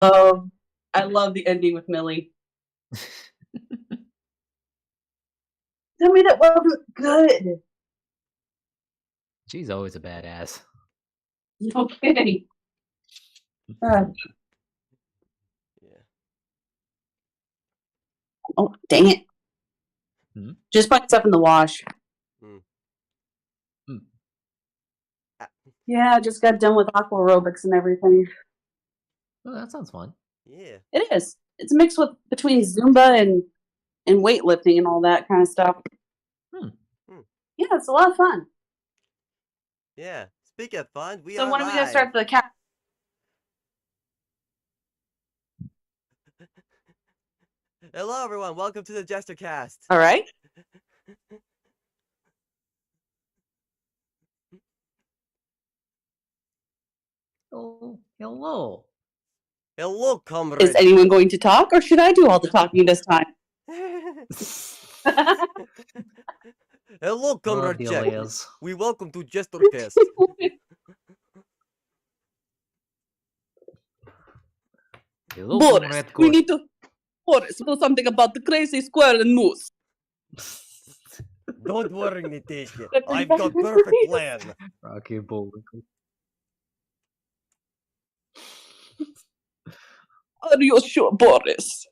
I love the ending with Millie. Tell me that wasn't good. She's always a badass. Okay. Yeah. Oh, dang it. Hmm? Just put stuff in the wash. Yeah, I just got done with aqua aerobics and everything. Oh, that sounds fun. Yeah. It is. It's a mix between Zumba and weightlifting and all that kind of stuff. Yeah, it's a lot of fun. Yeah. Speaking of fun, we so are when are we live. gonna start the cat? Hello, everyone. Welcome to the JesterCast. All right. Oh, hello. Hello, comrade. Is anyone going to talk, or should I do all the talking this time? Hello, comrade Jack. Liz. We welcome to JesterCast. Hello, Boris, we need to do something about the crazy squirrel and moose. Don't worry, Natasha. I've got perfect plan. Rocky Bullwinkle. Are you sure, Boris?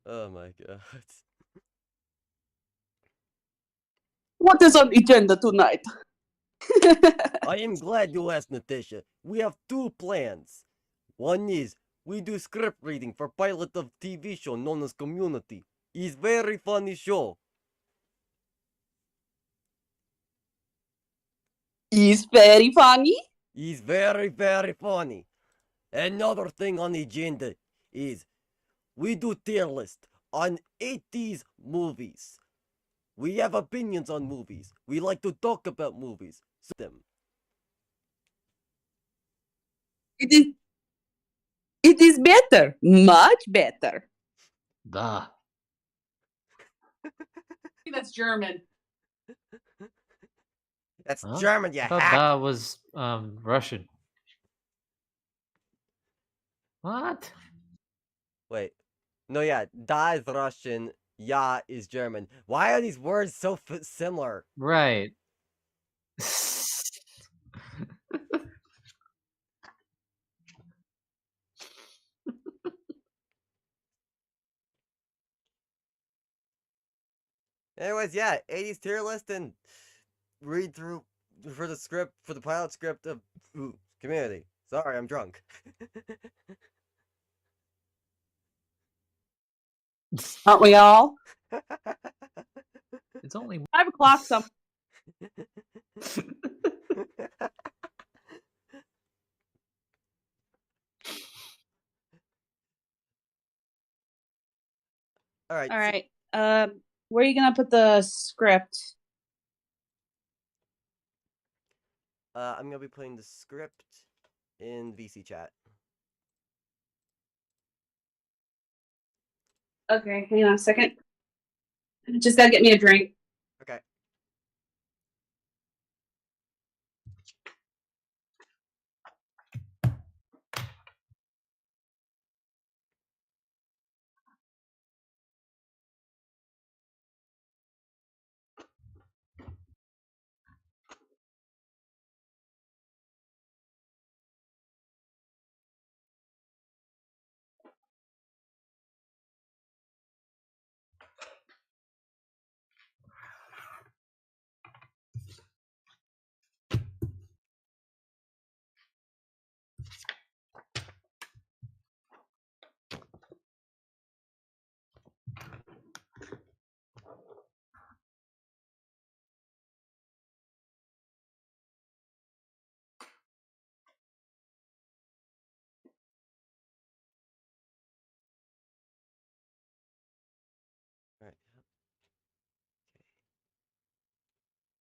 Oh my god. What is on the agenda tonight? I am glad you asked, Natasha. We have two plans. One is we do script reading for pilot of TV show known as Community. It's very funny show. He's very funny. He's very, very funny. Another thing on the agenda is we do tier list on 80s movies. We have opinions on movies. We like to talk about movies. So them. It is better. Much better. Duh. That's German. That's German, I thought that was Russian. What? Wait. No, yeah. Da is Russian. Ya is German. Why are these words so similar? Right. Anyways, yeah. 80s tier list and read through for the script, for the pilot script of Community. Sorry, I'm drunk. Aren't we all? It's only 5 o'clock. Some. All right. All right. Where are you gonna put the script? I'm gonna be putting the script in VC chat. Okay, hang on a second. Just gotta get me a drink. Okay.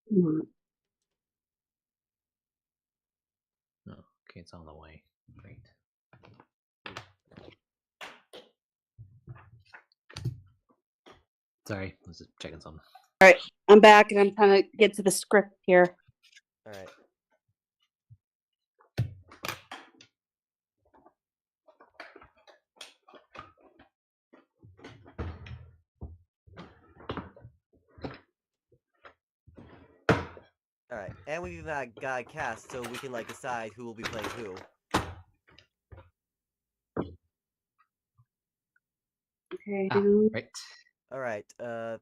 All right. Oh, okay, it's on the way. Great. Sorry, I was just checking something. All right, I'm back and I'm trying to get to the script here. All right. Alright, and we've even got a cast, so we can, like, decide who will be playing who. Okay. Right. Alright, from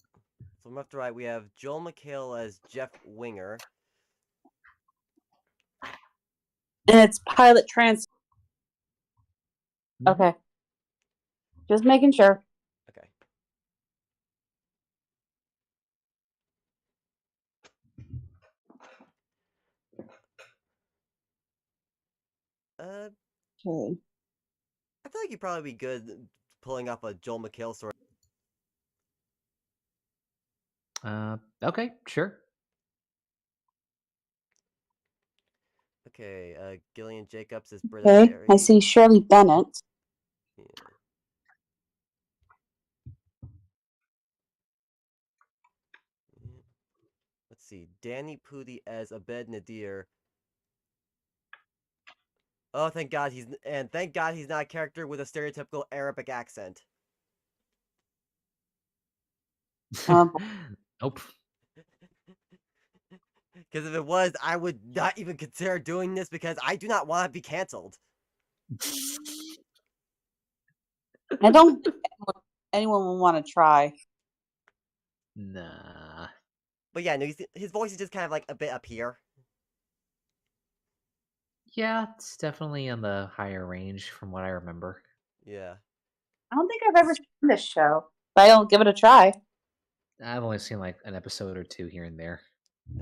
left to right, we have Joel McHale as Jeff Winger. And it's pilot trans. Mhm. Okay. Just making sure. Okay. Okay. I feel like you'd probably be good pulling off a Joel McHale story. Okay, sure. Okay, Gillian Jacobs as Britta Okay. Berry. I see Shirley Bennett. Yeah. Let's see, Danny Pudi as Abed Nadir. Oh, thank God he's not a character with a stereotypical Arabic accent. Nope. Because if it was, I would not even consider doing this because I do not want to be canceled. I don't think anyone will want to try. Nah. But yeah, no, his voice is just kind of like a bit up here. Yeah, it's definitely on the higher range from what I remember. Yeah. I don't think I've ever seen this show, but I'll give it a try. I've only seen like an episode or two here and there.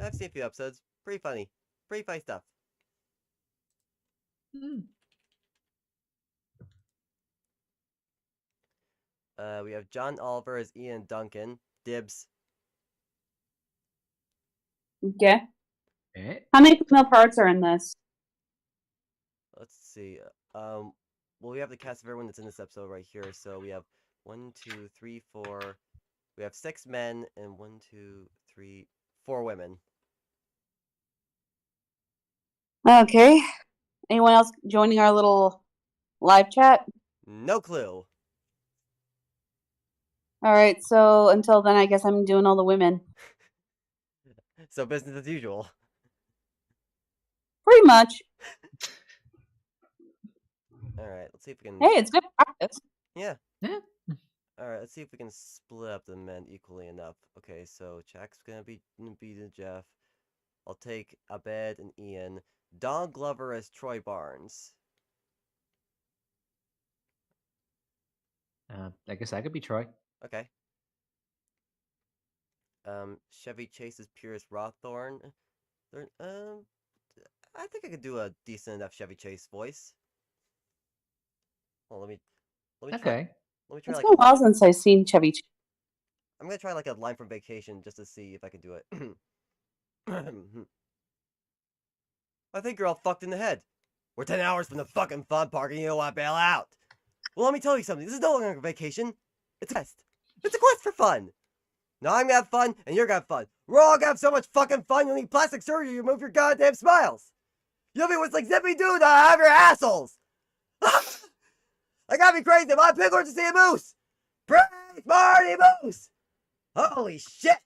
I've seen a few episodes. Pretty funny. Pretty funny stuff. Mm. We have John Oliver as Ian Duncan. Dibs. Okay. Eh? How many female parts are in this? Let's see. Well, we have the cast of everyone that's in this episode right here. So we have 1, 2, 3, 4. We have 6 men and 1, 2, 3, 4 women. Okay. Anyone else joining our little live chat? No clue. All right. So until then, I guess I'm doing all the women. So business as usual. Pretty much. All right, let's see if we can. Hey, it's good practice. Yeah. Yeah. All right, let's see if we can split up the men equally enough. Okay, so Jack's gonna be the Jeff. I'll take Abed and Ian. Don Glover as Troy Barnes. I guess I could be Troy. Okay. Chevy Chase as Pierce Rothorn. I think I could do a decent enough Chevy Chase voice. Well, let me try. Okay. Let me try It's like been a while since I've seen Chevy Chase. I'm gonna try like a line from Vacation just to see if I can do it. I think you're all fucked in the head. We're 10 hours from the fucking fun park and you don't want to bail out. Well, let me tell you something. This is no longer a vacation. It's a quest. It's a quest for fun. Now I'm gonna have fun and you're gonna have fun. We're all gonna have so much fucking fun you'll need plastic surgery to remove your goddamn smiles. You'll be with like zippy dudes that have your assholes. I gotta be crazy. My pig wants to see a moose. Praise Marty Moose. Holy shit.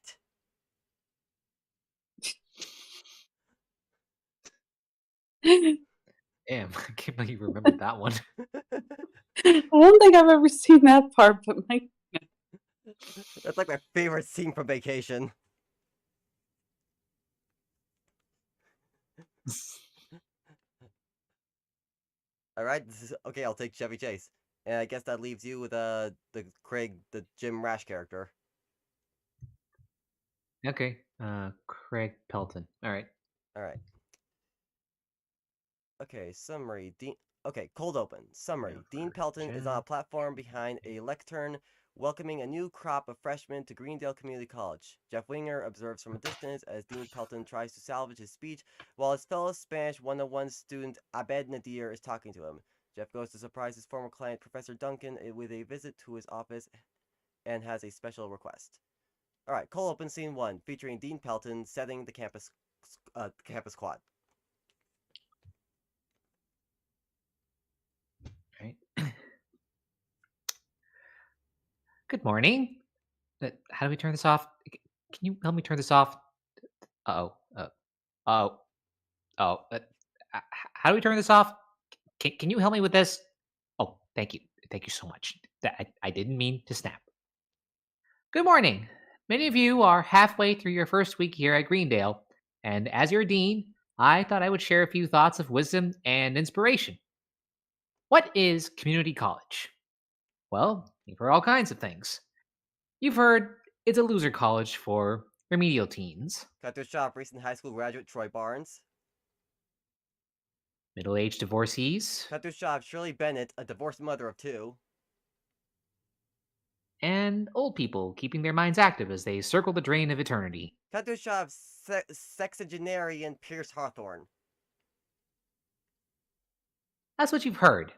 Damn, I can't believe you remembered that one. I don't think I've ever seen that part, but That's like my favorite scene from Vacation. All right, okay. I'll take Chevy Chase, and I guess that leaves you with the Jim Rash character. Okay. Craig Pelton. All right. All right. Okay, summary. Okay, cold open. Summary. Dean Pelton is on a platform behind a lectern welcoming a new crop of freshmen to Greendale Community College. Jeff Winger observes from a distance as Dean Pelton tries to salvage his speech while his fellow Spanish 101 student Abed Nadir is talking to him. Jeff goes to surprise his former client, Professor Duncan, with a visit to his office and has a special request. Alright, cold open scene 1, featuring Dean Pelton setting the campus quad. Right. Good morning. How do we turn this off? Can you help me turn this off? Uh-oh. Oh, oh. How do we turn this off? Can you help me with this? Oh, thank you. Thank you so much. I didn't mean to snap. Good morning. Many of you are halfway through your first week here at Greendale, and as your dean, I thought I would share a few thoughts of wisdom and inspiration. What is community college? Well, you've heard all kinds of things. You've heard it's a loser college for remedial teens, Cut to a shop, recent high school graduate Troy Barnes. middle aged divorcees, Cut to a shop, Shirley Bennett, a divorced mother of 2. and old people keeping their minds active as they circle the drain of eternity. Cut to a shop, sexagenarian Pierce Hawthorne. That's what you've heard.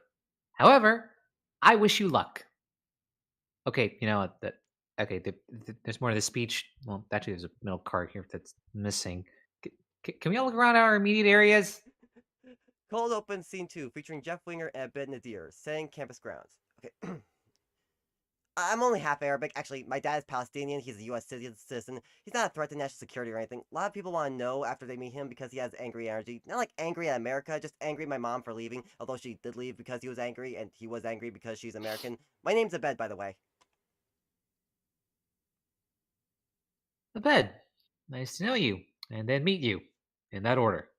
However, I wish you luck. Okay, you know what? Okay, there's more to the speech. Well, actually, there's a middle card here that's missing. Can we all look around our immediate areas? Cold Open Scene 2, featuring Jeff Winger and Ben Nadir, setting campus grounds. Okay. I'm only half Arabic. Actually, my dad is Palestinian. He's a U.S. citizen. He's not a threat to national security or anything. A lot of people want to know after they meet him because he has angry energy. Not like angry at America, just angry at my mom for leaving, although she did leave because he was angry, and he was angry because she's American. My name's Abed, by the way. Abed, nice to know you, and then meet you, in that order.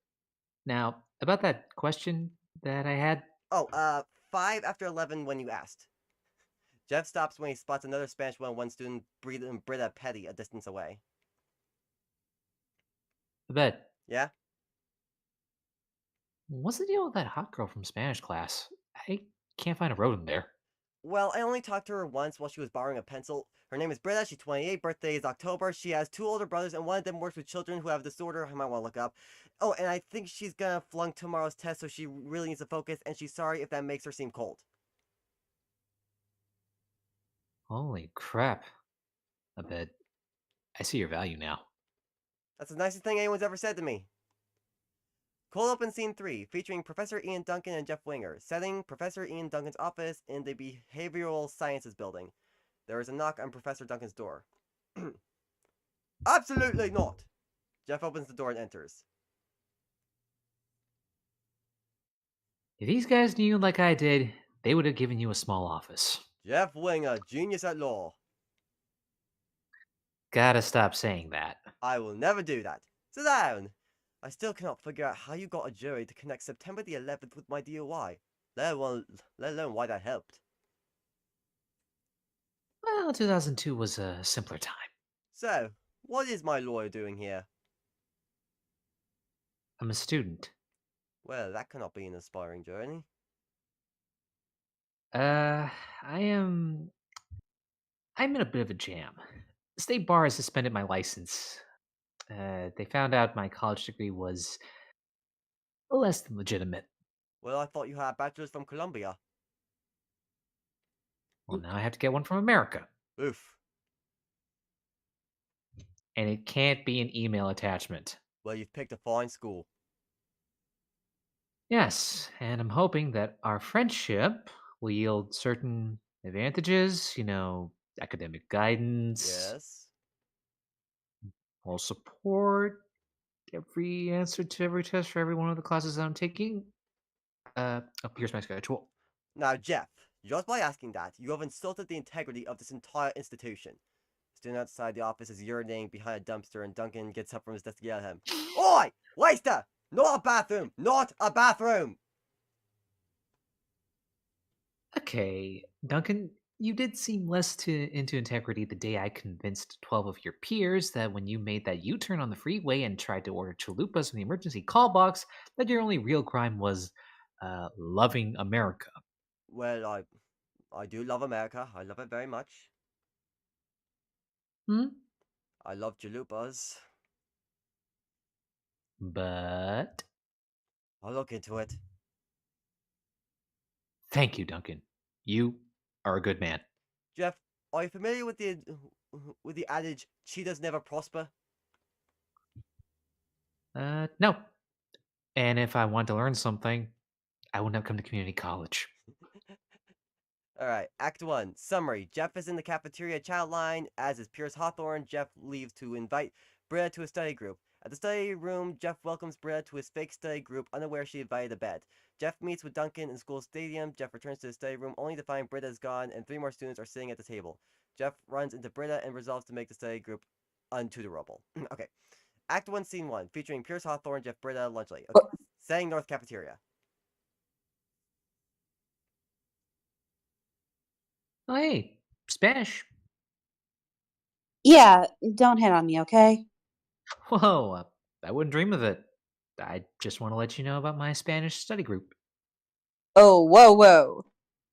Now, about that question that I had. Oh, 5 after 11 when you asked. Jeff stops when he spots another Spanish 101 student, Britta Petty, a distance away. Abed, Yeah? what's the deal with that hot girl from Spanish class? I can't find a rodent there. Well, I only talked to her once while she was borrowing a pencil. Her name is Britta, she's 28, birthday is October. She has 2 older brothers, and one of them works with children who have a disorder I might want to look up. Oh, and I think she's gonna flunk tomorrow's test, so she really needs to focus, and she's sorry if that makes her seem cold. Holy crap. Abed, I see your value now. That's the nicest thing anyone's ever said to me. Cold Open Scene 3, featuring Professor Ian Duncan and Jeff Winger. Setting Professor Ian Duncan's office in the Behavioral Sciences building. There is a knock on Professor Duncan's door. Absolutely not! Jeff opens the door and enters. If these guys knew you like I did, they would have given you a small office. Jeff Winger, genius at law. Gotta stop saying that. I will never do that. Sit down! I still cannot figure out how you got a jury to connect September the 11th with my DOI, let alone why that helped. Well, 2002 was a simpler time. So, what is my lawyer doing here? I'm a student. Well, that cannot be an inspiring journey. I am. I'm in a bit of a jam. The state bar has suspended my license. They found out my college degree was less than legitimate. Well, I thought you had a bachelor's from Columbia. Well, now I have to get one from America. Oof. And it can't be an email attachment. Well, you've picked a fine school. Yes, and I'm hoping that our friendship will yield certain advantages, academic guidance, Yes? moral support, every answer to every test for every one of the classes I'm taking. Here's my schedule. Now, Jeff, just by asking that, you have insulted the integrity of this entire institution. Student outside the office is urinating behind a dumpster, and Duncan gets up from his desk to yell at him. Oi! Waster! Not a bathroom! Not a bathroom! Okay, Duncan, you did seem less into integrity the day I convinced 12 of your peers that when you made that U-turn on the freeway and tried to order chalupas from the emergency call box, that your only real crime was loving America. Well, I do love America. I love it very much. Hmm? I love chalupas. But I'll look into it. thank you, Duncan. You are a good man. Jeff, are you familiar with the adage, cheetahs never prosper? No. And if I want to learn something, I wouldn't have come to community college. Alright, Act 1. Summary. Jeff is in the cafeteria chat line, as is Pierce Hawthorne. Jeff leaves to invite Britta to a study group. At the study room, Jeff welcomes Britta to his fake study group, unaware she invited to bed. Jeff meets with Duncan in school stadium. Jeff returns to the study room only to find Britta is gone and 3 more students are sitting at the table. Jeff runs into Britta and resolves to make the study group untutorable. Okay. Act 1, Scene 1, featuring Pierce Hawthorne, Jeff Britta, lunch late. Okay. Setting North Cafeteria. Oh, hey, Spanish. Yeah, don't hit on me, okay? Whoa, I wouldn't dream of it. I just want to let you know about my Spanish study group. Oh, whoa.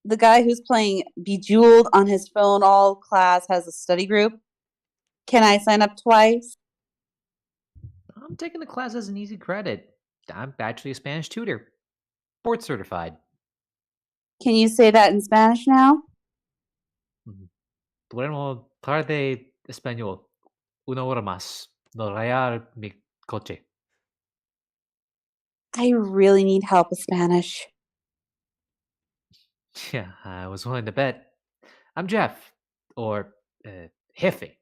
The guy who's playing Bejeweled on his phone all class has a study group. Can I sign up twice? I'm taking the class as an easy credit. I'm actually a Spanish tutor, board certified. Can you say that in Spanish now? Podemos hablar de español. Una hora más. No rayar mi coche. I really need help with Spanish. Yeah, I was willing to bet. I'm Jeff, or Jefe.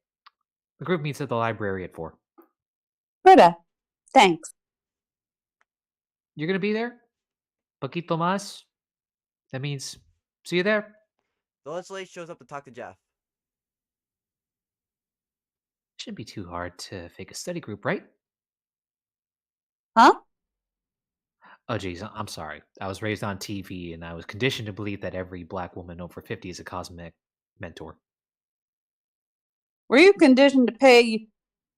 The group meets at the library at 4. Britta, thanks. You're gonna be there? Poquito más? That means see you there? The lunch lady shows up to talk to Jeff. Shouldn't be too hard to fake a study group, right? Huh? Oh, geez, I'm sorry. I was raised on TV, and I was conditioned to believe that every black woman over 50 is a cosmic mentor. Were you conditioned to pay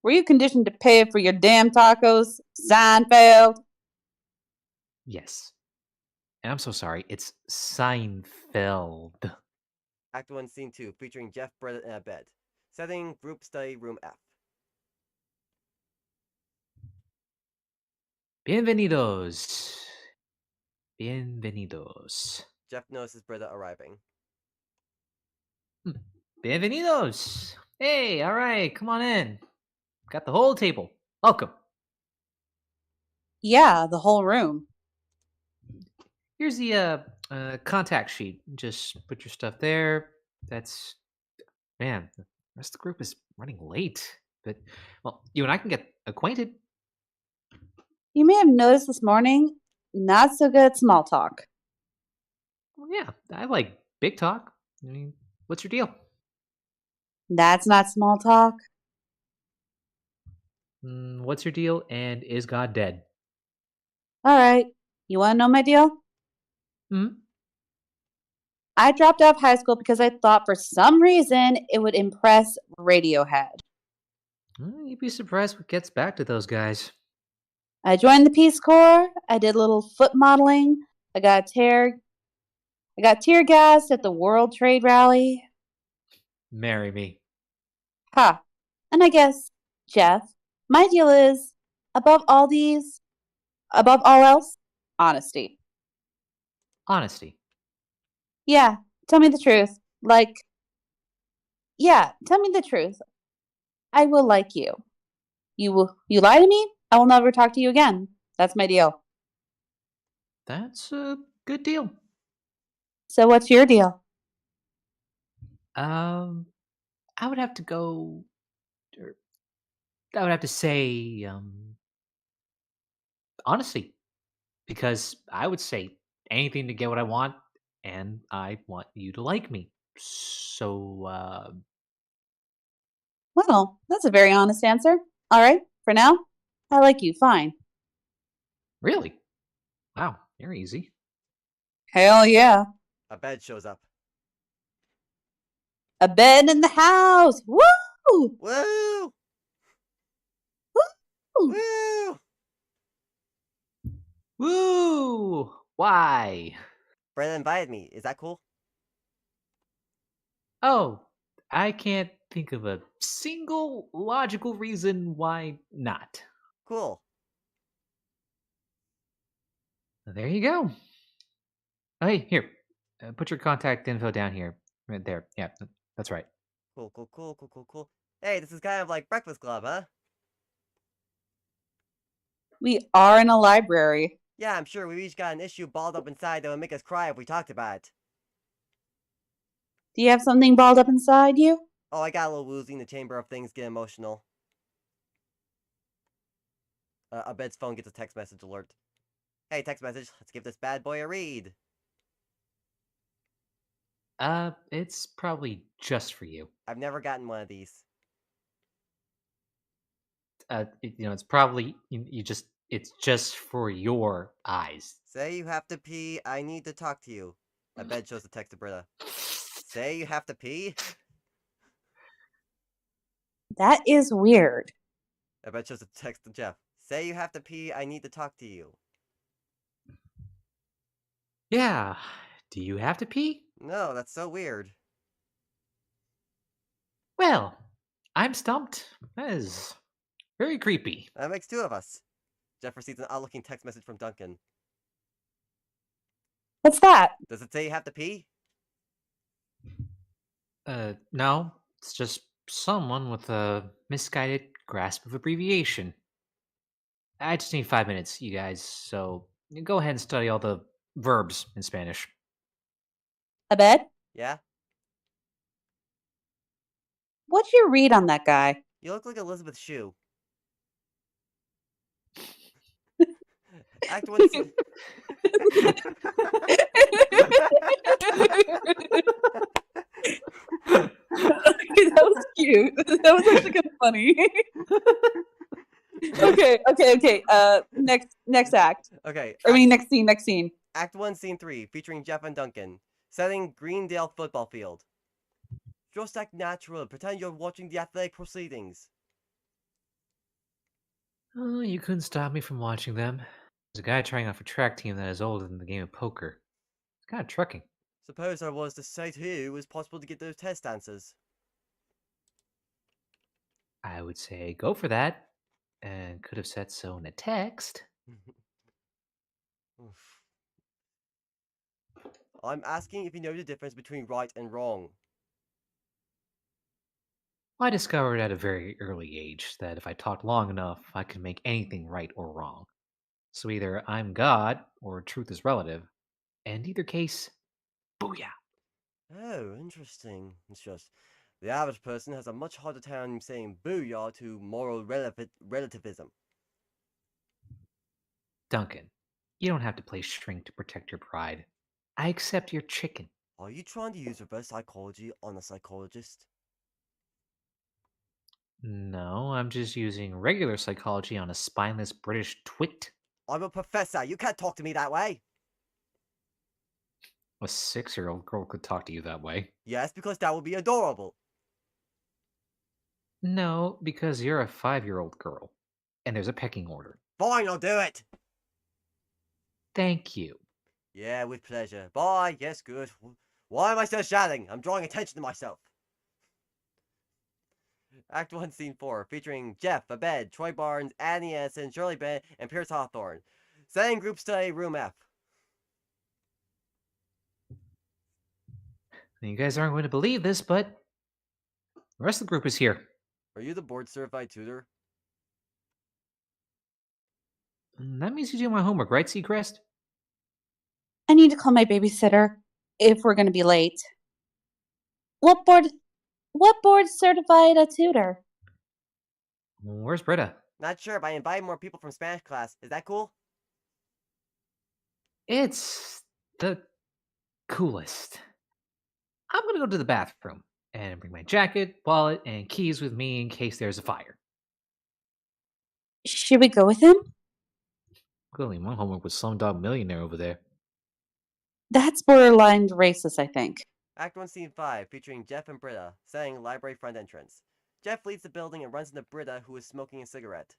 for your damn tacos, Seinfeld? Yes. And I'm so sorry. It's Seinfeld. Act 1, Scene 2, featuring Jeff, Britta in a bed. Setting Group Study Room F. Bienvenidos. Bienvenidos. Jeff notices Britta arriving. Bienvenidos. Hey, all right, come on in. Got the whole table. Welcome. Yeah, the whole room. Here's the contact sheet. Just put your stuff there. That's man. The rest of the group is running late, but well, you and I can get acquainted. You may have noticed this morning, not so good at small talk. Well, yeah, I like big talk. I mean, what's your deal? That's not small talk. What's your deal? And is God dead? All right, you want to know my deal? I dropped out of high school because I thought for some reason it would impress Radiohead. You'd be surprised what gets back to those guys. I joined the Peace Corps. I did a little foot modeling. I got tear gassed at the World Trade Rally. Marry me. Ha! And I guess, Jeff, my deal is, above all else, honesty. Honesty. Yeah, tell me the truth. Tell me the truth. I will like you. You lie to me, I will never talk to you again. That's my deal. That's a good deal. So what's your deal? I would have to go. I would have to say, honesty, because I would say anything to get what I want, and I want you to like me. So, Well, that's a very honest answer. All right, for now, I like you fine. Really? Wow, you're easy. Hell yeah. A bed shows up. A bed in the house. Woo! Woo! Woo! Woo! Woo! Why? Britta invited me. Is that cool? Oh, I can't think of a single logical reason why not. Cool. There you go. Oh, hey, here. Put your contact info down here. Right there. Yeah, that's right. Cool. Hey, this is kind of like Breakfast Club, huh? We are in a library. Yeah, I'm sure we each got an issue balled up inside that would make us cry if we talked about it. Do you have something balled up inside you? Oh, I got a little woozy in the chamber of things get emotional. Abed's phone gets a text message alert. Hey, text message. Let's give this bad boy a read. It's probably just for you. I've never gotten one of these. It's probably it's just for your eyes. Say you have to pee. I need to talk to you. Abed shows the text to Britta. Say you have to pee. That is weird. Abed shows the text to Jeff. Say you have to pee. I need to talk to you. Yeah. Do you have to pee? No, that's so weird. Well, I'm stumped. That is very creepy. That makes two of us. Jeff receives an odd-looking text message from Duncan. What's that? Does it say you have to pee? No. It's just someone with a misguided grasp of abbreviation. I just need 5 minutes, you guys, so go ahead and study all the verbs in Spanish. Abed? Yeah? What'd you read on that guy? You look like Elizabeth Shue. Act 1 scene... That was cute. That was actually kind of funny. Okay. Next act. Okay. Next scene. Act 1, Scene 3, featuring Jeff and Duncan. Setting Greendale football field. Just act natural. Pretend you're watching the athletic proceedings. Oh, you couldn't stop me from watching them. There's a guy trying out for track team that is older than the game of poker. It's kind of trucking. Suppose I was to say to you, it was possible to get those test answers. I would say go for that, and could have said so in a text. I'm asking if you know the difference between right and wrong. I discovered at a very early age that if I talked long enough, I could make anything right or wrong. So either I'm God or truth is relative, and either case, booyah. Oh, interesting. It's just, the average person has a much harder time saying booyah to moral relativism. Duncan, you don't have to play shrink to protect your pride. I accept your chicken. Are you trying to use reverse psychology on a psychologist? No, I'm just using regular psychology on a spineless British twit. I'm a professor. You can't talk to me that way. A 6-year-old girl could talk to you that way. Yes, because that would be adorable. No, because you're a 5-year-old girl. And there's a pecking order. Fine, I'll do it. Thank you. Yeah, with pleasure. Bye. Yes, good. Why am I still shouting? I'm drawing attention to myself. Act 1, Scene 4, featuring Jeff, Abed, Troy Barnes, Annie Anson, Shirley Bennett, and Pierce Hawthorne. Setting group study, room F. You guys aren't going to believe this, but the rest of the group is here. Are you the board-certified tutor? That means you do my homework, right, Seacrest? I need to call my babysitter if we're going to be late. What board certified a tutor? Where's Britta? Not sure, but I invited more people from Spanish class. Is that cool? It's the coolest. I'm gonna go to the bathroom and bring my jacket, wallet, and keys with me in case there's a fire. Should we go with him? Clearly, my homework was Slumdog Millionaire over there. That's borderline racist, I think. Act 1, Scene 5, featuring Jeff and Britta, setting library front entrance. Jeff leaves the building and runs into Britta, who is smoking a cigarette.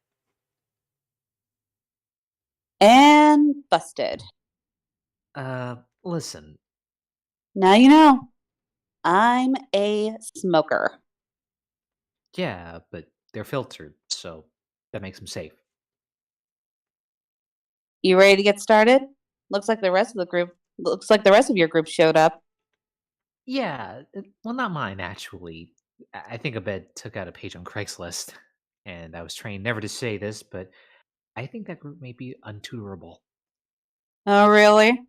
And busted. Listen. Now you know. I'm a smoker. Yeah, but they're filtered, so that makes them safe. You ready to get started? Looks like the rest of your group showed up. Yeah, well, not mine, actually. I think Abed took out a page on Craigslist, and I was trained never to say this, but I think that group may be untutorable. Oh, really?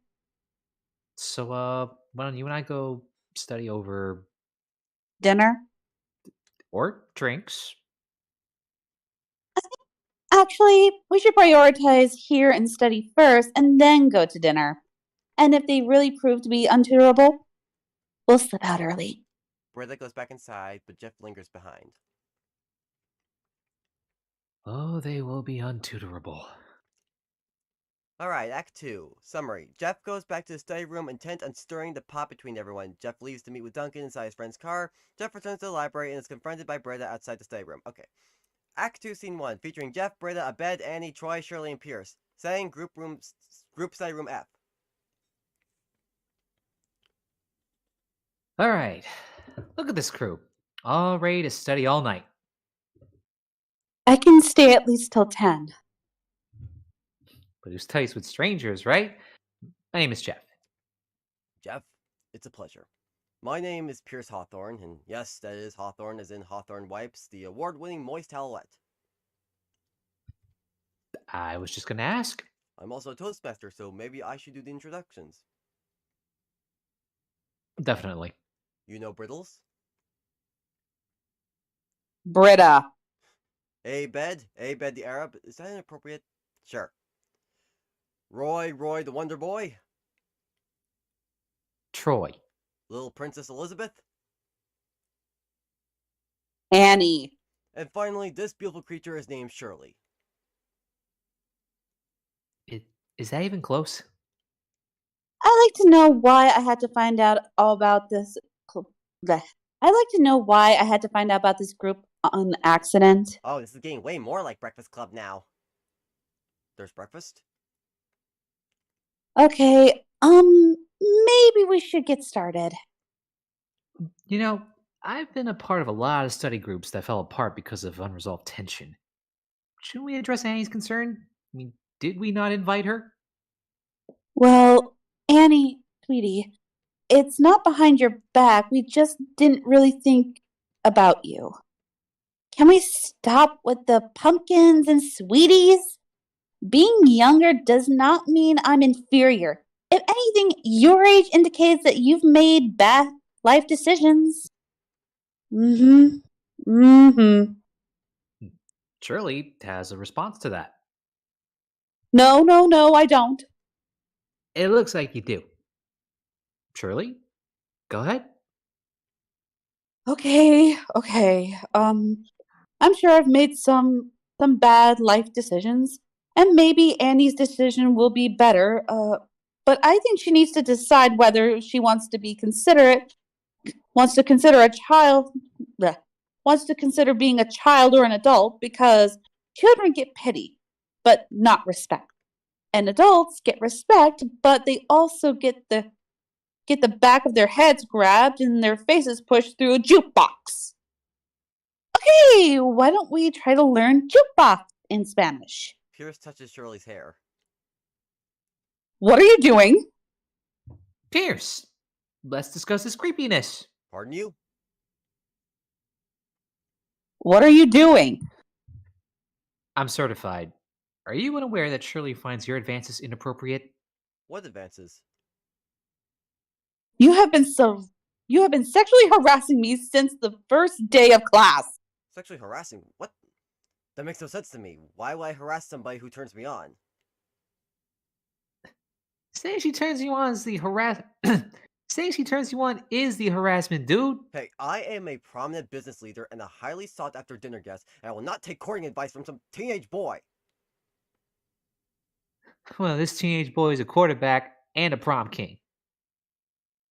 So, why don't you and I go study over Dinner? or drinks? Actually, we should prioritize here and study first and then go to dinner. And if they really prove to be untutorable, we'll slip out early. Britta goes back inside, but Jeff lingers behind. Oh, they will be untutorable. Alright, Act 2. Summary. Jeff goes back to the study room intent on stirring the pot between everyone. Jeff leaves to meet with Duncan inside his friend's car. Jeff returns to the library and is confronted by Britta outside the study room. Okay. Act 2, Scene 1. Featuring Jeff, Britta, Abed, Annie, Troy, Shirley, and Pierce. Setting group study room F. All right. Look at this crew. All ready to study all night. I can stay at least till 10. But who studies with strangers, right? My name is Jeff. Jeff, it's a pleasure. My name is Pierce Hawthorne, and yes, that is Hawthorne as in Hawthorne Wipes, the award-winning moist towelette. I was just gonna ask. I'm also a Toastmaster, so maybe I should do the introductions. Definitely. You know Brittles? Britta. Abed the Arab, is that inappropriate? Sure. Roy the Wonder Boy? Troy. Little Princess Elizabeth? Annie. And finally, this beautiful creature is named Shirley. Is that even close? I'd like to know why I had to find out all about this. I'd like to know why I had to find out about this group on accident. Oh, this is getting way more like Breakfast Club now. There's breakfast? Okay, maybe we should get started. You know, I've been a part of a lot of study groups that fell apart because of unresolved tension. Shouldn't we address Annie's concern? I mean, did we not invite her? Well, Annie, sweetie, it's not behind your back. We just didn't really think about you. Can we stop with the pumpkins and sweeties? Being younger does not mean I'm inferior. If anything, your age indicates that you've made bad life decisions. Shirley has a response to that. No, I don't. It looks like you do. Shirley, go ahead. Okay. I'm sure I've made some bad life decisions, and maybe Annie's decision will be better. But I think she needs to decide whether she wants to be considerate, wants to consider a child, wants to consider being a child or an adult, because children get pity, but not respect, and adults get respect, but they also get the back of their heads grabbed and their faces pushed through a jukebox. Okay, why don't we try to learn jukebox in Spanish? Pierce touches Shirley's hair. What are you doing? Pierce, let's discuss his creepiness. Pardon you? What are you doing? I'm certified. Are you unaware that Shirley finds your advances inappropriate? What advances? You have been sexually harassing me since the first day of class. Sexually harassing? What? That makes no sense to me. Why would I harass somebody who turns me on? Saying she turns you on is the Saying she turns you on is the harassment, dude. Hey, I am a prominent business leader and a highly sought after dinner guest, and I will not take courting advice from some teenage boy. Well, this teenage boy is a quarterback and a prom king.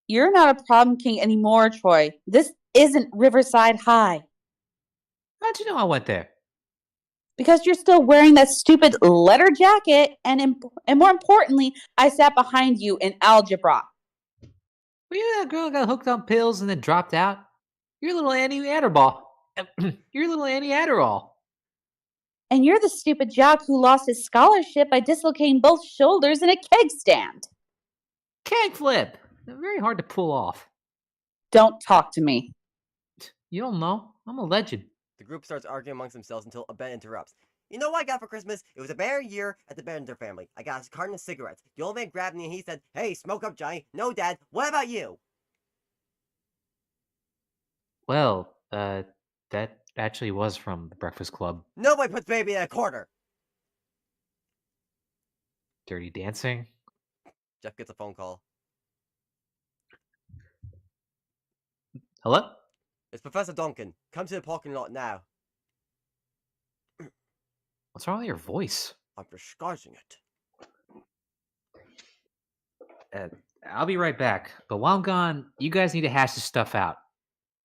You're not a problem king anymore, Troy. This isn't Riverside High. How'd you know I went there? Because you're still wearing that stupid letter jacket, and more importantly, I sat behind you in algebra. Were you that girl that got hooked on pills and then dropped out? You're little Annie Adderall. You're little Annie Adderall. And you're the stupid jock who lost his scholarship by dislocating both shoulders in a keg stand. Keg flip. Very hard to pull off. Don't talk to me. You don't know. I'm a legend. The group starts arguing amongst themselves until Abed interrupts. You know what I got for Christmas? It was a better year at the Bender family. I got a carton of cigarettes. The old man grabbed me and he said, "Hey, smoke up, Johnny." No, Dad. What about you? Well, that actually was from the Breakfast Club. Nobody puts baby in a corner. Dirty Dancing? Jeff gets a phone call. Hello? It's Professor Duncan. Come to the parking lot now. What's wrong with your voice? I'm disguising it. Uh, I'll be right back. But while I'm gone, you guys need to hash this stuff out.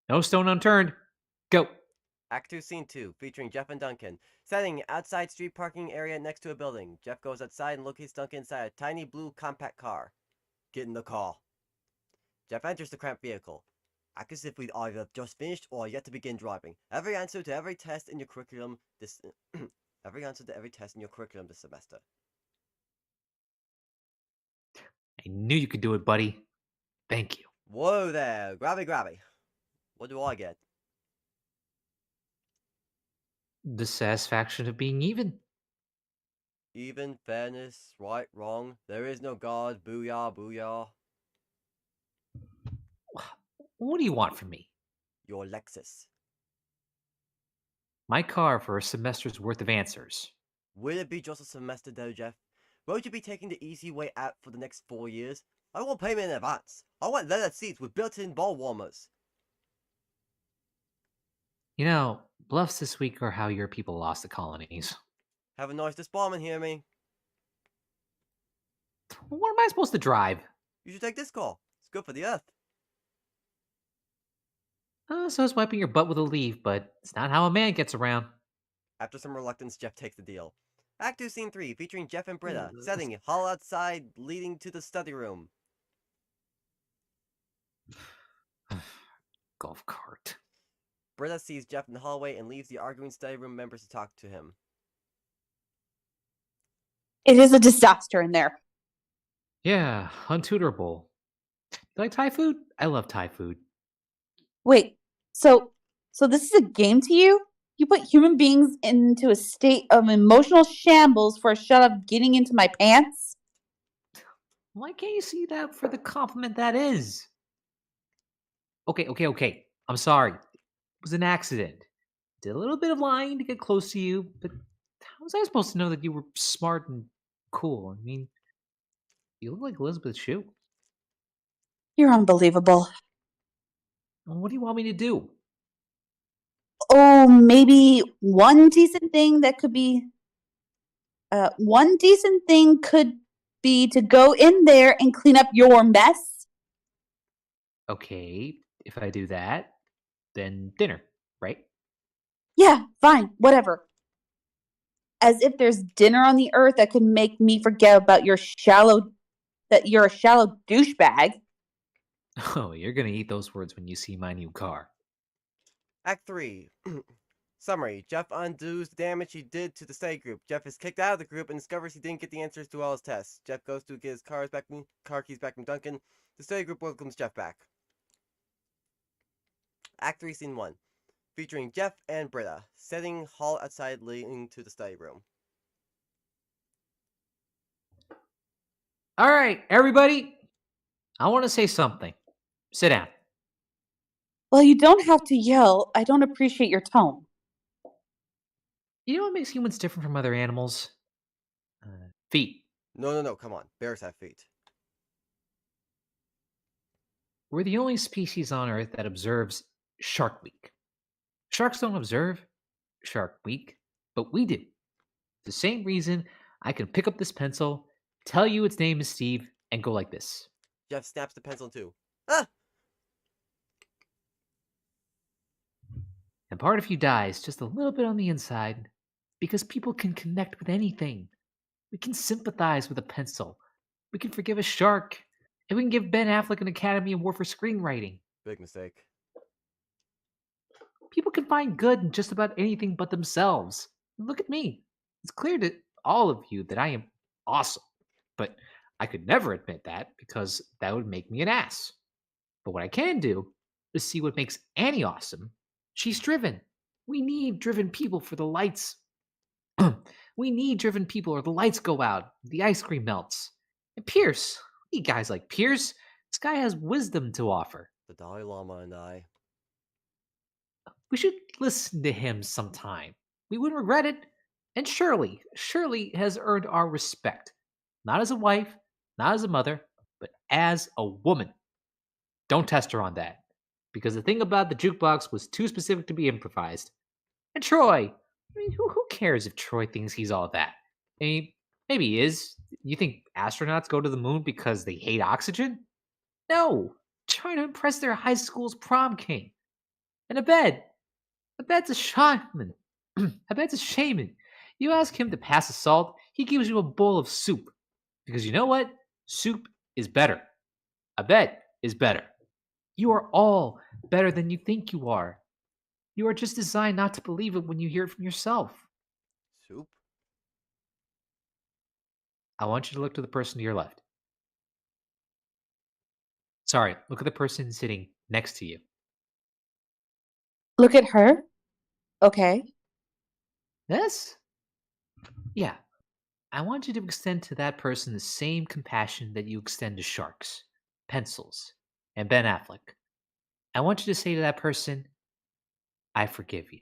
No stone unturned. Go. Act 2, Scene 2, featuring Jeff and Duncan. Setting, outside street parking area next to a building. Jeff goes outside and locates Duncan inside a tiny blue compact car. Get in the car. Jeff enters the cramped vehicle. Act as if we'd either just finished or yet to begin driving. Every answer to every test in your curriculum this semester. I knew you could do it, buddy. Thank you. Whoa there, grabby. What do I get? The satisfaction of being even. Even, fairness, right, wrong. There is no God, booyah. What do you want from me? Your Lexus. My car for a semester's worth of answers. Will it be just a semester though, Jeff? Won't you be taking the easy way out for the next 4 years? I want payment in advance. I want leather seats with built-in ball warmers. You know, bluffs this week are how your people lost the colonies. Have a nice disbarment, hear me? What am I supposed to drive? You should take this call. It's good for the earth. So it's wiping your butt with a leaf, but it's not how a man gets around. After some reluctance, Jeff takes the deal. Act 2, Scene 3, featuring Jeff and Britta. Setting, hall outside leading to the study room. Golf cart. Britta sees Jeff in the hallway and leaves the arguing study room members to talk to him. It is a disaster in there. Yeah, untutorable. You like Thai food? I love Thai food. Wait, so this is a game to you? You put human beings into a state of emotional shambles for a shot of getting into my pants? Why can't you see that for the compliment that is? Okay. I'm sorry. It was an accident. Did a little bit of lying to get close to you, but how was I supposed to know that you were smart and cool? I mean, you look like Elizabeth Shue. You're unbelievable. What do you want me to do? Oh, maybe one decent thing could be to go in there and clean up your mess. Okay, if I do that, then dinner, right? Yeah, fine, whatever. As if there's dinner on the earth that could make me forget about that you're a shallow douchebag. Oh, you're gonna eat those words when you see my new car. Act 3. Summary. Jeff undoes the damage he did to the study group. Jeff is kicked out of the group and discovers he didn't get the answers to all his tests. Jeff goes to get his car keys back from Duncan. The study group welcomes Jeff back. Act 3, Scene 1. Featuring Jeff and Britta. Setting, hall outside leading to the study room. All right, everybody. I want to say something. Sit down. Well, you don't have to yell. I don't appreciate your tone. You know what makes humans different from other animals? Feet. No, come on. Bears have feet. We're the only species on Earth that observes Shark Week. Sharks don't observe Shark Week, but we do. The same reason I can pick up this pencil, tell you its name is Steve, and go like this. Jeff snaps the pencil too. Ah! And part of you dies just a little bit on the inside because people can connect with anything. We can sympathize with a pencil. We can forgive a shark. And we can give Ben Affleck an Academy Award for screenwriting. Big mistake. People can find good in just about anything but themselves. Look at me. It's clear to all of you that I am awesome. But I could never admit that because that would make me an ass. But what I can do is see what makes Annie awesome. She's driven. We need driven people for the lights. We need driven people or the lights go out, the ice cream melts. And Pierce, we need guys like Pierce. This guy has wisdom to offer. The Dalai Lama and I. We should listen to him sometime. We wouldn't regret it. And Shirley has earned our respect. Not as a wife, not as a mother, but as a woman. Don't test her on that. Because the thing about the jukebox was too specific to be improvised. And Troy, I mean, who cares if Troy thinks he's all that? I mean, maybe he is. You think astronauts go to the moon because they hate oxygen? No, trying to impress their high school's prom king. And a bed's a shaman. A bed's a shaman. You ask him to pass a salt, he gives you a bowl of soup. Because you know what? Soup is better. A bed is better. You are all better than you think you are. You are just designed not to believe it when you hear it from yourself. Soup? I want you to look to the person to your left. Sorry, look at the person sitting next to you. Look at her. Okay. This? Yeah. I want you to extend to that person the same compassion that you extend to sharks, pencils, and Ben Affleck. I want you to say to that person, I forgive you.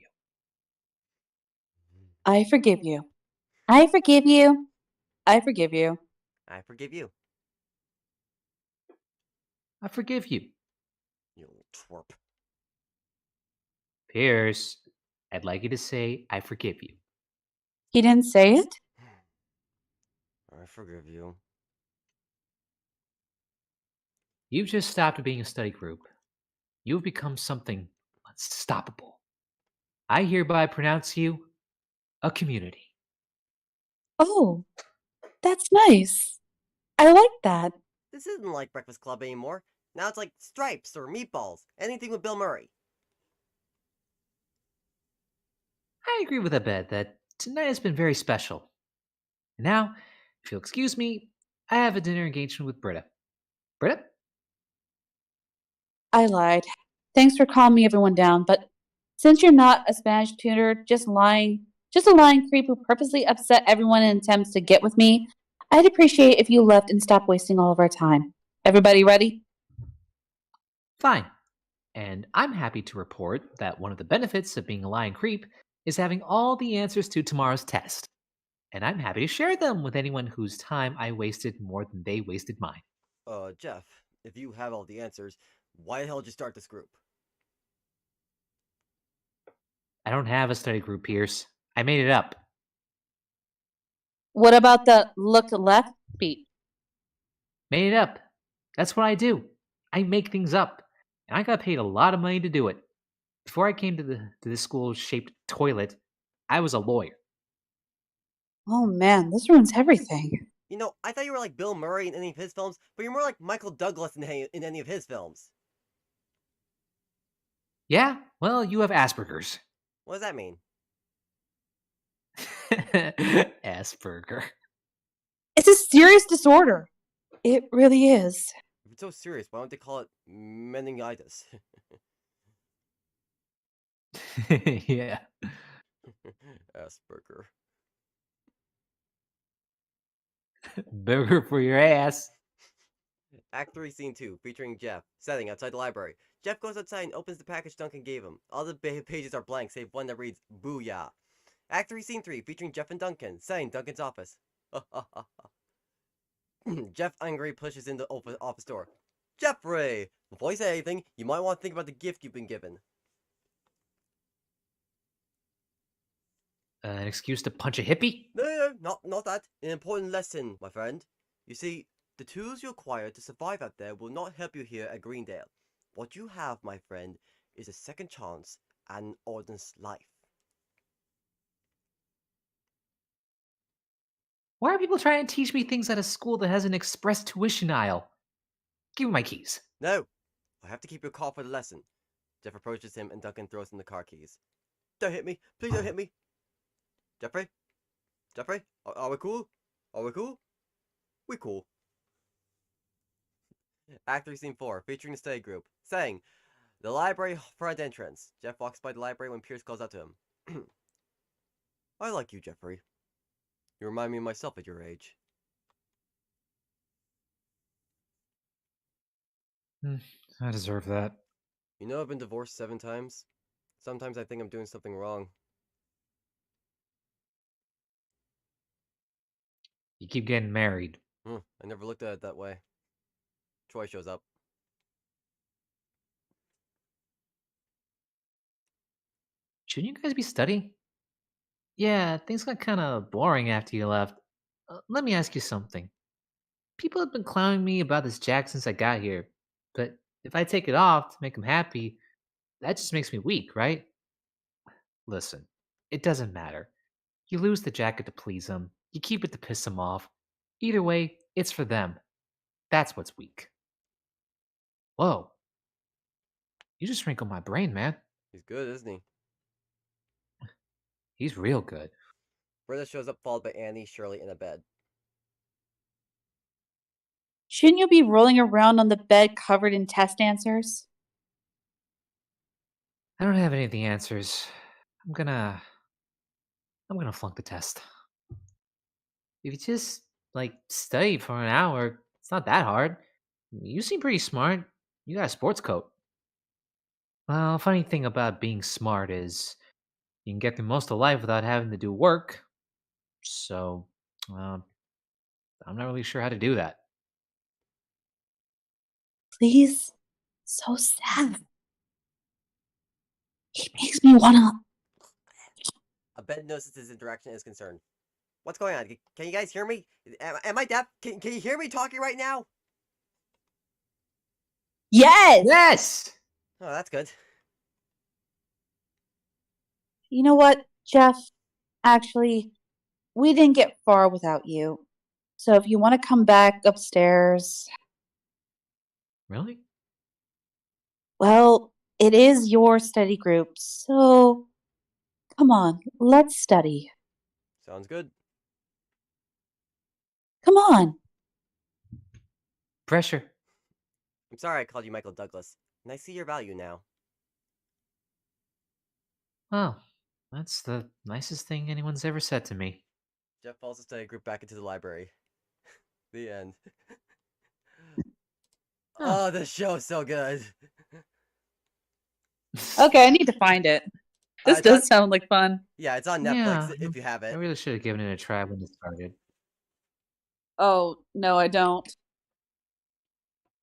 I forgive you. I forgive you. I forgive you. I forgive you, I forgive you. you little twerp. Pierce, I'd like you to say, I forgive you. He didn't say it? I forgive you. You've just stopped being a study group. You've become something unstoppable. I hereby pronounce you a community. Oh, that's nice. I like that. This isn't like Breakfast Club anymore. Now it's like Stripes or Meatballs. Anything with Bill Murray. I agree with Abed that tonight has been very special. And now, if you'll excuse me, I have a dinner engagement with Britta. Britta? I lied. Thanks for calming everyone down, but since you're not a Spanish tutor, just a lying creep who purposely upset everyone in attempts to get with me, I'd appreciate if you left and stopped wasting all of our time. Everybody ready? Fine. And I'm happy to report that one of the benefits of being a lying creep is having all the answers to tomorrow's test. And I'm happy to share them with anyone whose time I wasted more than they wasted mine. Jeff, if you have all the answers, why the hell did you start this group? I don't have a study group, Pierce. I made it up. What about the look left beat? Made it up. That's what I do. I make things up. And I got paid a lot of money to do it. Before I came to this school shaped toilet, I was a lawyer. Oh man, this ruins everything. You know, I thought you were like Bill Murray in any of his films, but you're more like Michael Douglas in any of his films. Yeah? Well, you have Asperger's. What does that mean? Asperger. It's a serious disorder. It really is. If it's so serious, why don't they call it meningitis? Yeah. Asperger. Burger for your ass. Act 3, Scene 2, featuring Jeff. Setting outside the library. Jeff goes outside and opens the package Duncan gave him. All the pages are blank, save one that reads, Booyah. Act 3, Scene 3, featuring Jeff and Duncan. Setting Duncan's office. Jeff angrily pushes in the office door. Jeffrey! Before you say anything, you might want to think about the gift you've been given. An excuse to punch a hippie? No, not that. An important lesson, my friend. You see, the tools you acquire to survive out there will not help you here at Greendale. What you have, my friend, is a second chance and an honest life. Why are people trying to teach me things at a school that has an express tuition aisle? Give me my keys. No! I have to keep your car for the lesson. Jeff approaches him and Duncan throws him the car keys. Don't hit me! Please don't hit me! Jeffrey? Jeffrey? Are we cool? Are we cool? We cool. Act 3, Scene 4, featuring the study group. Saying, the library front entrance. Jeff walks by the library when Pierce calls out to him. I like you, Jeffrey. You remind me of myself at your age. I deserve that. You know I've been divorced 7 times? Sometimes I think I'm doing something wrong. You keep getting married. I never looked at it that way. Troy shows up. Shouldn't you guys be studying? Yeah, things got kind of boring after you left. Let me ask you something. People have been clowning me about this jack since I got here, but if I take it off to make them happy, that just makes me weak, right? Listen, it doesn't matter. You lose the jacket to please them, you keep it to piss them off. Either way, it's for them. That's what's weak. Whoa, you just wrinkled my brain, man. He's good, isn't he? He's real good. Britta shows up, followed by Annie, Shirley, in a bed. Shouldn't you be rolling around on the bed covered in test answers? I don't have any of the answers. I'm gonna. I'm gonna flunk the test. If you just, like, study for an hour, it's not that hard. You seem pretty smart. You got a sports coat. Well, funny thing about being smart is you can get through most of life without having to do work. So, uh, I'm not really sure how to do that. Please? So sad. He makes me wanna. A bed notices his interaction and is concerned. What's going on? Can you guys hear me? Am I deaf? Can you hear me talking right now? Yes! Yes! Oh, that's good. You know what, Jeff? Actually, we didn't get far without you. So if you want to come back upstairs, Really? well, it is your study group. So come on, let's study. Sounds good. Come on. Pressure. I'm sorry I called you Michael Douglas, and I see your value now. Well, that's the nicest thing anyone's ever said to me. Jeff follows the study group back into the library. The end. Oh. Oh, this show is so good. Okay, I need to find it. This It's on- does sound like fun. Yeah, it's on Netflix Yeah, if you have I it. really should have given it a try when it started. Oh, no, I don't.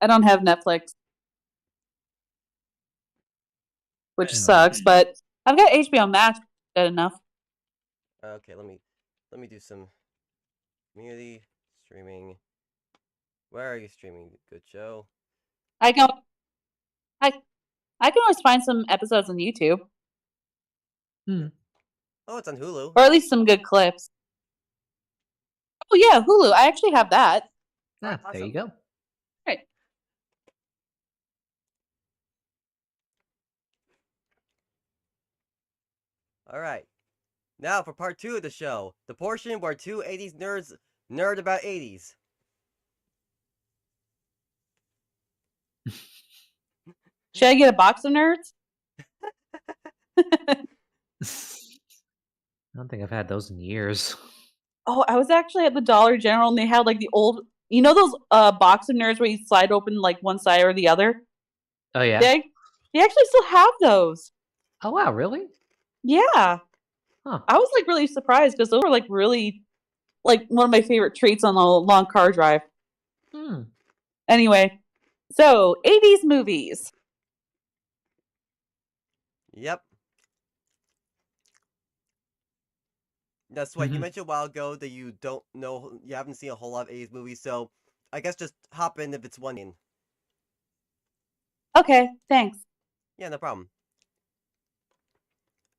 I don't have Netflix, which sucks, but I've got HBO Max. Good enough. Okay, let me do some community streaming. Where are you streaming? Good show. I can I I can always find some episodes on YouTube, Oh, it's on Hulu. or at least some good clips. Oh yeah, Hulu. I actually have that. Ah, there you go. Right. All right. Now for part 2 of the show, the portion where two 80s nerds nerd about 80s. Should I get a box of nerds? I don't think I've had those in years. Oh, I was actually at the Dollar General and they had like the old, you know those box of nerds where you slide open like one side or the other? Oh yeah. They actually still have those. Oh wow, really? Yeah. Huh. I was like really surprised because those were like really like one of my favorite treats on a long car drive. Anyway, so 80s movies. Yep. That's what you mentioned a while ago that you don't know, you haven't seen a whole lot of 80s movies, so I guess just hop in if it's one in. Okay, thanks. Yeah, no problem.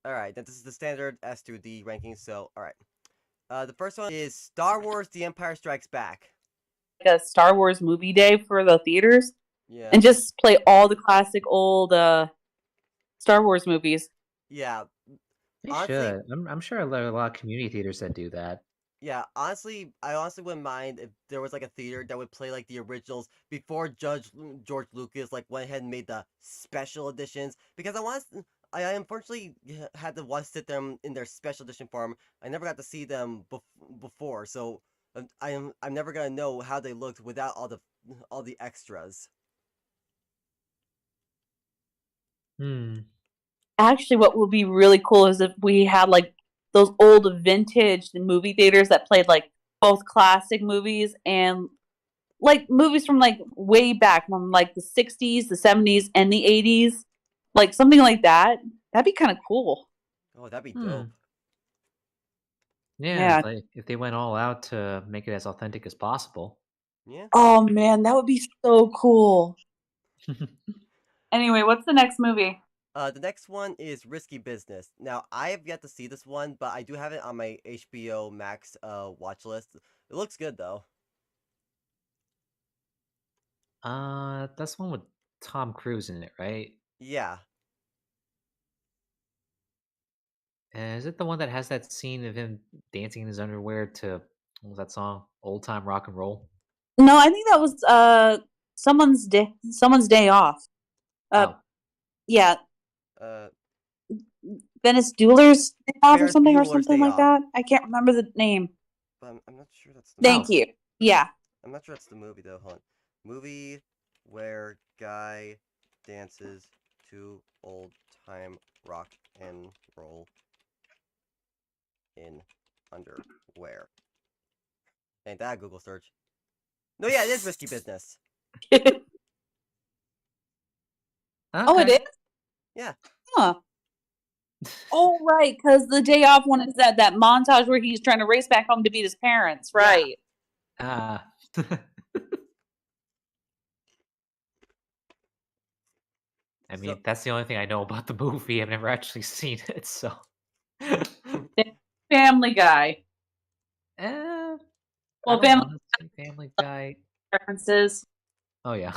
Alright, then this is the standard S to D ranking, so alright. The first one is Star Wars The Empire Strikes Back. Like a Star Wars movie day for the theaters. Yeah. And just play all the classic old Star Wars movies. Yeah. They should. I'm sure there are a lot of community theaters that do that. Yeah, honestly, I honestly wouldn't mind if there was like a theater that would play like the originals before George Lucas like went ahead and made the special editions, because I unfortunately had to sit them in their special edition form. I never got to see them before, so I'm never gonna know how they looked without all the extras. Actually, what would be really cool is if we had like those old vintage movie theaters that played like both classic movies and like movies from like way back from like the 60s, the 70s, and the 80s. Like something like that. That'd be kind of cool. Oh, that'd be Hmm. dope. Yeah, Yeah. if they went all out to make it as authentic as possible. Yeah. Oh man, that would be so cool. Anyway, what's the next movie? The next one is Risky Business. Now, I have yet to see this one, but I do have it on my HBO Max watch list. It looks good though. That's one with Tom Cruise in it, right? Yeah. Is it the one that has that scene of him dancing in his underwear to what was that song? Old Time Rock and Roll? No, I think that was someone's day off. Oh, Yeah, Uh, Venice Dueller's day off Ferris or Bueller's something Day like Off. that. I can't remember the name. But I'm not sure that's the Thank movie. you. Yeah. I'm not sure that's the movie though. Hold on. Movie where guy dances to old time rock and roll in underwear. Ain't that a Google search? No, yeah, it is Risky Business. Oh, it okay. is? Yeah. Huh. Oh, right, because the day off one is that montage where he's trying to race back home to beat his parents, Yeah. right? I So- mean, that's the only thing I know about the movie. I've never actually seen it, so. Family Guy. I Well, don't Family want to say Family Guy. references. Oh yeah.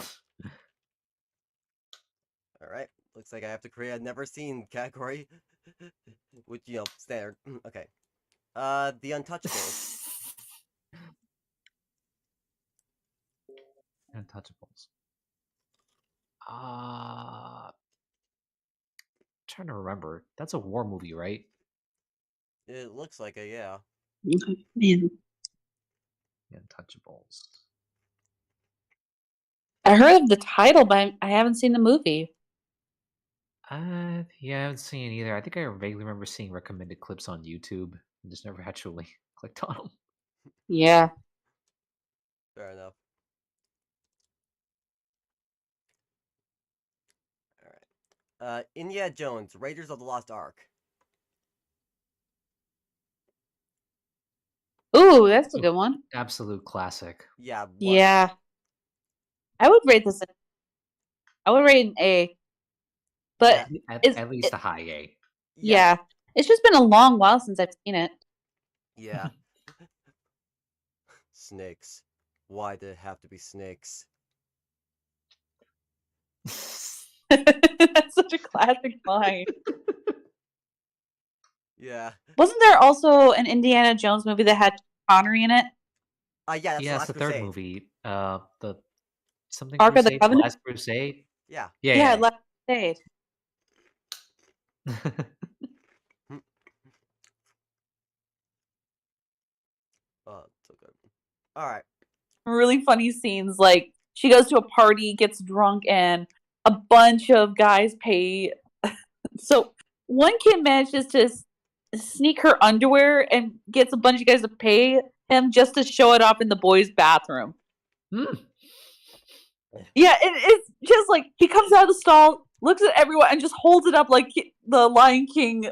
All right. Looks like I have to create a never seen category, which standard. Okay. The Untouchables. Untouchables. Trying to remember. That's a war movie, right? It looks like it, yeah. Man. The Untouchables. I heard of the title, but I haven't seen the movie. Yeah, I haven't seen it either. I think I vaguely remember seeing recommended clips on YouTube and just never actually clicked on them. Yeah. Fair enough. All right. Indiana Jones, Raiders of the Lost Ark. Ooh, that's a good one. Absolute classic. Yeah. What? Yeah. I would rate this. I would rate an A. But At least a high A. yeah, it's just been a long while since I've seen it. Yeah. Snakes. Why did it have to be snakes? That's such a classic line. Yeah. Wasn't there also an Indiana Jones movie that had Connery in it? Yeah, that's Yeah, the it's Last the third Crusade. movie. The something Ark of the Crusade, Covenant? Last Crusade. Yeah. Yeah. Last Crusade. Oh, so good. All right. Really funny scenes. Like she goes to a party, gets drunk, and a bunch of guys pay. So one kid manages to sneak her underwear and gets a bunch of guys to pay him just to show it off in the boys' bathroom. Yeah, it's just like he comes out of the stall, looks at everyone, and just holds it up like the Lion King,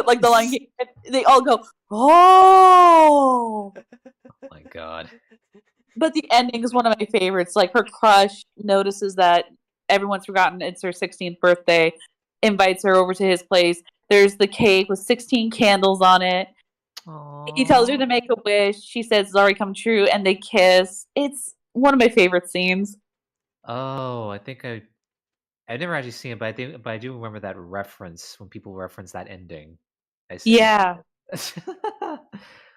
like the Lion King. And they all go, "Oh!" Oh my god. But the ending is one of my favorites. Like her crush notices that everyone's forgotten it's her 16th birthday, invites her over to his place. There's the cake with 16 candles on it. He tells her to make a wish. She says it's already come true, and they kiss. It's one of my favorite scenes. Oh, I've never actually seen it, but I do remember that reference when people reference that ending. I see. Yeah.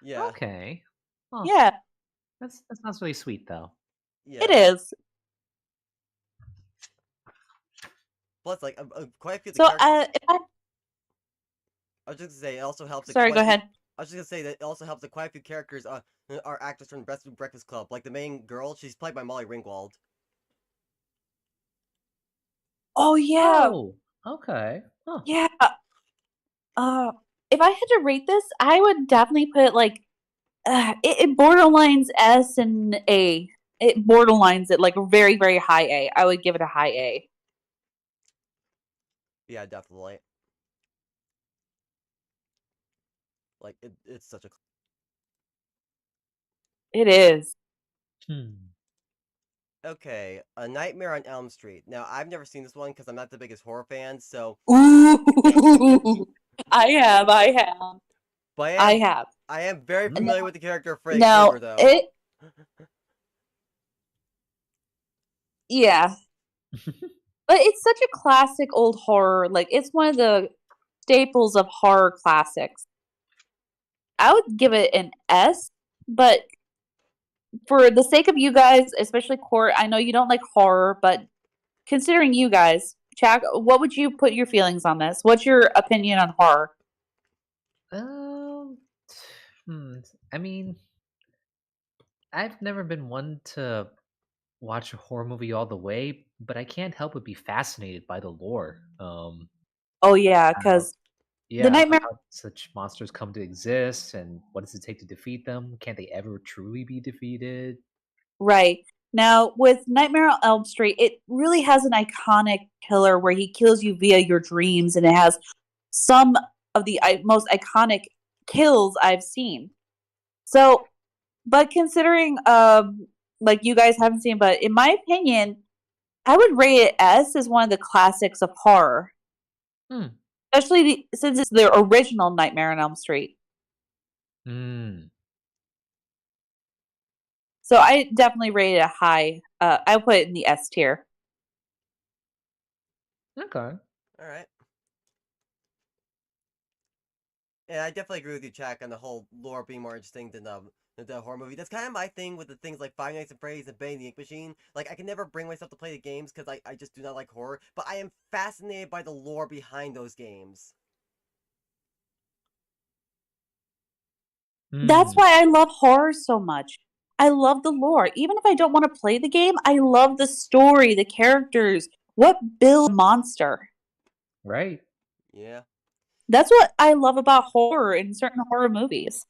Yeah. Okay. Huh. Yeah, That sounds really sweet though. Yeah. it is. Plus, like, quite a few of the So, characters. if I I was just gonna say it also helps. sorry, go ahead. I was just gonna say that it also helps that quite a few characters are actors from Breakfast Club. Like the main girl, she's played by Molly Ringwald. Oh yeah, Oh, okay. Huh. yeah. If I had to rate this, I would definitely put it like it borderlines S and A. It borderlines it like very, very high A. I would give it a high A. Yeah, definitely. Like it's such a. It is. Hmm. Okay, A Nightmare on Elm Street. Now I've never seen this one because I'm not the biggest horror fan, so. Ooh, I have. But I have. I am very And now, familiar with the character of Freddy now Krueger, though. it, yeah, but it's such a classic old horror. Like it's one of the staples of horror classics. I would give it an S, but for the sake of you guys, especially Court, I know you don't like horror, but considering you guys, Jack, what would you put your feelings on this? What's your opinion on horror? Um, I mean, I've never been one to watch a horror movie all the way, but I can't help but be fascinated by the lore. Oh yeah, How, because the yeah, Nightmare, how such monsters come to exist, and what does it take to defeat them? Can't they ever truly be defeated? right. Now, with Nightmare on Elm Street, it really has an iconic killer where he kills you via your dreams, and it has some of the most iconic kills I've seen. So, but considering, like you guys haven't seen, but in my opinion, I would rate it S as one of the classics of horror, Hmm. especially since it's the original Nightmare on Elm Street. Hmm. So I definitely rate it a high. I put it in the S tier. Okay. All right. Yeah, I definitely agree with you, Jack, on the whole lore being more interesting than the horror movie. That's kind of my thing with the things like Five Nights at Freddy's and Bendy the Ink Machine. Like, I can never bring myself to play the games because I just do not like horror, but I am fascinated by the lore behind those games. That's Hmm. why I love horror so much. I love the lore. Even if I don't want to play the game, I love the story, the characters, what builds a monster. Right. Yeah. That's what I love about horror in certain horror movies.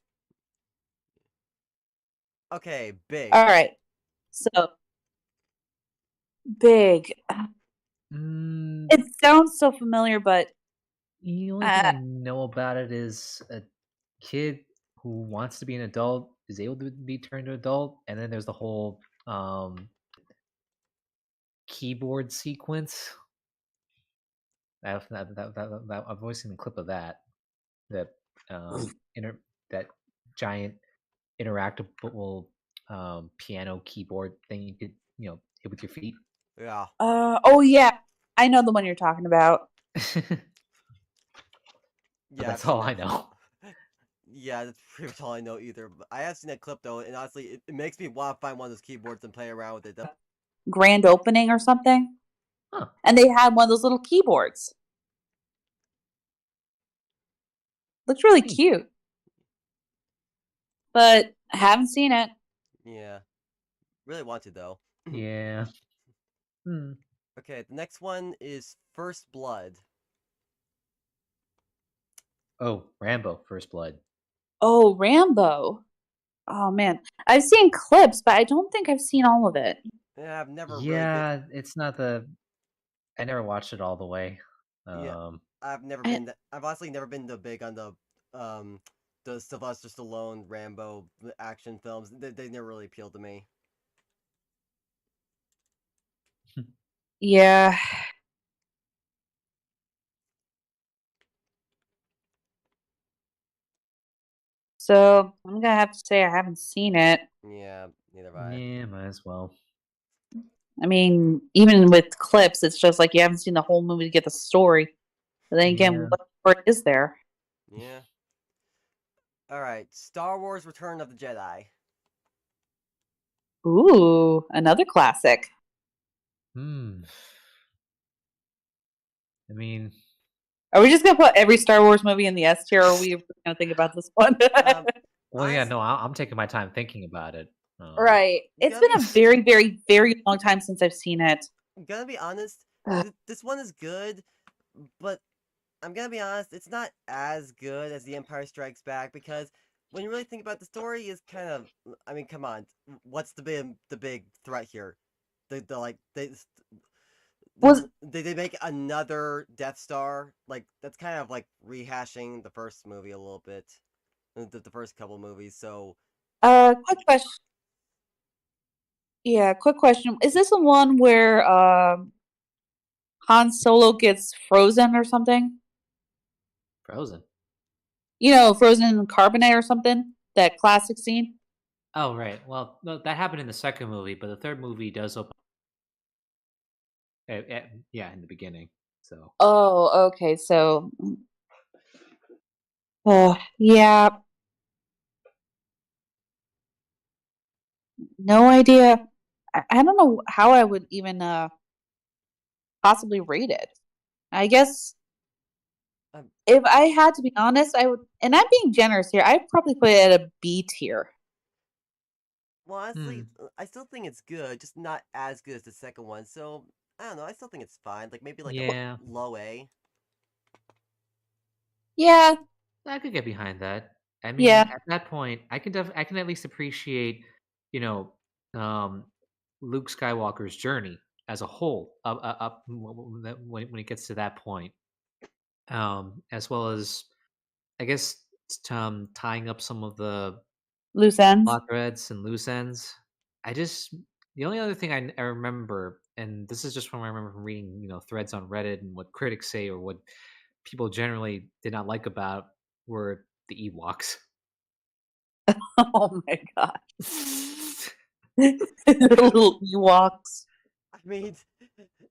Okay, Big. All right. So, Big. Mm, It sounds so familiar, but the only thing uh, I know about it is a kid who wants to be an adult is able to be turned to adult, and then there's the whole keyboard sequence. I've always seen a clip of that. That inter that giant interactable piano keyboard thing you could hit with your feet. Yeah. oh yeah, I know the one you're talking about. But Yeah, I've that's seen all that I clip. know. Yeah, that's pretty much all I know either. But I have seen that clip though, and honestly, it makes me want to find one of those keyboards and play around with it. Grand opening or something, Huh. and they had one of those little keyboards. Looks really Neat. cute, but I haven't seen it. Yeah, really want to though. Yeah. Hmm. Okay, the next one is First Blood. Oh, Rambo: First Blood. Oh, Rambo. Oh man, I've seen clips, but I don't think I've seen all of it. Yeah, I've never really been. Yeah, it's not the. I never watched it all the way. Yeah, Um, I've never I, been. I've honestly never been the big on um the Sylvester Stallone Rambo action films. They never really appealed to me. yeah. So I'm gonna have to say I haven't seen it. Yeah, neither have I. yeah, might as well. I mean, even with clips, it's just like you haven't seen the whole movie to get the story. But then again, Yeah. what story is there? Yeah. All right, Star Wars: Return of the Jedi. Ooh, another classic. Hmm. I mean, Are we just gonna put every Star Wars movie in the S tier, or are we gonna think about this one? Um, well, yeah, honestly, no, I'm taking my time thinking about it. Right. It's gonna been be a very, very, very long time since I've seen it. gonna be honest. Ugh. This one is good, but I'm gonna be honest. It's not as good as The Empire Strikes Back because when you really think about the story, is kind of. I mean, come on. What's the big threat here? The like Was they make another Death Star. Like that's kind of like rehashing the first movie a little bit, the first couple movies. So quick question. Yeah, quick question. Is this the one where Han Solo gets frozen or something? Frozen. You know, frozen in carbonate or something? That classic scene? Oh, right. Well, no, that happened in the second movie, but the third movie does open. Yeah, in the beginning. So Oh, okay. So, yeah, no idea. I don't know how I would even possibly rate it. I guess um, if I had to be honest, I would, and I'm being generous here. I'd probably put it at a B tier. well, honestly, hmm. I still think it's good, just not as good as the second one. So I don't know. I still think it's fine. Like maybe like a Yeah, low A. Yeah, I could get behind that. I mean, yeah. at that point, I can at least appreciate, you know, um, Luke Skywalker's journey as a whole up when it gets to that point, as well as I guess tying up some of the Loose ends. plot threads and loose ends. I just the only other thing I remember, and this is just from I remember from reading, threads on Reddit and what critics say or what people generally did not like about were the Ewoks. Oh my god. The little Ewoks. I mean,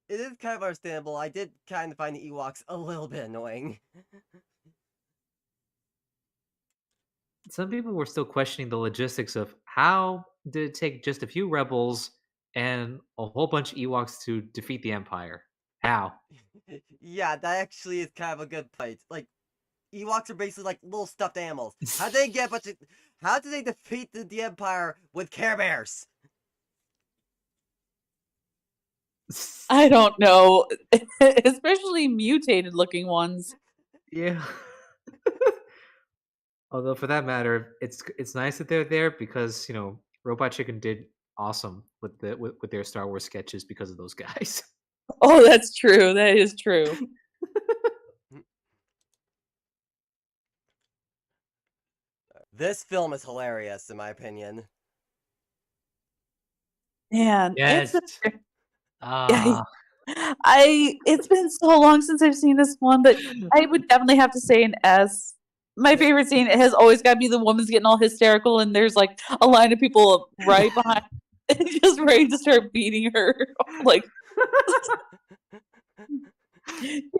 it is kind of understandable. I did kind of find the Ewoks a little bit annoying. Some people were still questioning the logistics of how did it take just a few rebels and a whole bunch of Ewoks to defeat the Empire? How? Yeah, that actually is kind of a good point. Like Ewoks are basically like little stuffed animals. How did they get a bunch of? How did they defeat the Empire with Care Bears? I don't know. Especially mutated looking ones. Yeah. Although for that matter, it's nice that they're there because Robot Chicken did awesome with their Star Wars sketches because of those guys. Oh, that's true. That is true. This film is hilarious, in my opinion. Man, it's Yes. I, Ah. it's been so long since I've seen this one, but I would definitely have to say an S. My favorite scene has always got to be the woman's getting all hysterical, and there's like a line of people right behind, just ready to start beating her. Like,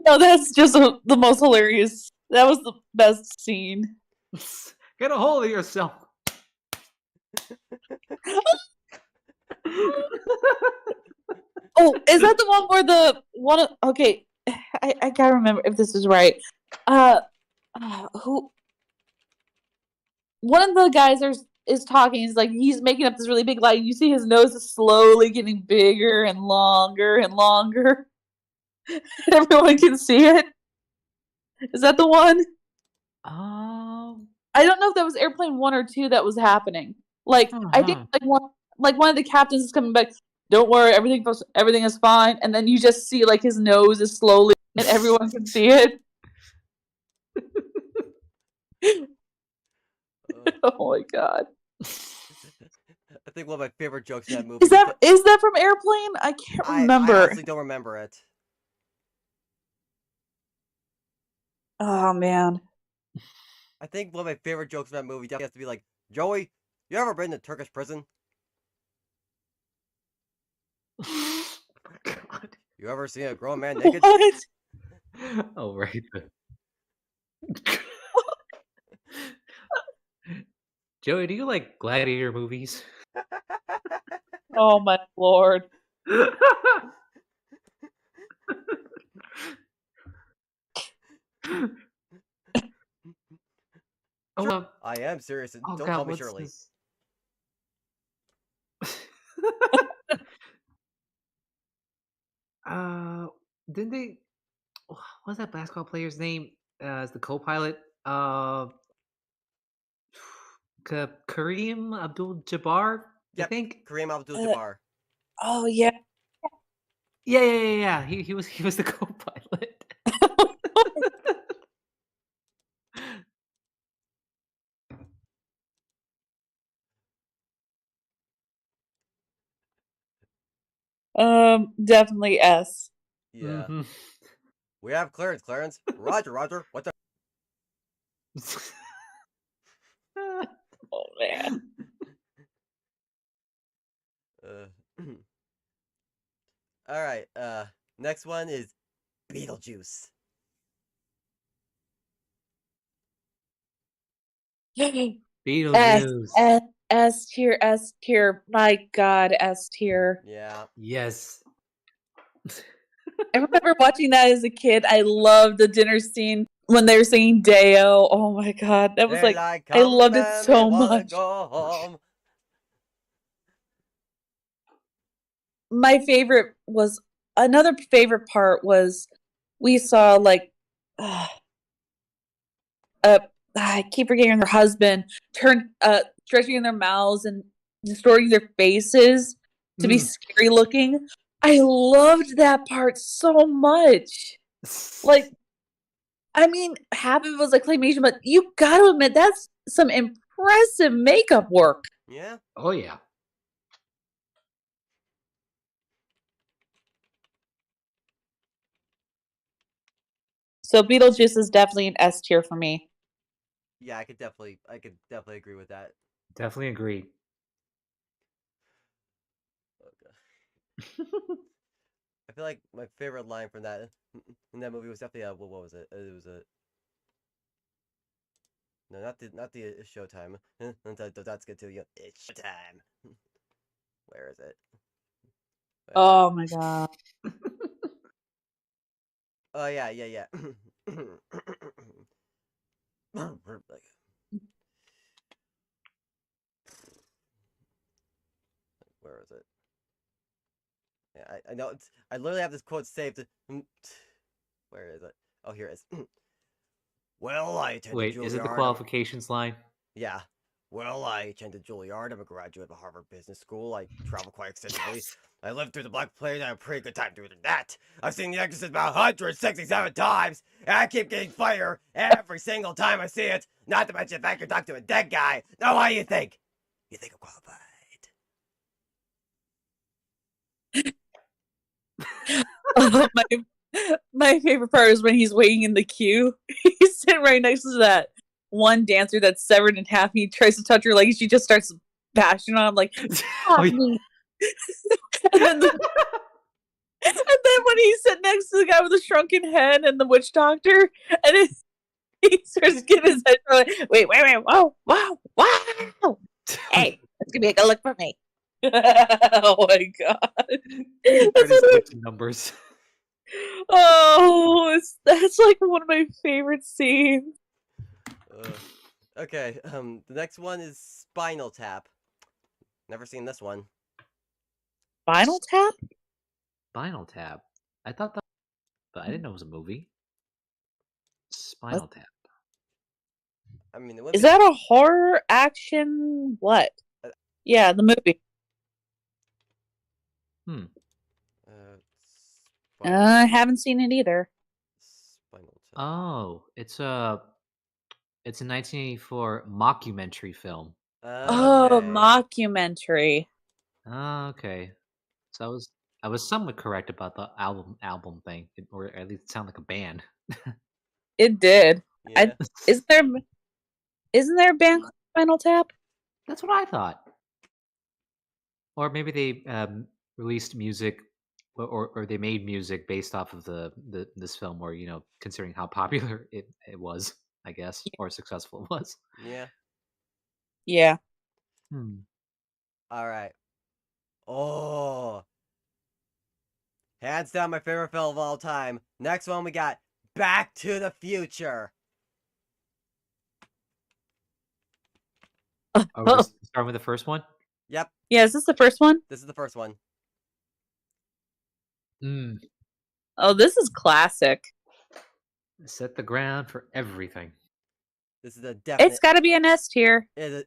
that's just the most hilarious. That was the best scene. Get a hold of yourself. Oh, is that the one where the one? Okay, I gotta remember if this is right. Uh, who? One of the guys is talking. He's like he's making up this really big lie. You see his nose is slowly getting bigger and longer and longer, and everyone can see it. Is that the one? Um. I don't know if that was Airplane One or Two that was happening. Like I think Uh-huh. like one of the captains is coming back. Don't worry, everything is fine. And then you just see like his nose is slowly, and everyone can see it. Oh my god. I think one of my favorite jokes in that Is movie is that that is that from Airplane? I can't I remember. honestly don't remember it. Oh man. I think one of my favorite jokes in that movie definitely has to be like, Joey, you ever been to Turkish prison? God. You ever seen a grown man naked? What? Oh right. Joey, do you like gladiator movies? Oh my lord. Oh, I am serious, and oh don't call God, me what's Shirley. this? uh, didn't they? What's that basketball player's name? As the co-pilot? Kareem Abdul-Jabbar, I Yep, think. Kareem Abdul-Jabbar. Oh yeah. Yeah. He was the co-pilot. Definitely S. Yeah. hmm We have clearance, Clarence. Roger. What's up? Oh man. All right. Next one is Beetlejuice. S Beetlejuice. S S tier, S tier. My God, S tier. Yeah. Yes. I remember watching that as a kid. I loved the dinner scene when they were singing Deo. Oh my God, that was like Daylight I comes loved it and we so wanna much. go home. My favorite was another favorite part was we saw like uh, I keep forgetting her husband turn stretching their mouths and distorting their faces to be scary looking. I loved that part so much. Like, I mean, half of it was like claymation, but you gotta admit that's some impressive makeup work. Yeah. Oh yeah. So Beetlejuice is definitely an S tier for me. Yeah, I could definitely agree with that. Definitely agree. Okay. I feel like my favorite line from that in that movie was definitely what was it? It was a no, not the Showtime. That's good too. You know, it's Showtime. Where is it? Oh my God. Oh yeah. Where is it? Yeah, I know. I literally have this quote saved. Where is it? Oh, here it is. Well, I attended Wait, is it the Juilliard. qualifications line? Yeah. Well, I attended Juilliard. I'm a graduate of Harvard Business School. I travel quite extensively. Yes. I lived through the Black Plague. I had a pretty good time doing that. I've seen The Exorcist about 167 times, and I keep getting fire every single time I see it. Not to mention the fact you're talking to a dead guy. Now, what do you think? You think I'm qualified? My favorite part is when he's waiting in the queue. He's sitting right next to that one dancer that's severed in half. He tries to touch her leg, and she just starts bashing on him like, Oh, "Stop yeah. me!" And then when he's sitting next to the guy with the shrunken head and the witch doctor, and he starts getting his head like, wait, whoa, hey, that's gonna be a good look for me. Oh my God, He that's started what switching numbers. that's like one of my favorite scenes. Okay. The next one is Spinal Tap. Never seen this one. Final Tap? Spinal Tap. I thought that, but I didn't know it was a movie. What? Spinal Tap. I mean, it would Is be. that a horror action? What? Uh, Yeah, the movie. Hmm. Spinal I haven't seen it either. Spinal Tap. Oh, it's a 1984 mockumentary film. Oh, Okay. mockumentary. Oh, okay. So I was somewhat correct about the album thing, or at least it sounded like a band. It did. I Yeah. isn't there isn't there a band called Final Tap? That's what I thought. Or maybe they released music, or they made music based off of this film, or considering how popular it was, I guess, or successful it was. Yeah. Yeah. Hmm. All right. Oh, hands down my favorite film of all time. Next one we got Back to the Future. Are we just starting with the first one? Yep, Yeah, is this the first one? this is the first one. Hmm. Oh, this is classic. Set the ground for everything. This is a definite. It's got to be an S tier. This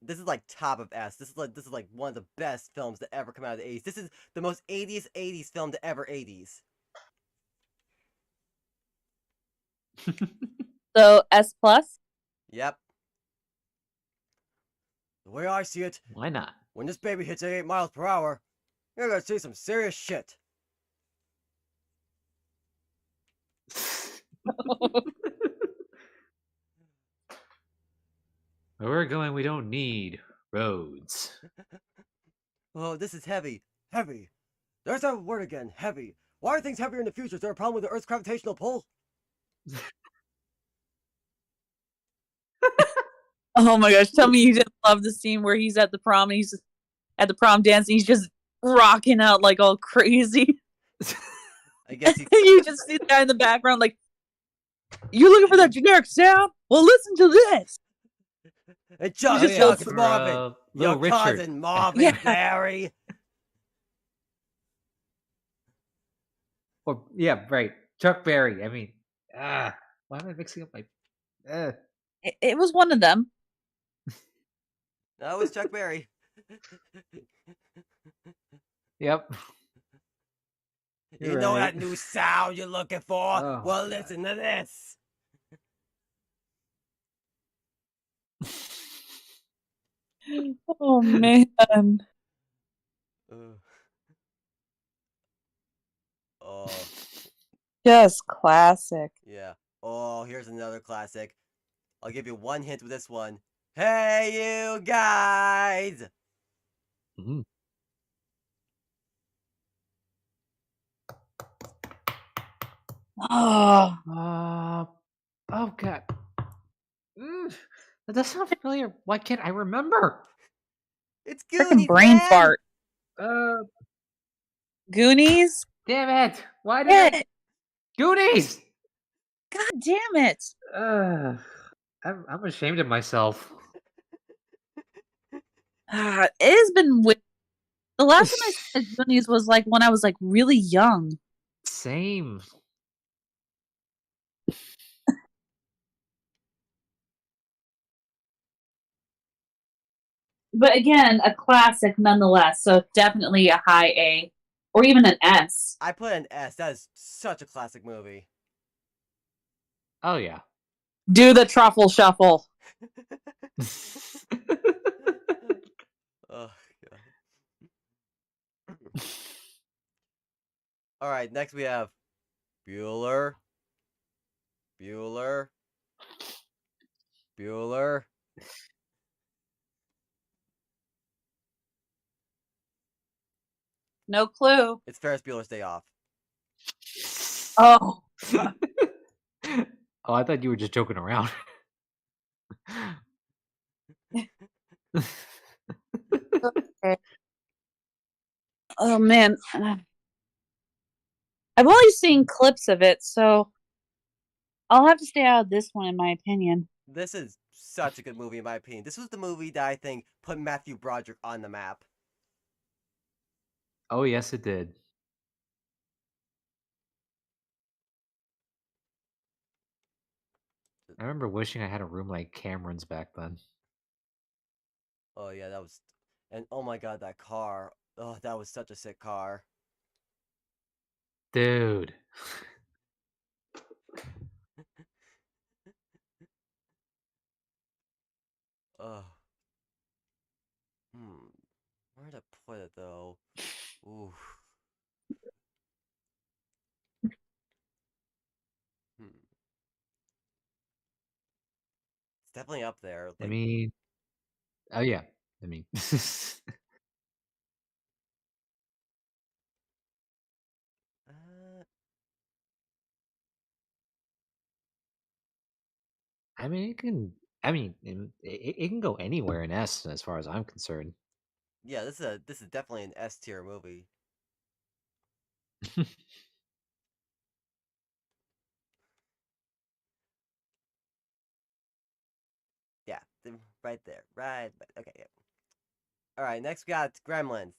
is like top of S. This is like one of the best films to ever come out of the 80s. This is the most 80s film to ever 80s. So S plus. Yep. The way I see it, Why not? when this baby hits 8 miles per hour, you're gonna see some serious shit. Where we're going, we don't need roads. Oh, this is heavy. Heavy. There's that word again. Heavy. Why are things heavier in the future? Is there a problem with the Earth's gravitational pull? Oh my gosh! Tell me you didn't love the scene where he's at the prom and he's at the prom dance and he's just rocking out like all crazy. I guess he. You just see the guy in the background like, "You looking for that generic sound? Well, listen to this." And Chuck, just Chuck for, Marvin. Little Your Richard. cousin Marvin Yeah. Barry. Or yeah, right. Chuck Berry. I mean, why am I mixing up my? It was one of them. No, it was Chuck Berry. Yep. You You're know right. that new sound you're looking for? Oh, Well, God. listen to this. Oh man, Oh, just classic. yeah. Oh, here's another classic. I'll give you one hint with this one. Hey, you guys! Mhm. Oh, Oh God. That does sound familiar. Why can't I remember? It's freaking Goonies, brain man! fart. Uh, Goonies. damn it! Why did Yeah. I? Goonies. God damn it. I'm ashamed of myself. It has been the last time I saw Goonies was like when I was like really young. Same. But again, a classic nonetheless. So definitely a high A or even an S. I put an S. That is such a classic movie. Oh yeah. Do the truffle shuffle. Oh, God. Alright, next we have Bueller. Bueller. Bueller. No clue. It's Ferris Bueller's Day Off. Oh. Oh, I thought you were just joking around. Oh man. I've only seen clips of it, so I'll have to stay out of this one in my opinion. This is such a good movie in my opinion. This was the movie that I think put Matthew Broderick on the map. Oh yes, it did. I remember wishing I had a room like Cameron's back then. Oh yeah, that was, and oh my God, that car. Oh, that was such a sick car. Dude. Oh. Where to put it though? Ooh. Hmm. It's definitely up there. I Like, mean, oh yeah. I mean, uh, I mean, it can. I mean, it can go anywhere in S as far as I'm concerned. yeah, this is definitely an S tier movie. Yeah, right there, right. Okay, yeah. All right, next we got Gremlins.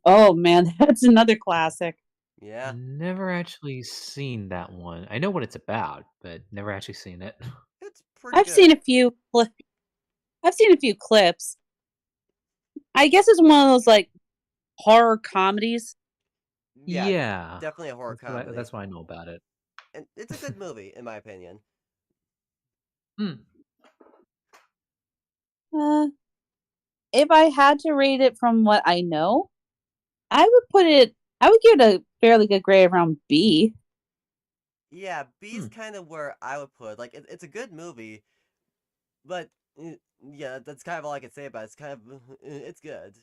Oh man, that's another classic. Yeah, Never actually seen that one. I know what it's about, but never actually seen it. it's pretty I've good. seen a few. I've seen a few clips. I guess it's one of those like horror comedies. Yeah, Yeah, definitely a horror comedy, that's what I know about it. and it's a good movie in my opinion. Hmm. Uh, if I had to rate it from what I know, I would put it. I would give it a fairly good grade around B. Yeah, B is Hmm. kind of where I would put. Like, it's a good movie, but yeah, that's kind of all I can say about it. It's kind of it's good.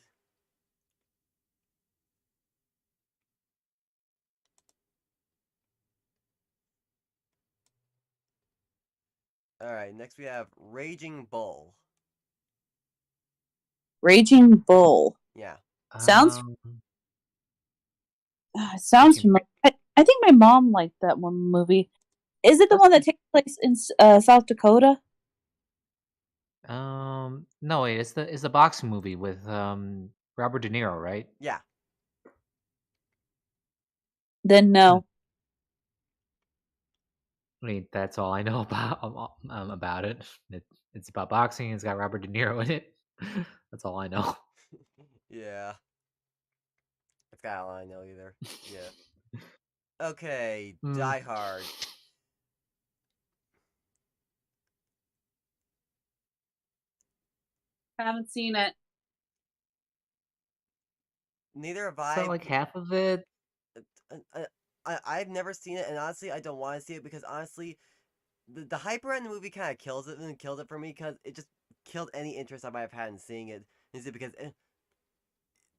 All right, next we have Raging Bull. Raging Bull Yeah, sounds Um, sounds Raging. familiar. I think my mom liked that one movie. Is it the That's one that takes place in South Dakota? no wait, it's the boxing movie with Robert De Niro, right? yeah. Then Hmm. no. I mean, that's all I know about it. It's about boxing. It's got Robert De Niro in it. That's all I know. Yeah, that's kind of all I know either. Yeah. Okay, Hmm. Die Hard. I haven't seen it. Neither have Saw I. like half of it. I've never seen it, and honestly, I don't want to see it because honestly, the hype around the movie kind of kills it and killed it for me because it just killed any interest I might have had in seeing it. Is it because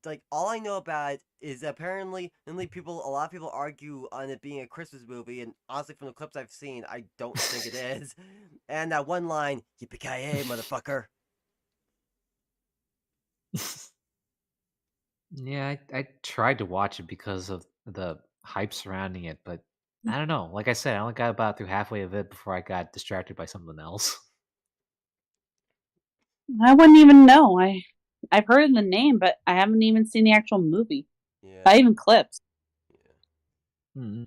like all I know about it is apparently only people a lot of people argue on it being a Christmas movie, and honestly, from the clips I've seen, I don't think it is. And that one line, "Yippee ki motherfucker." Yeah, I tried to watch it because of the hype surrounding it, but I don't know. Like I said, I only got about through halfway of it before I got distracted by something else. I wouldn't even know. I've heard the name, but I haven't even seen the actual movie. Yeah. Not even clips. Yeah. Hmm.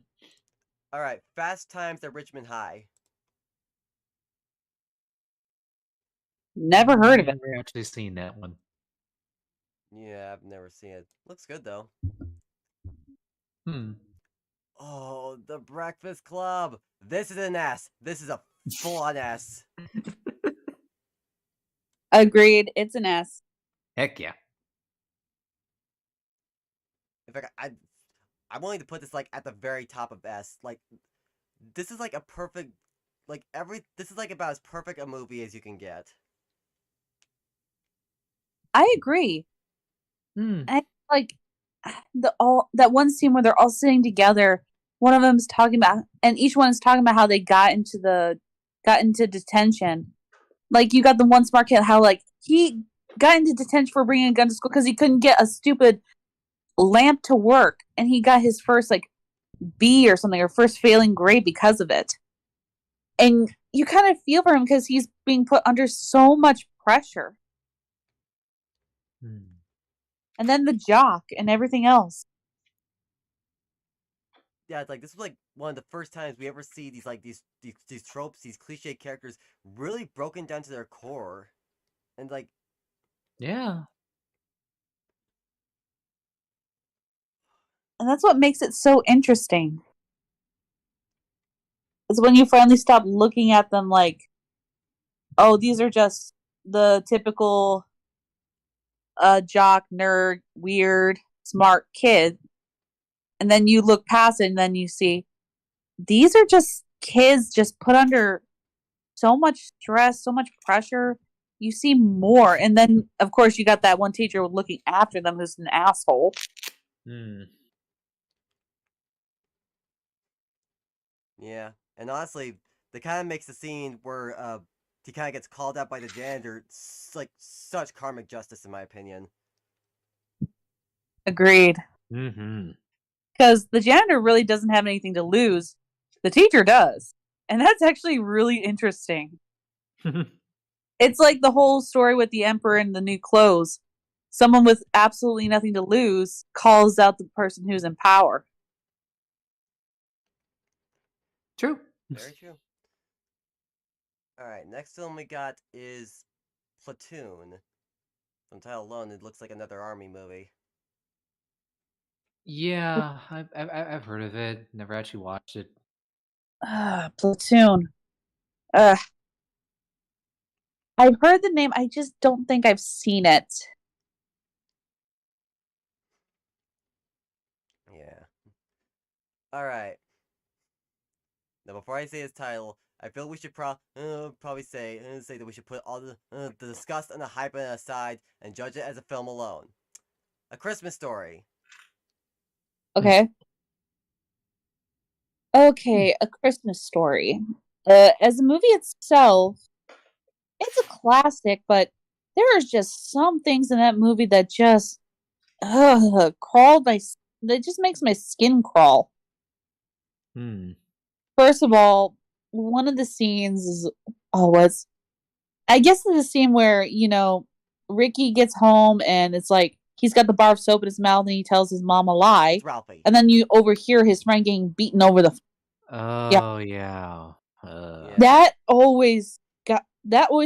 All right, Fast Times at Richmond High. Never heard of it. Never actually seen that one. Yeah, I've never seen it. Looks good though. Hmm. Oh, The Breakfast Club. This is an S. This is a full-on S. Agreed. It's an S. Heck yeah. In fact, I'm willing to put this like at the very top of S. Like this is like a perfect, like this is like about as perfect a movie as you can get. I agree. Hmm. I like the all that one scene where they're all sitting together. One of them's talking about, and each one is talking about how they got into detention. Like you got the one smart kid, how like he got into detention for bringing a gun to school because he couldn't get a stupid lamp to work, and he got his first like B or something or first failing grade because of it. And you kind of feel for him because he's being put under so much pressure. Hmm. And then the jock and everything else. Yeah, it's like this was like one of the first times we ever see these like these tropes, these cliche characters really broken down to their core, and like Yeah. And that's what makes it so interesting. Is when you finally stop looking at them like, oh, these are just the typical jock, nerd, weird, smart kid. And then you look past it and then you see these are just kids just put under so much stress, so much pressure. You see more. And then, of course, you got that one teacher looking after them who's an asshole. Hmm. yeah, and honestly, that kind of makes the scene where he kind of gets called out by the janitor like such karmic justice in my opinion. Agreed. Hmm. Because the janitor really doesn't have anything to lose. The teacher does. And that's actually really interesting. It's like the whole story with the emperor and the new clothes. Someone with absolutely nothing to lose calls out the person who's in power. True. Very true. All right, next film we got is Platoon. From title alone, it looks like another army movie. Yeah, I've heard of it. Never actually watched it. Platoon. Uh, I've heard the name. I just don't think I've seen it. Yeah. All right. Now, before I say his title, I feel we should probably say that we should put all the disgust and the hype aside and judge it as a film alone. A Christmas Story. Okay. Okay, A Christmas Story. As a movie itself, it's a classic, but there are just some things in that movie that just crawled my. That just makes my skin crawl. Hmm. First of all, one of the scenes is was I guess it's the scene where Ricky gets home and it's like he's got the bar of soap in his mouth and he tells his mom a lie, It's Ralphie. and then you overhear his friend getting beaten over the. Yeah, Oh yeah. Yeah. that always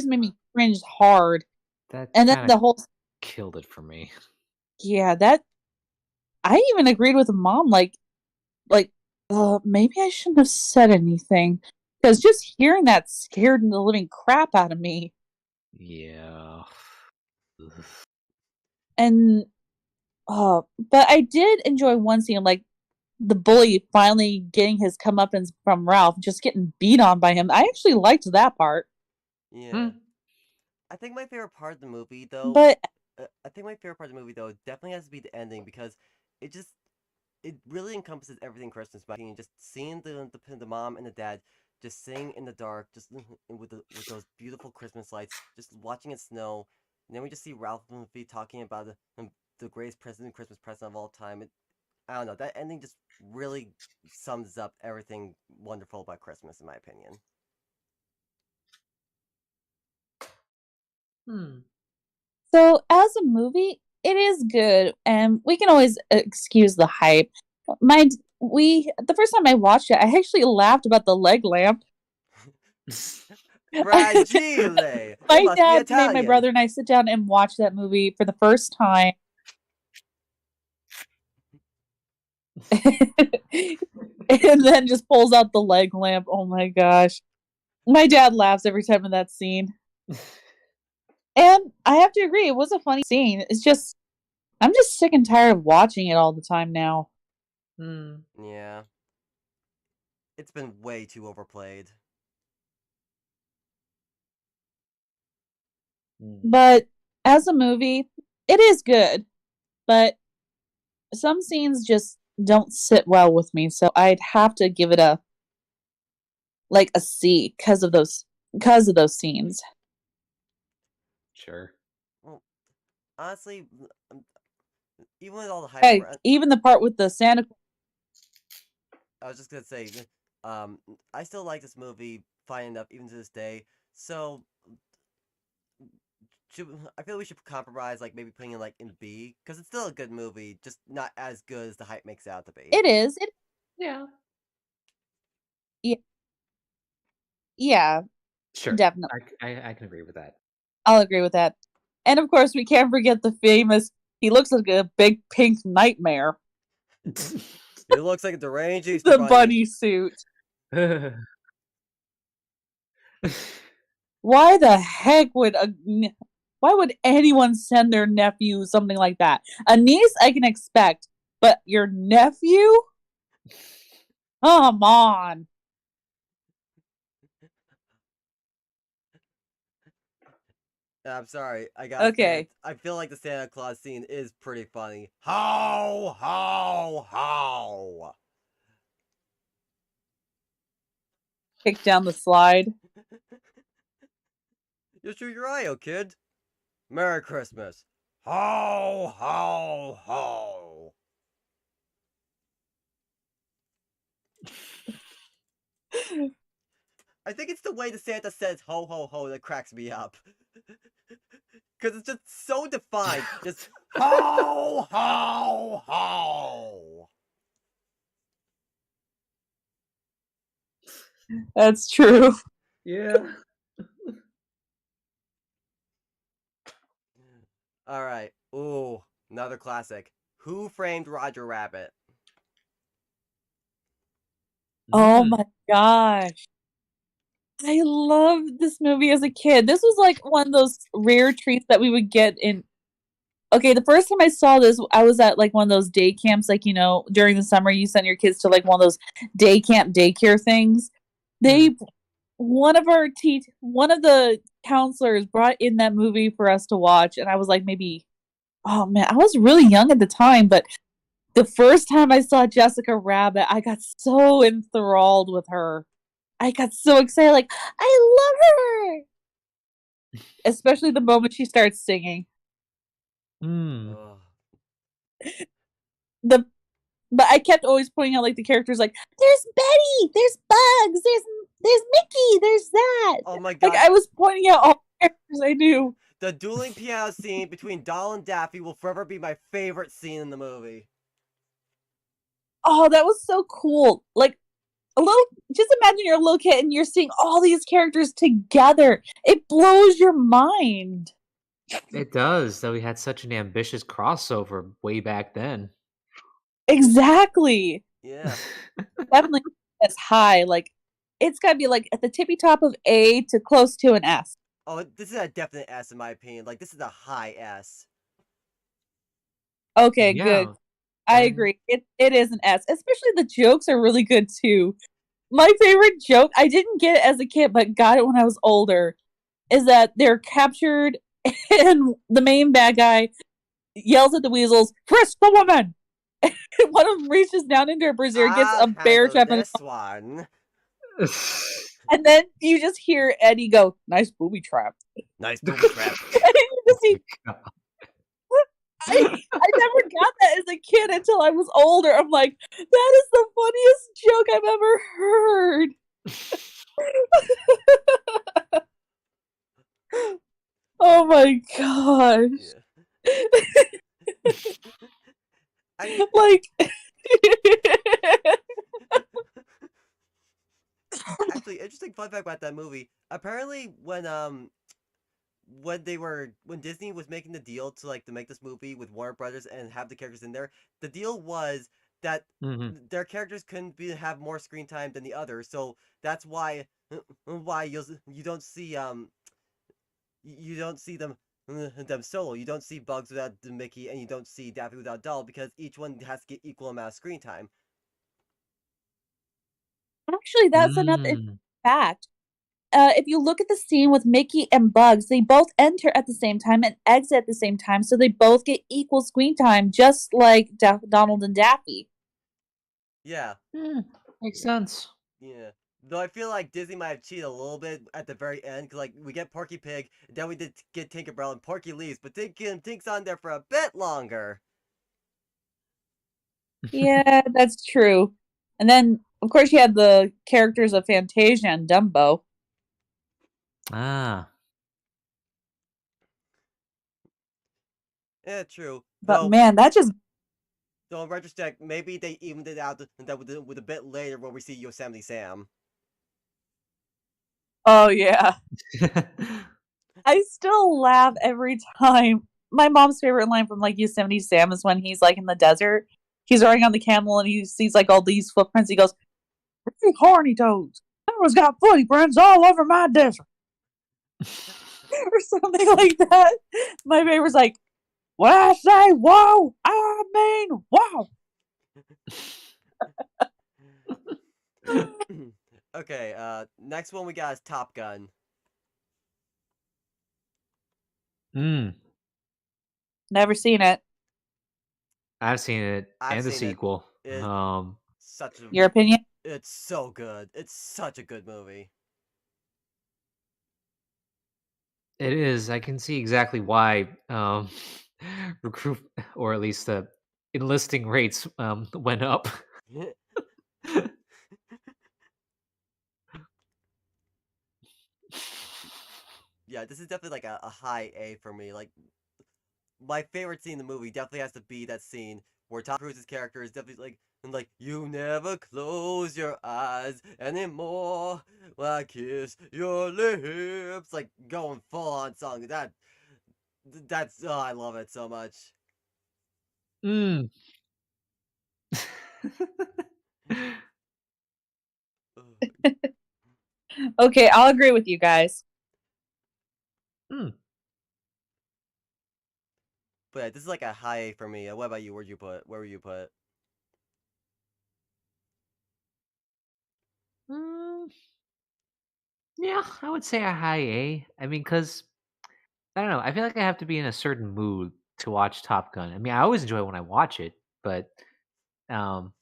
made me cringe hard, That and then kind of the whole killed it for me. that I even agreed with the mom like maybe I shouldn't have said anything because just hearing that scared the living crap out of me. Yeah. And but I did enjoy one scene, like the bully finally getting his comeuppance from Ralph, just getting beat on by him. I actually liked that part. Yeah. I think my favorite part of the movie, though, But definitely has to be the ending because it just it really encompasses everything Christmas. My opinion, just seeing the mom and the dad just sitting in the dark, just with those beautiful Christmas lights, just watching it snow, and then we just see Ralph be talking about the greatest Christmas present of all time. I don't know, that ending just really sums up everything wonderful about Christmas, in my opinion. Hmm. so as a movie, it is good, and we can always excuse the hype. My we The first time I watched it, I actually laughed about the leg lamp. Fragile! It My must be dad made my Italian! brother and I sit down and watch that movie for the first time. And then just pulls out the leg lamp. Oh my gosh. My dad laughs every time in that scene. And I have to agree, it was a funny scene. It's just, I'm just sick and tired of watching it all the time now. Hmm. Yeah. It's been way too overplayed. But as a movie, it is good. But some scenes just don't sit well with me. So I'd have to give it a C because of those scenes. Sure. Well, honestly, even with all the hype Like, around, even the part with the Santa. I was just gonna say, um, I still like this movie fine enough even to this day. So, I feel we should compromise, like maybe putting it like in B, because it's still a good movie, just not as good as the hype makes it out to be. It is. Yeah. Yeah, yeah, Sure. definitely. I can agree with that. I'll agree with that. And of course, we can't forget the famous. He looks like a big pink nightmare. He looks like a deranged Easter The bunny. bunny suit. Why the heck why would anyone send their nephew something like that? A niece I can expect, but your nephew? Come on. I'm sorry, I gotta say, Okay. I feel like the Santa Claus scene is pretty funny. How, how? Kick down the slide. You shoot your eye out, kid. Merry Christmas. Ho, ho, ho. I think it's the way the Santa says ho, ho, ho that cracks me up. Because it's just so defined. Just ho, ho, ho. That's true. Yeah. All right. Ooh, another classic. Who Framed Roger Rabbit? Oh Mm. my gosh. I loved this movie as a kid. This was like one of those rare treats that we would get in. Okay, the first time I saw this, I was at like one of those day camps, like, during the summer, you send your kids to like one of those day camp daycare things. Mm. They, one of the counselors brought in that movie for us to watch, and I was like, maybe, oh man, I was really young at the time, but the first time I saw Jessica Rabbit, I got so enthralled with her. I got so excited, like, I love her! Especially the moment she starts singing. Mm. Oh, The But I kept always pointing out like the characters like, there's Betty, there's Bugs, there's Mickey, there's that. oh my Like god. I was pointing out all the characters I knew. The dueling piano scene between Doll and Daffy will forever be my favorite scene in the movie. Oh, that was so cool. Like a little just imagine you're a little kid and you're seeing all these characters together. It blows your mind. It does, though we had such an ambitious crossover way back then. Exactly. Yeah. Definitely as high. Like it's gotta be like at the tippy top of A to close to an S. Oh, this is a definite S in my opinion. Like, this is a high S. Okay, good. Yeah. I And agree. It is an S. Especially the jokes are really good too. My favorite joke, I didn't get it as a kid, but got it when I was older, is that they're captured and the main bad guy yells at the weasels, frisk the woman! One of them reaches down into her brassiere, gets I'll a bear handle trap, this one. and then you just hear Eddie go, nice booby trap. Nice booby trap. And you just see, I never got that as a kid until I was older. I'm like, that is the funniest joke I've ever heard. Oh my gosh. Yeah. Actually, Like actually, interesting fun fact about that movie. Apparently, when Disney was making the deal to make this movie with Warner Brothers and have the characters in there, the deal was that Mhm. their characters couldn't have more screen time than the others. So that's why you don't see you don't see them solo. You don't see Bugs without Mickey, and you don't see Daffy without Doll because each one has to get equal amount of screen time. actually, that's another Mm. fact. If you look at the scene with Mickey and Bugs, they both enter at the same time and exit at the same time, so they both get equal screen time, just like Donald and Daffy. Yeah, Mm. Makes sense. yeah. Though I feel like Disney might have cheated a little bit at the very end, because like we get Porky Pig, then we did get Tinkerbell, and Porky leaves, but Tink's on there for a bit longer. Yeah, that's true. And then, of course, you had the characters of Fantasia and Dumbo. Ah. Yeah, true. But man, that just Though in retrospect, maybe they evened it out that with a bit later when we see Yosemite Sam. oh yeah. I still laugh every time. My mom's favorite line from like Yosemite Sam is when he's like in the desert. He's riding on the camel and he sees like all these footprints. He goes, "Hey, horny toads. Someone's got footprints all over my desert," or something like that. My favorite's like, when I say whoa, I mean whoa. Okay, next one we got is Top Gun. Mm. Never seen it. I've seen it I've and the seen it. sequel. It such a Your opinion? it's so good. It's such a good movie. It is. I can see exactly why recruit or at least the enlisting rates went up. Yeah, this is definitely like a high A for me. Like my favorite scene in the movie definitely has to be that scene where Tom Cruise's character is definitely like And like, you never close your eyes anymore when I kiss your lips. Like, going full on song. That's, oh, I love it so much. Mm. Okay, I'll agree with you guys. Mm. But yeah, this is like a high A for me. What about you? Where would you put? Mm. Yeah, I would say a high A. I mean, because I don't know. I feel like I have to be in a certain mood to watch Top Gun. I mean, I always enjoy when I watch it, but um,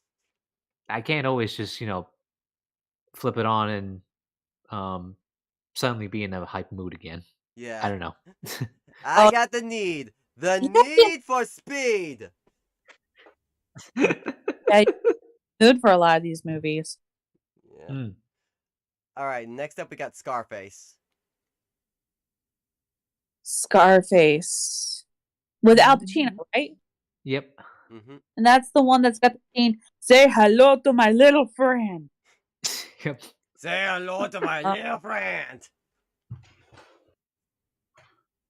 I can't always just flip it on and um, suddenly be in a hype mood again. I Yeah. don't know. I Oh, got the need. The you gotta be need for speed. yeah, good for a lot of these movies. Yeah. Mm. All right, next up we got Scarface. Scarface with Al Pacino, right? Yep. Mm-hmm. And that's the one that's got the scene, "Say hello to my little friend." Yep. Say hello to my Uh, little friend.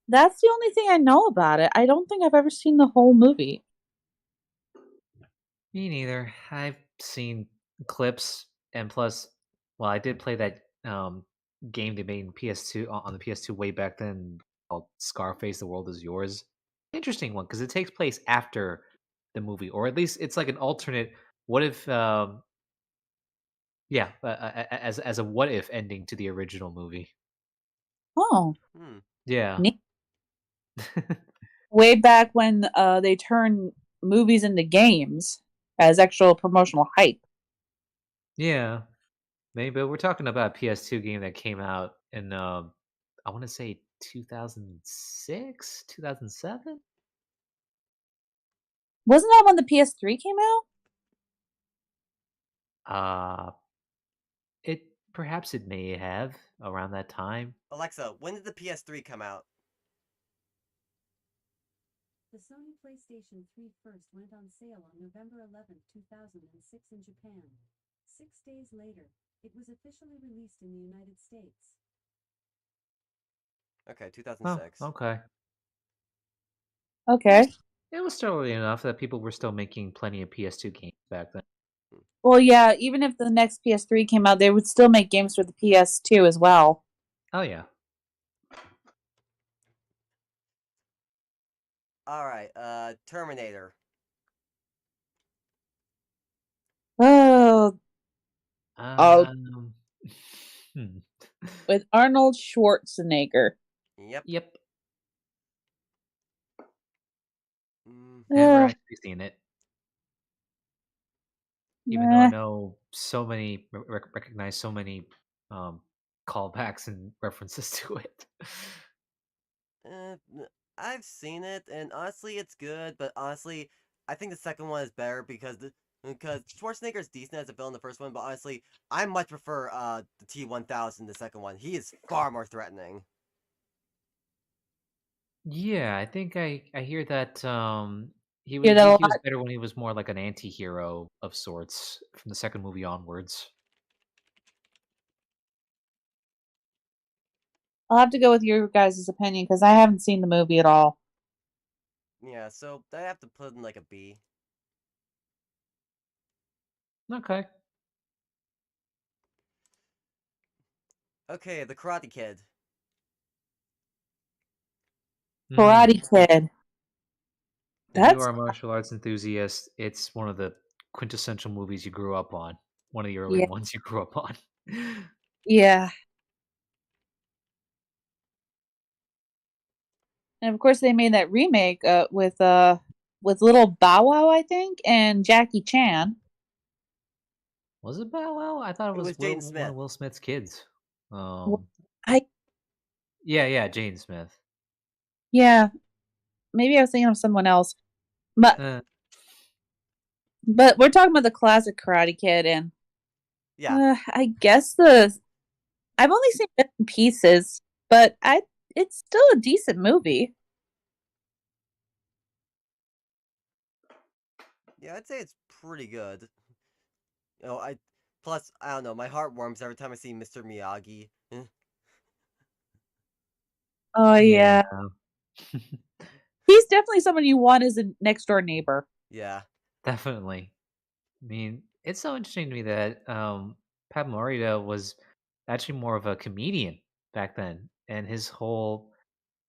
that's the only thing I know about it. I don't think I've ever seen the whole movie. Me neither. I've seen clips, and plus, well, I did play that game they made in PS2 on the PS2 way back then called Scarface: The World Is Yours. Interesting one because it takes place after the movie, or at least it's like an alternate. What if? Yeah, as a what if ending to the original movie. Oh, Hmm. Yeah. neat. Way back when they turned movies into games as actual promotional hype. Yeah. Maybe, but we're talking about a PS2 game that came out in I want to say 2006, 2007. Wasn't that when the PS3 came out? Uh it perhaps it may have around that time. Alexa, when did the PS3 come out? The Sony PlayStation 3 first went on sale on November 11, 2006 in Japan. 6 days later, it was officially released in the United States. Okay, Oh, 2006. okay. It Okay. was it was still early enough that people were still making plenty of PS2 games back then. Hmm. Well, yeah, even if the next PS3 came out, they would still make games for the PS2 as well. Oh yeah. All right, Terminator. Oh, oh, Um hmm. with Arnold Schwarzenegger. Yep. Yep. Mm, Never Uh, actually seen it. Even though I meh. know so many recognize so many um callbacks and references to it. uh, I've seen it, and honestly, it's good. But honestly, I think the second one is better because Schwarzenegger is decent as a villain in the first one. But honestly, I much prefer the T-1000, the second one. He is far more threatening. Yeah, I think I hear that Hear that a he was lot. better when he was more like an anti-hero of sorts from the second movie onwards. I'll have to go with your guys' opinion because I haven't seen the movie at all. Yeah, so I have to put in like a B. Okay. Okay, the Karate Kid. Mm. Karate Kid. If you That's are a martial arts enthusiast, it's one of the quintessential movies you grew up on. One of the early yeah, ones you grew up on. yeah. And of course, they made that remake with little Bow Wow, I think, and Jackie Chan. Was it Bow Wow? I thought it It was was Jaden One of Smith. Will Smith's kids. Well, Um, I yeah, Jane Smith. yeah, maybe I was thinking of someone else, but Uh, we're talking about the classic Karate Kid, and Yeah, I guess the I've only seen bits and pieces, but I it's still a decent movie. yeah, I'd say it's pretty good. I plus I don't know, my heart warms every time I see Mr. Miyagi. Oh Yeah. yeah. He's definitely someone you want as a next door neighbor. Yeah. Definitely. I mean, it's so interesting to me that Pat Morita was actually more of a comedian back then, and his whole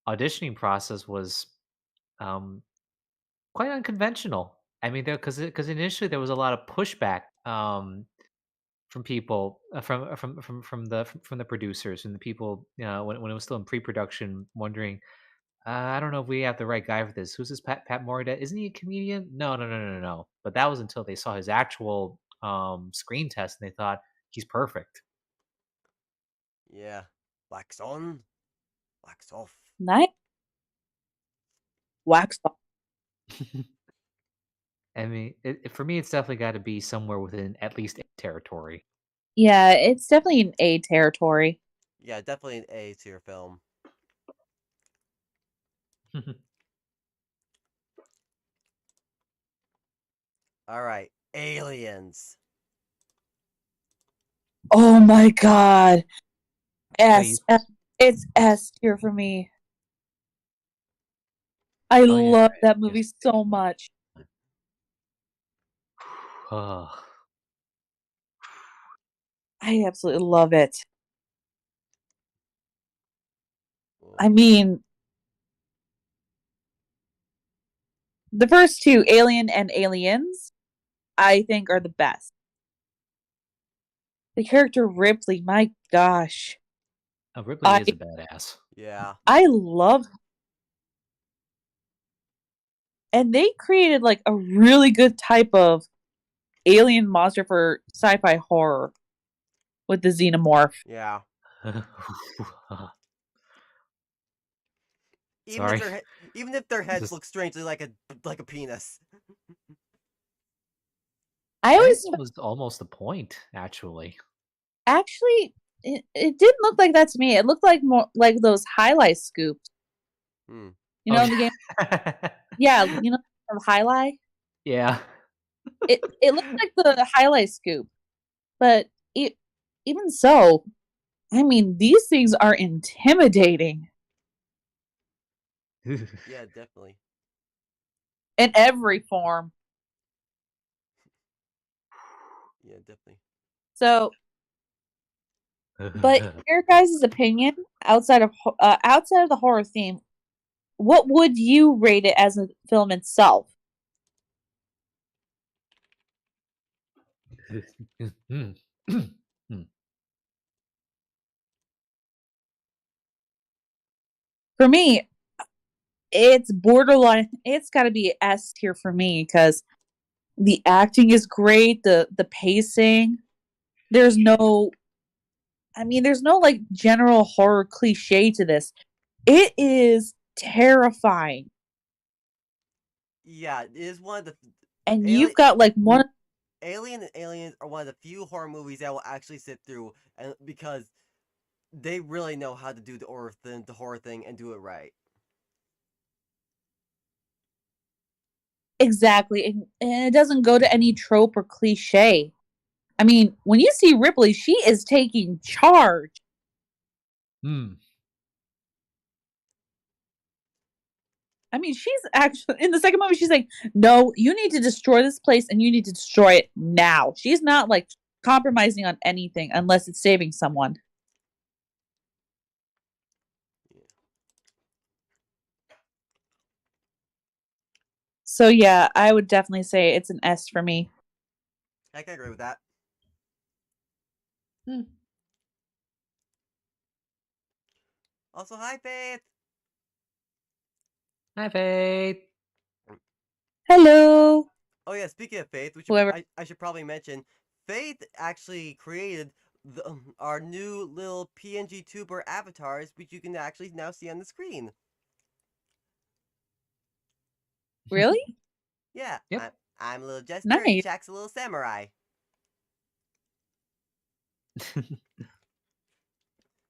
auditioning process was um, quite unconventional. I mean, there because initially there was a lot of pushback from people from the producers and the people when it was still in pre-production, wondering, I don't know if we have the right guy for this. Who's this Pat Morita? Isn't he a comedian? No, no, no, no, no, no. But that was until they saw his actual screen test and they thought he's perfect. Yeah. Wax on, wax off. Nice. Wax off. I mean, for me, it's definitely got to be somewhere within at least territory. Yeah, it's definitely an A territory. Yeah, definitely an A tier film. Alright. Aliens. Oh my god. S. Please. It's S tier for me. I Oh yeah. love Right. that movie Yes. so much. Oh. I absolutely love it. Whoa. I mean, the first two, Alien and Aliens, I think are the best. The character Ripley, my gosh. Ripley I is a badass. Yeah. I love, and they created like a really good type of alien monster for sci-fi horror with the xenomorph. Yeah. Even if Sorry. their even if their heads Just look strangely like a penis. I I think always that was almost the point, actually. actually it didn't look like that to me. It looked like more like those highlight scoops. Hmm. You Oh know, in the game. yeah. Yeah, you know, from highlight. Yeah. It looked like the highlight scoop, but even so, I mean, these things are intimidating Yeah, definitely. in every form. Yeah, definitely. So, but your guys' opinion outside of the horror theme, what would you rate it as a film itself? For me, it's borderline. It's got to be S tier for me because the acting is great. The pacing. There's no. I mean, there's no like general horror cliche to this. It is terrifying, Yeah, it is one of the and you've Alien got like one. Alien and Aliens are one of the few horror movies that will actually sit through, and because they really know how to do the horror thing and do it right. Exactly, and it doesn't go to any trope or cliche. I mean, when you see Ripley, she is taking charge. Hmm. I mean, she's actually in the second movie. She's like, "No, you need to destroy this place, and you need to destroy it now." She's not like compromising on anything unless it's saving someone. So yeah, I would definitely say it's an S for me. I can agree with that. Hmm. Also, hi Faith. Hi, Faith. Hello, Oh yeah, speaking of Faith, whoever. I should probably mention, Faith actually created our new little PNG tuber avatars, which you can actually now see on the screen. Really? Yeah, Yep. I'm a little jester and Nice. Shaq's a little samurai.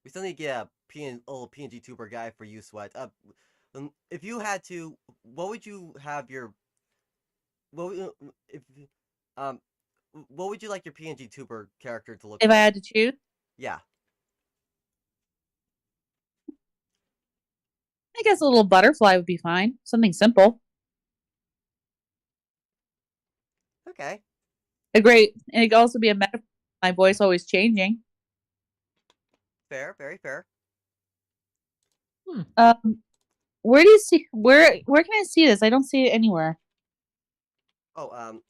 We still need to get a old PNG tuber guy for you, Sweat. If you had to, what would you have your what would- if um what would you like your PNG tuber character to look If I like? had to choose, Yeah. I guess a little butterfly would be fine. Something simple. Okay. A great, and it could also be a metaphor. My voice always changing. Fair. Very fair. Hmm. Where do you see? Where can I see this? I don't see it anywhere. Oh,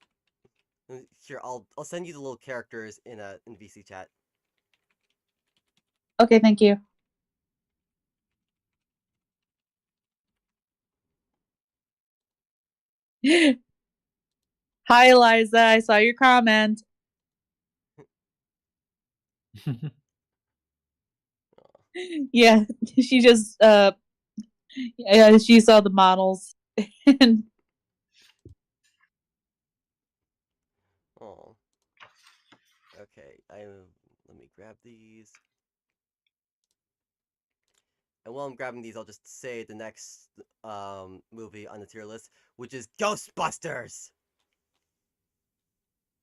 here I'll send you the little characters in VC chat. Okay, thank you. Hi, Eliza. I saw your comment. Yeah, she just yeah, she saw the models. And Oh. Okay. Let me grab these. And while I'm grabbing these, I'll just say the next movie on the tier list, which is Ghostbusters.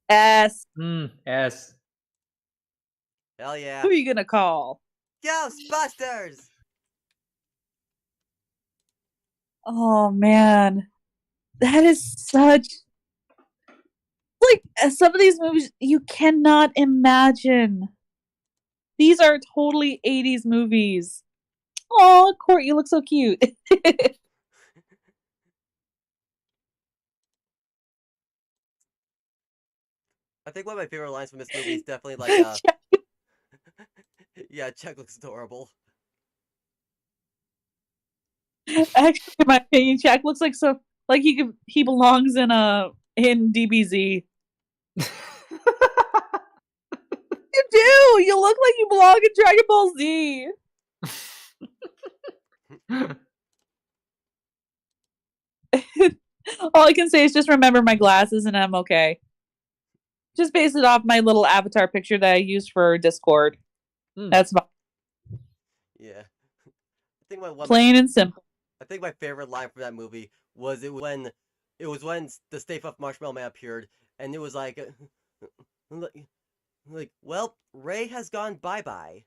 S. S. Hell yeah. Who are you gonna call? Ghostbusters! Oh man, that is such like some of these movies you cannot imagine. These are totally 80s movies. Oh, Court, you look so cute. I think one of my favorite lines from this movie is definitely like, yeah, Chuck looks adorable. Actually, in my opinion, Jack looks like he belongs in DBZ. You do. You look like you belong in Dragon Ball Z. All I can say is just remember my glasses and I'm okay. Just base it off my little avatar picture that I used for Discord. That's fine. Yeah. I think my Plain and simple. I think my favorite line from that movie was when the Stay Puft Marshmallow Man appeared, and it was like, well, Ray has gone bye bye.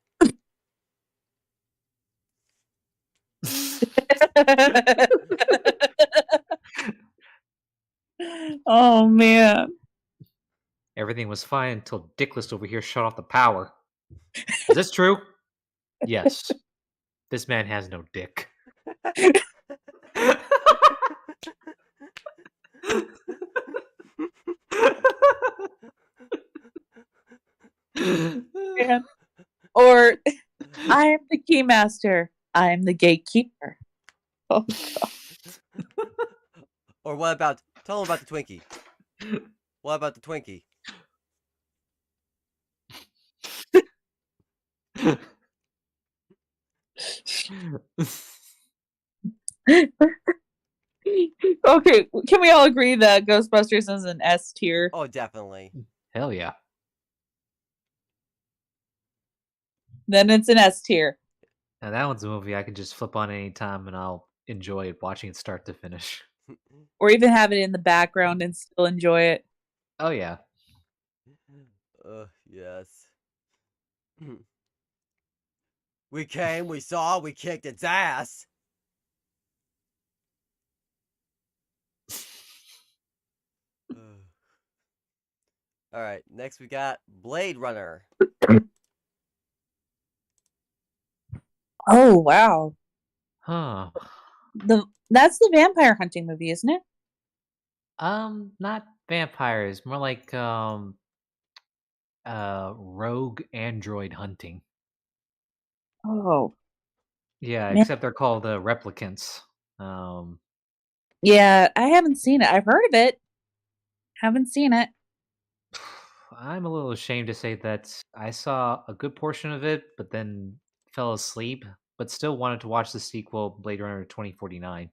Oh man. Everything was fine until Dickless over here shut off the power. Is this true? Yes. This man has no dick. Man. Or I am the keymaster. I am the gatekeeper. Oh god. Or tell him about the Twinkie. What about the Twinkie? Okay, can we all agree that Ghostbusters is an S tier? Oh, definitely. Hell yeah. Then it's an S tier. Now that one's a movie I can just flip on any time and I'll enjoy it watching it start to finish. Or even have it in the background and still enjoy it. Oh yeah. Yes. We came, we saw, we kicked its ass. Alright, next we got Blade Runner. Oh wow. Huh. That's the vampire hunting movie, isn't it? Not vampires, more like rogue android hunting. Oh. Yeah, Man. except they're called replicants. Um Yeah, I haven't seen it. I've heard of it. Haven't seen it. I'm a little ashamed to say that I saw a good portion of it, but then fell asleep, but still wanted to watch the sequel, Blade Runner 2049.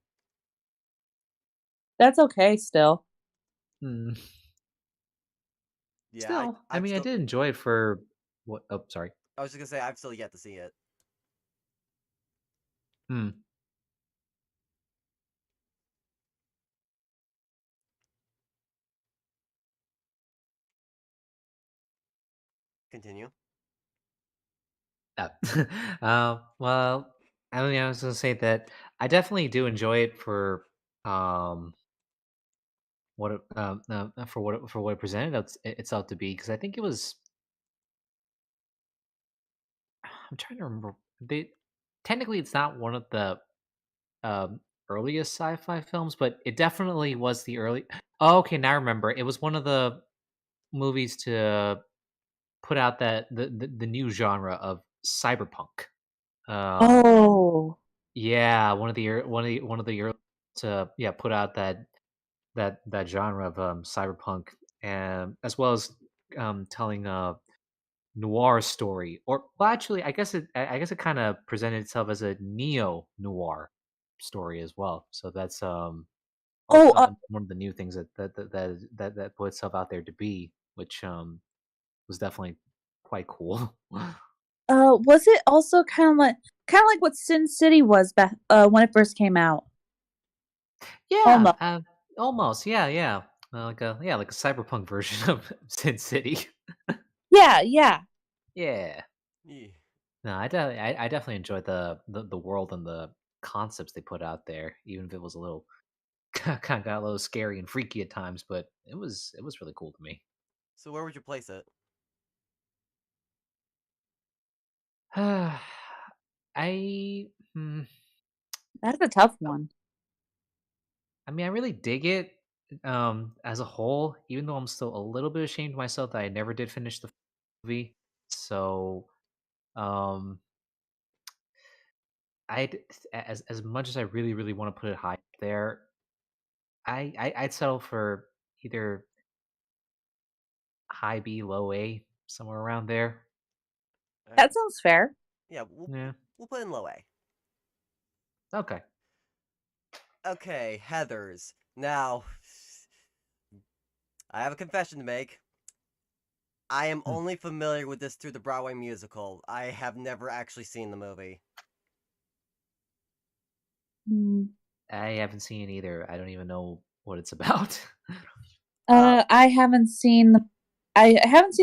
That's okay still. Hmm. Yeah, Still, I I've mean, I still did enjoy it for what? Oh, sorry. I was just gonna say I've still yet to see it. Hmm. Continue. Well, I mean, I was gonna say that I definitely do enjoy it for what it, for what it presented itself to be, because I think it was. I'm trying to remember. They technically it's not one of the earliest sci-fi films, but it definitely was the early. Oh, okay, now I remember. It was one of the movies to put out that the new genre of cyberpunk. Um, Oh. yeah, one of the early to put out that genre of cyberpunk, and as well as telling a noir story. Or well, actually, I guess it kind of presented itself as a neo noir story as well. So that's Oh, one of the new things that put itself out there to be, which was definitely quite cool. was it also kind of like what Sin City was back when it first came out? Yeah, Almost. almost. Yeah, yeah. Like a cyberpunk version of Sin City. Yeah, yeah. Yeah. Yeah. No, I definitely enjoyed the world and the concepts they put out there, even if it was a little kind of got a little scary and freaky at times. But it was really cool to me. So where would you place it? I That's a tough one. I mean, I really dig it as a whole, even though I'm still a little bit ashamed of myself that I never did finish the movie. So, um, as much as I really want to put it high up there, I'd settle for either high B, low A, somewhere around there. Alright. That sounds fair. Yeah, Yeah. we'll put in low A. Okay. Okay, Heathers. Now, I have a confession to make. I am Hmm. only familiar with this through the Broadway musical. I have never actually seen the movie. Hmm. I haven't seen it either. I don't even know what it's about. I haven't seen the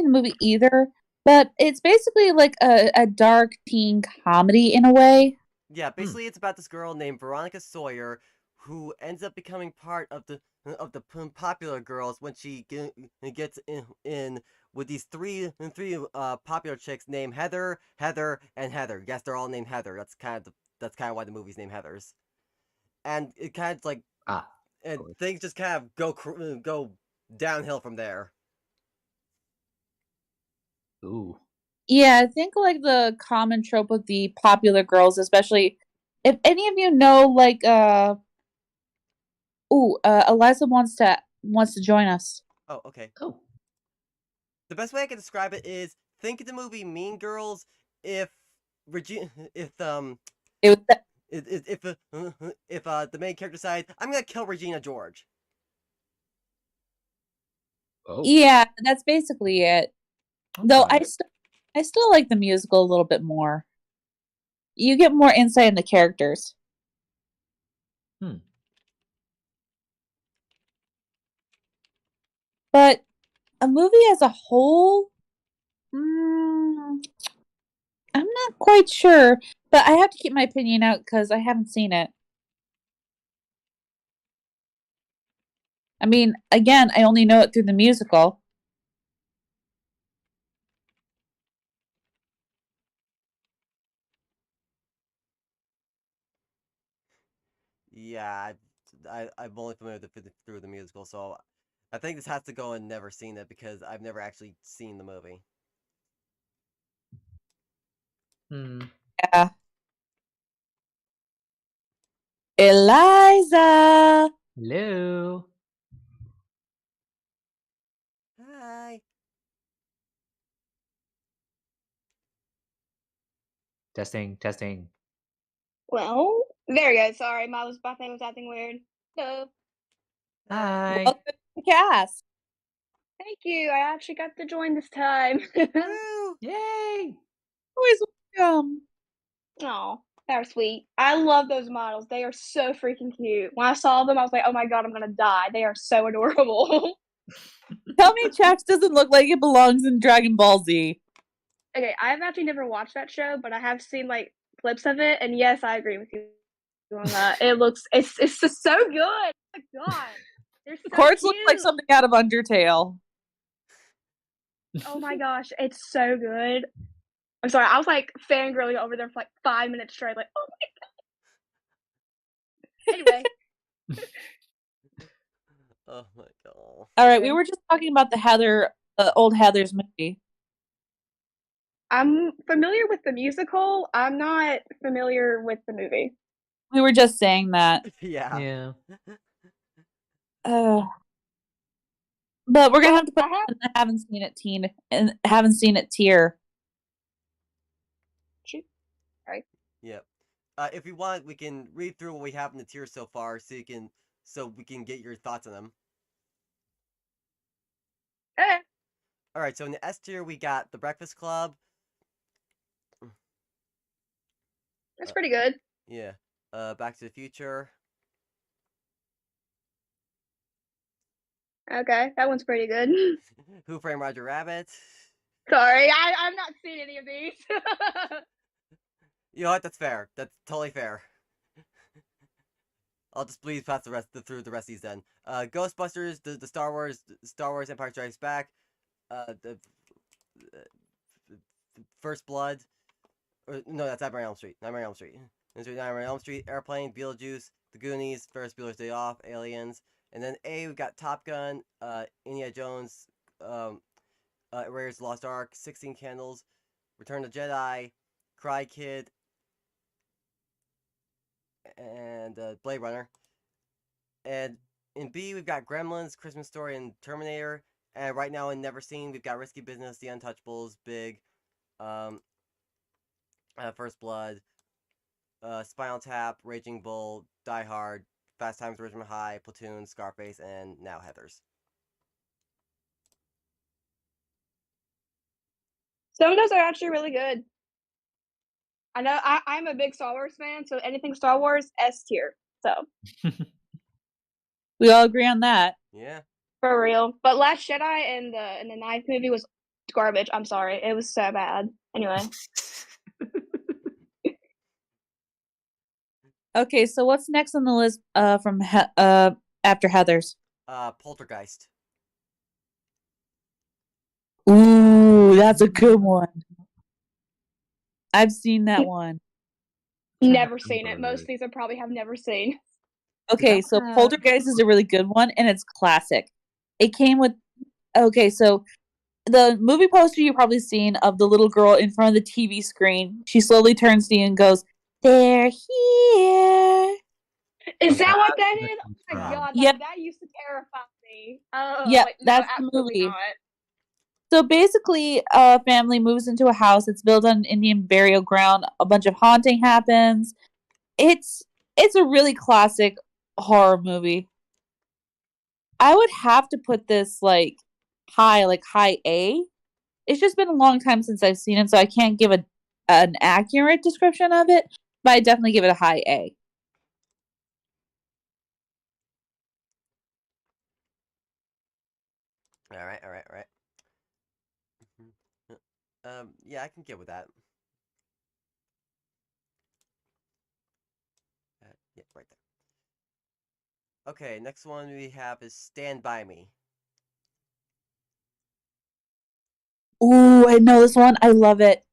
movie either, but it's basically like a dark teen comedy in a way. Yeah, basically it's about this girl named Veronica Sawyer who ends up becoming part of the popular girls when she gets in with these three popular chicks named Heather, Heather, and Heather. Yes, they're all named Heather. That's kind of why the movie's named Heathers. And it kind of like Ah, and cool. things just kind of go downhill from there. Ooh. Yeah, I think like the common trope of the popular girls, especially if any of you know like Eliza wants to join us. Oh, okay. Oh. The best way I can describe it is think of the movie Mean Girls if Regina It was if the main character decides I'm gonna kill Regina George. Oh. Yeah, that's basically it. Though Okay. I still like the musical a little bit more. You get more insight in the characters. Hmm. But a movie as a whole, mm, I'm not quite sure. But I have to keep my opinion out because I haven't seen it. I mean, again, I only know it through the musical. Yeah, I'm only familiar with through the musical, so I think this has to go and never seen it because I've never actually seen the movie. Hmm. Yeah. Eliza! Hello. Hi. Testing. Testing. Well, there you go. Sorry, my thing was acting weird. Hello. Hi. Welcome to the cast. Thank you. I actually got to join this time. Woo! Yay. Always welcome. Oh, they're sweet. I love those models. They are so freaking cute. When I saw them, I was like, oh my god, I'm gonna die. They are so adorable. Tell me Chax doesn't look like it belongs in Dragon Ball Z. okay, I've actually never watched that show, but I have seen like clips of it, and yes, I agree with you on that. It's just so good. Oh my god, they're The so cards look like cute. something out of Undertale. Oh my gosh, it's so good. I'm sorry, I was like fangirling over there for like 5 minutes straight. Like, oh my. Anyway, Oh my god. All right, we okay. were just talking about the old Heather's movie. I'm familiar with the musical. I'm not familiar with the movie. We were just saying that. Yeah. Yeah. Uh, but we're gonna have to put I have. in the haven't seen it teen and haven't seen it tier. Right. Yep. If you want, we can read through what we have in the tier so far, so we can get your thoughts on them. Okay. All right. So in the S tier, we got The Breakfast Club. That's pretty good. Yeah. Back to the Future. Okay, that one's pretty good. Who Framed Roger Rabbit? Sorry, I've not seen any of these. You know what? That's fair. That's totally fair. I'll just please pass through the rest of these then. Ghostbusters, the Star Wars Empire Strikes Back, the First Blood. No, that's Nightmare on Elm Street. Nightmare on Elm Street. Nightmare on Elm Street, Airplane, Beetlejuice, The Goonies, Ferris Bueller's Day Off, Aliens, and then A, we got Top Gun, Indiana Jones, Raiders of the Lost Ark, 16 Candles, Return of the Jedi, Cry Kid, and Blade Runner. And in B, we've got Gremlins, Christmas Story, and Terminator. And right now in Never Seen, we've got Risky Business, The Untouchables, Big, First Blood, Spinal Tap, Raging Bull, Die Hard, Fast Times at Ridgemont High, Platoon, Scarface, and now Heathers. Some of those are actually really good. I know I'm a big Star Wars fan, so anything Star Wars, S tier. So We all agree on that. Yeah. for real. But Last Jedi and the ninth movie was garbage. I'm sorry, it was so bad. Anyway, Okay, so what's next on the list? After Heather's. Poltergeist. Ooh, that's a good one. I've seen that one. never seen it. Most of these I probably have never seen. Okay, so Poltergeist is a really good one, and it's classic. It came with so the movie poster you've probably seen of the little girl in front of the TV screen. She slowly turns to you and goes, "They're here." Is that what that is? Oh my god, Yep. that used to terrify me. Oh, Yep, like, no, that's the absolutely movie. not. So basically, a family moves into a house. It's built on an Indian burial ground. A bunch of haunting happens. It's a really classic horror movie. I would have to put this high A. It's just been a long time since I've seen it, so I can't give an accurate description of it, but I definitely give it a high A. All right. Yeah, I can get with that. Yeah, right there. Okay, next one we have is Stand By Me. Ooh, I know this one. I love it.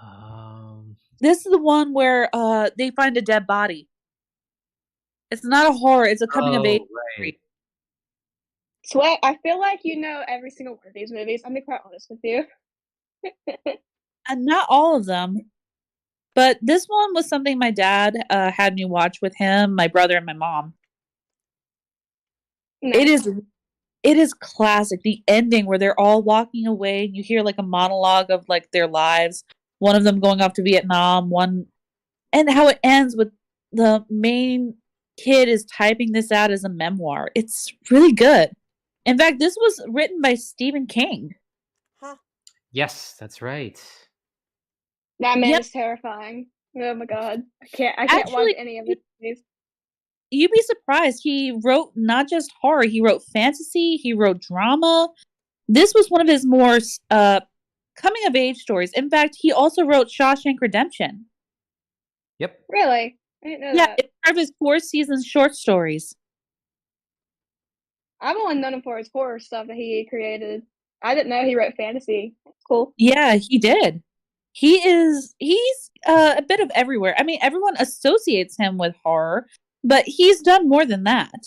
Um, This is the one where they find a dead body. It's not a horror. It's a coming of age right. story. Sweat, I feel like you know every single one of these movies. I'm gonna be quite honest with you. And not all of them. But this one was something my dad had me watch with him, my brother, and my mom. Nice. It is classic. The ending where they're all walking away and you hear like a monologue of like their lives. One of them going off to Vietnam, and how it ends with the main kid is typing this out as a memoir. It's really good. In fact, this was written by Stephen King. Huh? Yes, that's right. That man Yep. is terrifying. Oh my god, I can't watch Actually, any of his movies. you'd be surprised. He wrote not just horror, he wrote fantasy, he wrote drama. This was one of his more coming of age stories. In fact, he also wrote Shawshank Redemption. Yep. Really? I didn't know Yeah, that. it's part of his 4-season short stories. I've only known him for his horror stuff that he created. I didn't know he wrote fantasy. That's cool. Yeah, he did. He's a bit of everywhere. I mean, everyone associates him with horror, but he's done more than that.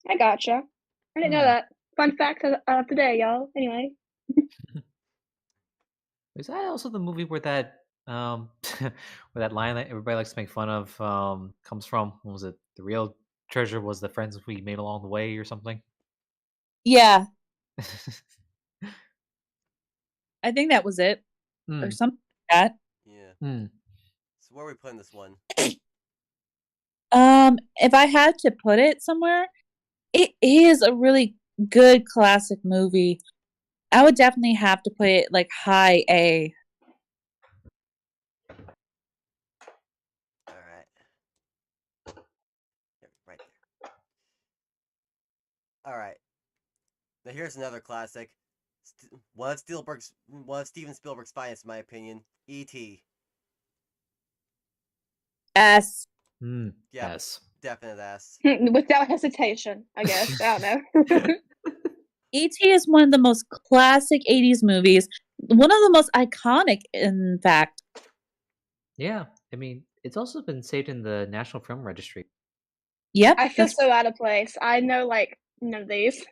I gotcha. I didn't know that. Fun fact of the day, y'all. Anyway. Is that also the movie where that where that line that everybody likes to make fun of comes from? What was it? The real treasure was the friends we made along the way, or something. Yeah, I think that was it, or something like that. Yeah. So where are we putting this one? If I had to put it somewhere, it is a really good classic movie. I would definitely have to put it like high A. All right. Here, right there. All right. Now here's another classic. One of Steven Spielberg's finest, in my opinion. E.T. S. Yeah, Yes. definite S. Without hesitation, I guess. I don't know. E.T. is one of the most classic 80s movies. One of the most iconic, in fact. Yeah, I mean, it's also been saved in the National Film Registry. Yep. I feel so out of place. I know, like, none of these.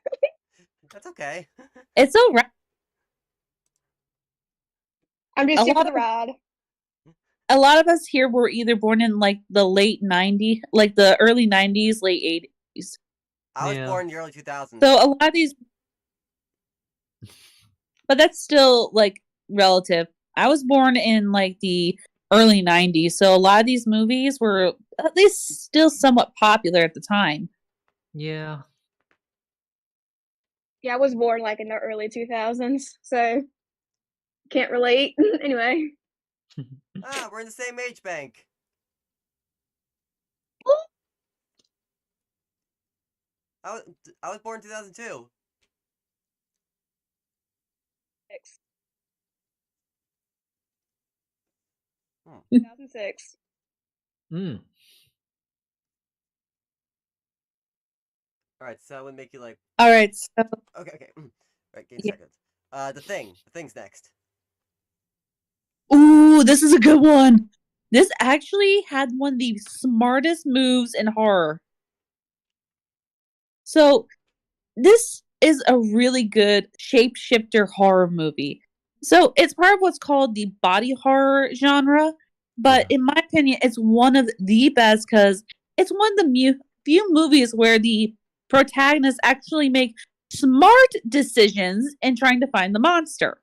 That's okay. It's all right. I'm just A here for lot the of- ride. A lot of us here were either born in like the late 90s, like the early 90s, late 80s. I was Yeah. born in the early 2000s. So a lot of these, but that's still like relative. I was born in like the early 90s, so a lot of these movies were at least still somewhat popular at the time. Yeah. Yeah, I was born, like, in the early 2000s, so can't relate. Anyway. We're in the same age bank. I was born in 2002. 2006. Mm. All right, so I would make you like. All right, so Okay. Right, gain Yeah. seconds. The thing. The thing's next. ooh, this is a good one. This actually had one of the smartest moves in horror. So this is a really good shapeshifter horror movie. So it's part of what's called the body horror genre, but Yeah. in my opinion, it's one of the best because it's one of the few movies where the protagonists actually make smart decisions in trying to find the monster.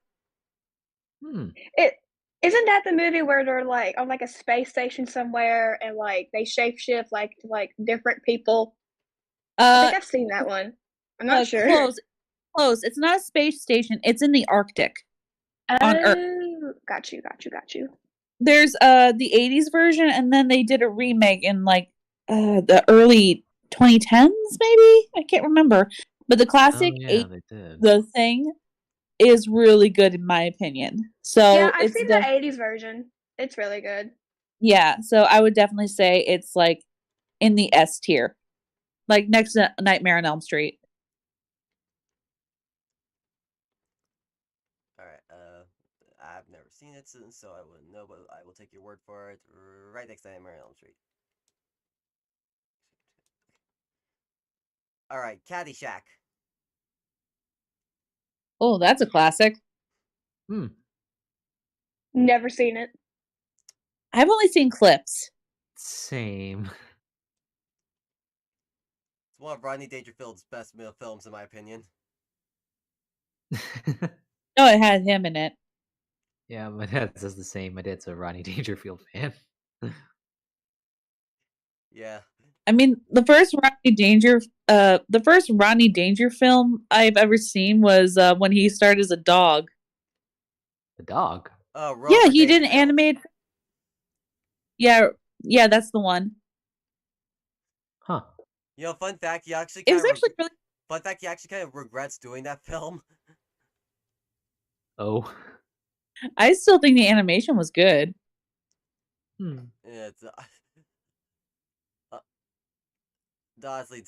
Isn't that the movie where they're like on like a space station somewhere and like they shapeshift like to like different people? I think I've seen that one. I'm not sure. Close. It's not a space station. It's in the Arctic on Earth. Oh, got you. There's the 80s version, and then they did a remake in like the early 2010s, maybe. I can't remember. But the classic Yeah, they did. The Thing is really good in my opinion. So Yeah, I've it's seen the 80s version. It's really good. yeah. So I would definitely say it's like in the S tier, like next to Nightmare on Elm Street. All right. I've never seen it, so I wouldn't know, but I will take your word for it. Right next to Nightmare on Elm Street. All right, Caddyshack. Oh, that's a classic. Never seen it. I've only seen clips. Same. It's one of Rodney Dangerfield's best films, in my opinion. No, it had him in it. Yeah, my dad says the same. My dad's a Rodney Dangerfield fan. Yeah. I mean, the first Rodney Danger film I've ever seen was when he started as a dog. The dog. Oh, Yeah, he did an animated. Yeah, that's the one. Huh. You know, fun fact, he actually It kind was of actually really. fun fact, he actually kind of regrets doing that film. Oh. I still think the animation was good. Hmm. Yeah, it's honestly,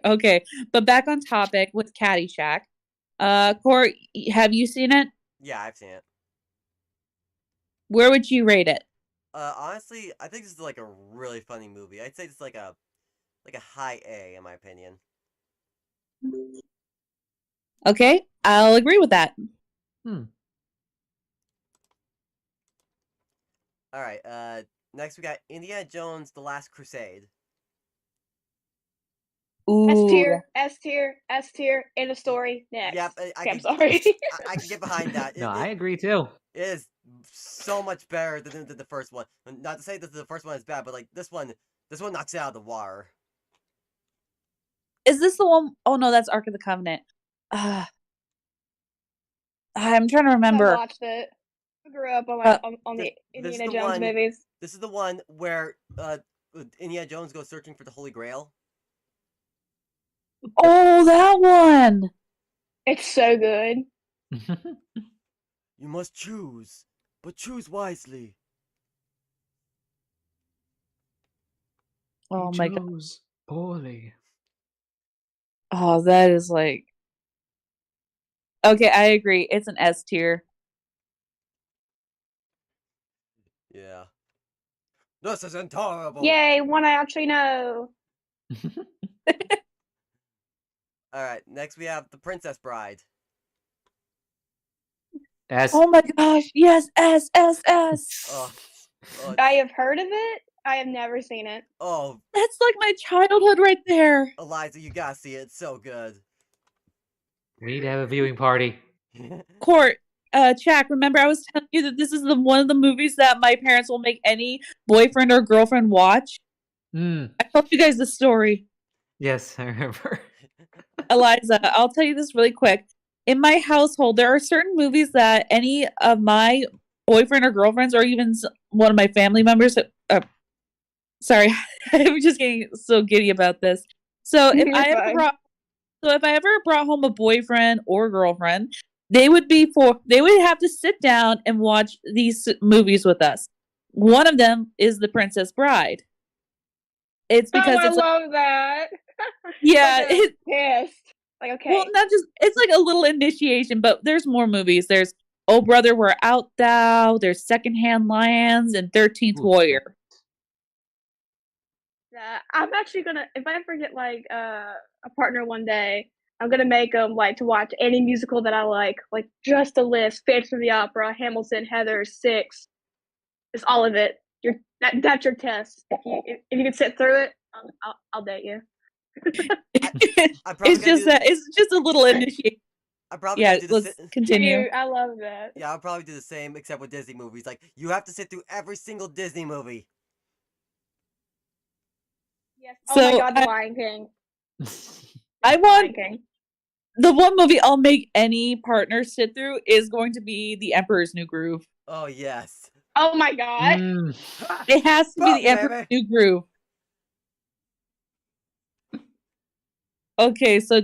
Okay, but back on topic with Caddyshack. Court, have you seen it? yeah, I've seen it. Where would you rate it? Honestly, I think this is like a really funny movie. I'd say it's like a high A in my opinion. Okay, I'll agree with that. Hmm. All right. Next we got Indiana Jones: The Last Crusade. Ooh, S tier. End of story. Next. Yep, Okay, I'm sorry. I can get behind that. No, I agree too. It is so much better than the first one. Not to say that the first one is bad, but like this one knocks it out of the water. is this the one? Oh no, that's Ark of the Covenant. I'm trying to I remember. watched it. I grew up on the This is Indiana the Jones one- movies. This is the one where Indiana Jones goes searching for the Holy Grail. Oh, that one. It's so good. You must choose, but choose wisely. Oh my god. chose poorly. Oh, that is like. Okay, I agree. It's an S tier. Yeah. This is intolerable. Yay, one I actually know. All right. Next we have The Princess Bride. S. Oh my gosh. Yes, S. Oh, oh, I have heard of it. I have never seen it. oh, That's like my childhood right there. Eliza, you gotta see it. It's so good. We need to have a viewing party. Court, Jack, remember I was telling you that this is one of the movies that my parents will make any boyfriend or girlfriend watch? Hmm. I told you guys the story. Yes, I remember. Eliza, I'll tell you this really quick. In my household, there are certain movies that any of my boyfriend or girlfriends, or even one of my family members, sorry, I'm just getting so giddy about this. So if You're I ever fine. brought home a boyfriend or girlfriend, they would have to sit down and watch these movies with us. One of them is The Princess Bride. It's because I it's like, love that. yeah, Like they're pissed. Like, okay. well, not just, it's like a little initiation, but there's more movies. There's Oh Brother, Where Art Thou? There's Secondhand Lions and 13th Ooh, Warrior. I'm actually gonna, if I ever get like a partner one day, I'm gonna make them like to watch any musical that I like Just a List, Phantom of the Opera, Hamilton, Heather, Six, just all of it. That's your test. If you can sit through it, I'll date you. I probably It's just that it's just a little initiation. I probably Yeah, gotta do the let's continue. Dude, I love that. Yeah, I'll probably do the same, except with Disney movies. Like, you have to sit through every single Disney movie. Yes. Oh my So god, The Lion King. I Lion want King. the one movie I'll make any partner sit through is going to be The Emperor's New Groove. Oh, yes. Oh my god. Mm. It has to be Fuck, The Emperor's baby. New Groove. Okay, so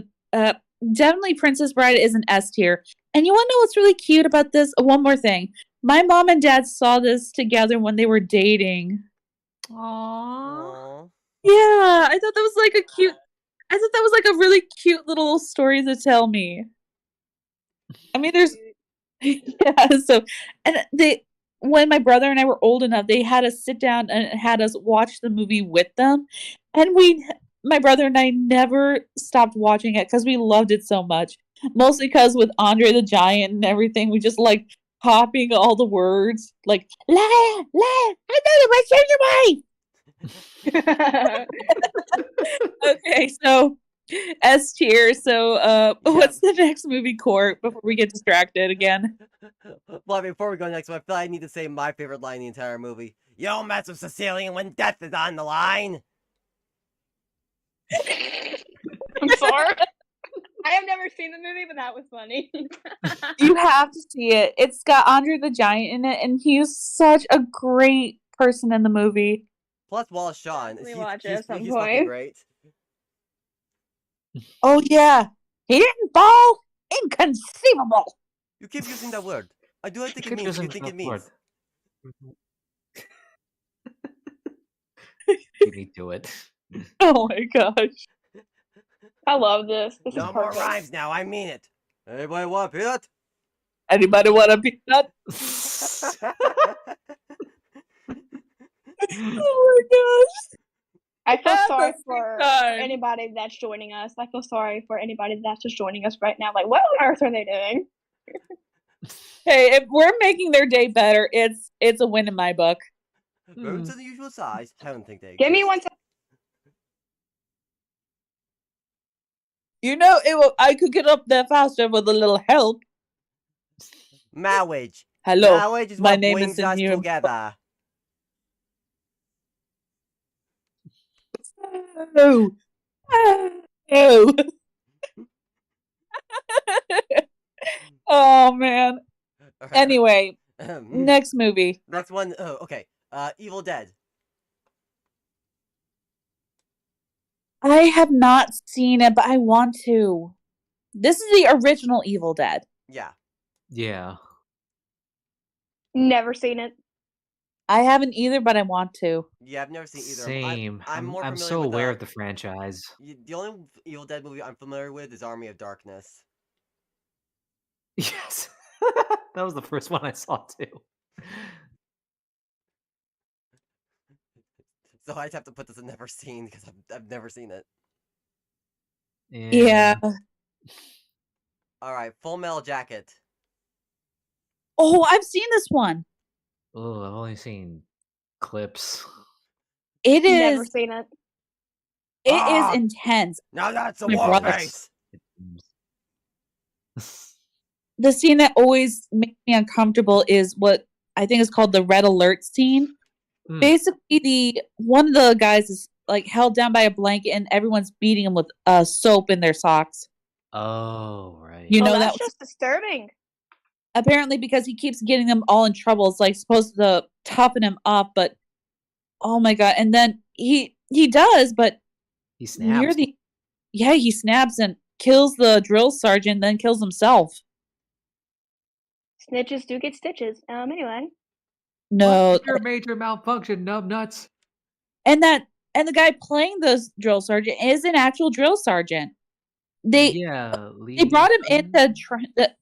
definitely Princess Bride is an S tier. And you want to know what's really cute about this? One more thing. My mom and dad saw this together when they were dating. Aww. Aww. Yeah, I thought that was like a really cute little story to tell me. I mean, there's yeah, so and when my brother and I were old enough, they had us sit down and had us watch the movie with them. And my brother and I never stopped watching it because we loved it so much. Mostly because with Andre the Giant and everything, we just like copying all the words. Like, la, I know my change your mind. Okay, so S tier. So what's the next movie, Court, before we get distracted again? Well, before we go next one, I feel like I need to say my favorite line in the entire movie. You don't mess with Sicilian when death is on the line. I'm sorry. I have never seen the movie, but that was funny. You have to see it. It's got Andre the Giant in it, and he's such a great person in the movie. Plus Wallace Shawn. Definitely watch it at some He's fucking point. great. Oh yeah, he didn't fall in Inconceivable. You keep using that word. I do not think it Keep means what you using think that it means. word. Beat me to it. Oh my gosh. I love this. This is No more perfect. rhymes now, I mean it. Anybody want a peanut? Anybody want a peanut? Oh my gosh. I feel At sorry the same for time. anybody that's joining us. I feel sorry for anybody that's just joining us right now. Like, what on earth are they doing? Hey, if we're making their day better, it's a win in my book. Birds of the usual size. I don't think they Give me exist. 1 second. You know, I could get up there faster with a little help. Marriage. Hello, Marriage is my what name brings is us Sinir. together. Oh. Oh. Oh man. Anyway, next movie. Next one. Oh, okay. Evil Dead. I have not seen it, but I want to. This is the original Evil Dead. Yeah. Yeah. Never seen it. I haven't either, but I want to. Yeah, I've never seen either. Same. I'm more familiar so with aware of the franchise. the only Evil Dead movie I'm familiar with is Army of Darkness. Yes. That was the first one I saw too. So I'd have to put this in never seen because I've never seen it. Yeah. All right, Full Metal Jacket. Oh, I've seen this one. Oh, I've only seen clips. It Never is. seen it. It is intense. Now that's a My war brother. face. The scene that always makes me uncomfortable is what I think is called the red alert scene. Basically, one of the guys is like held down by a blanket, and everyone's beating him with soap in their socks. Oh, right. You know that's that just disturbing. apparently because he keeps getting them all in trouble. It's like supposed to toughen him up, but oh my god! And then he does, but he snaps. He snaps and kills the drill sergeant, then kills himself. Snitches do get stitches. Anyway. No, your major malfunction, numbnuts. And the guy playing the drill sergeant is an actual drill sergeant. They brought him in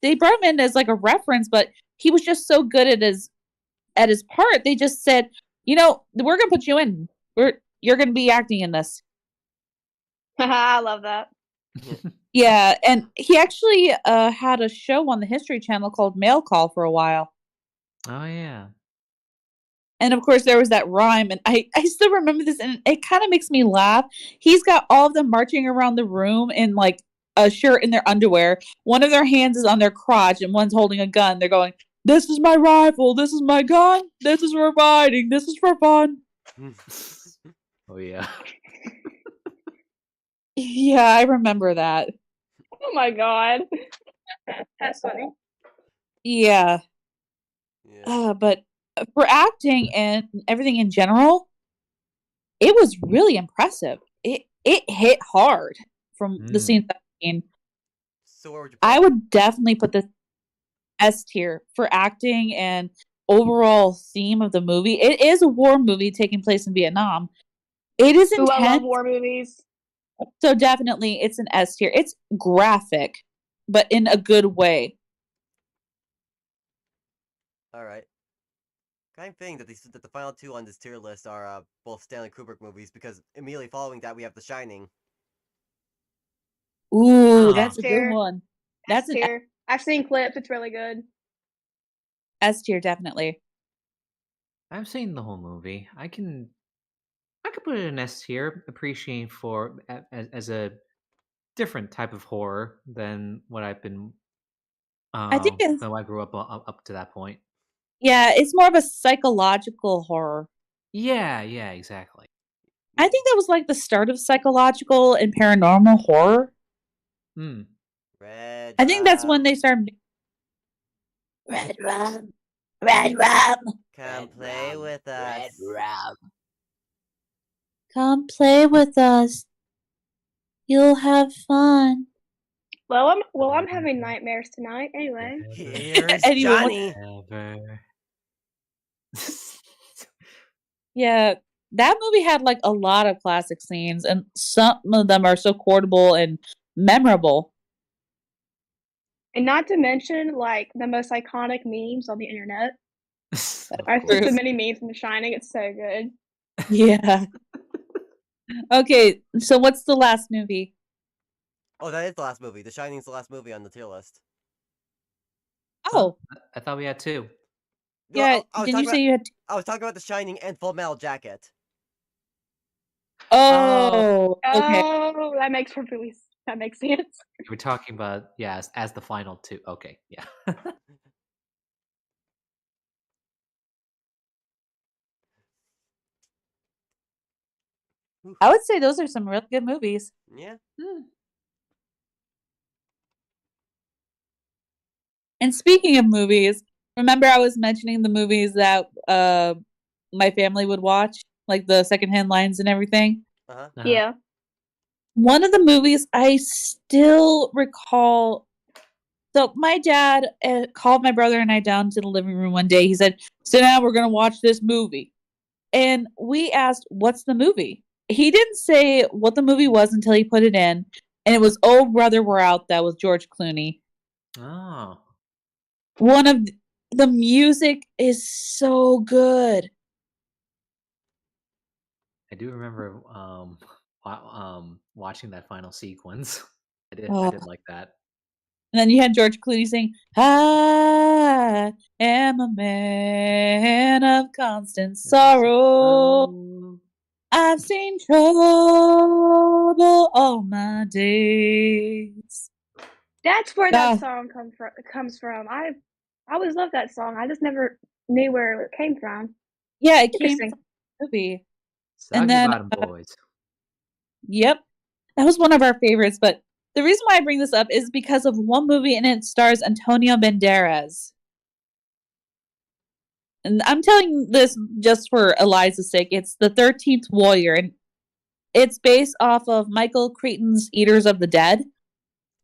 they brought him in as like a reference, but he was just so good at his part. They just said, you know, we're gonna put you in. You're gonna be acting in this. I love that. Yeah, and he actually had a show on the History Channel called Mail Call for a while. Oh yeah. And of course there was that rhyme, and I still remember this, and it kind of makes me laugh. He's got all of them marching around the room in like a shirt and their underwear. One of their hands is on their crotch and one's holding a gun. They're going, "This is my rifle, this is my gun, this is for fighting, this is for fun." Oh yeah. Yeah, I remember that. Oh my god. That's funny. Yeah. But for acting and everything in general, it was really impressive. It hit hard from the scenes that I've seen. So where would you put I would definitely put the S tier for acting and overall theme of the movie. It is a war movie taking place in Vietnam. It is intense. I love war movies. So definitely it's an S tier. It's graphic, but in a good way. All right. I'm thinking that the final two on this tier list are both Stanley Kubrick movies because immediately following that we have The Shining. Ooh, that's a good one. That's an tier. I've seen clips. It's really good. S tier, definitely. I've seen the whole movie. I could put it in S tier, appreciating for as a different type of horror than what I've been. I think it's than what I grew up to that point. Yeah, it's more of a psychological horror. Yeah, exactly. I think that was like the start of psychological and paranormal horror. Red. I think that's when they started. Red rum, red rum. Come play with us. Red rum. Come play with us. You'll have fun. I'm having nightmares tonight. Anyway, Here's Anyone wants- Johnny. Ever. Yeah, that movie had like a lot of classic scenes, and some of them are so quotable and memorable. and not to mention like the most iconic memes on the internet. Of I've seen so course. many memes from The Shining. It's so good. Yeah. Okay, so what's the last movie? Oh, that is the last movie. The Shining's the last movie on the tier list. Oh, I thought we had two. No, yeah. I was Didn't you talking say you had? I was talking about The Shining and Full Metal Jacket. Oh, okay. Oh, that makes sense. We're talking about as the final two. Okay, yeah. Oof. I would say those are some really good movies. Yeah. And speaking of movies, remember I was mentioning the movies that my family would watch, like the secondhand lines and everything. Uh-huh. Yeah. One of the movies I still recall. So my dad called my brother and I down to the living room one day. He said, "Sit down, we're gonna watch this movie." And we asked, "What's the movie?" He didn't say what the movie was until he put it in, and it was "Oh Brother, We're Out." That was George Clooney. Oh. One of the music is so good. I do remember watching that final sequence. I Oh. did like that. And then you had George Clooney saying, "I am a man of constant sorrow. Oh. I've seen trouble all my days." That's where Ah, that song comes from. I always loved that song. I just never knew where it came from. yeah, it came Interesting. from the movie. And Soggy then, Bottom Boys. yep, that was one of our favorites. But the reason why I bring this up is because of one movie and it stars Antonio Banderas. And I'm telling this just for Eliza's sake. It's The 13th Warrior, and it's based off of Michael Crichton's Eaters of the Dead.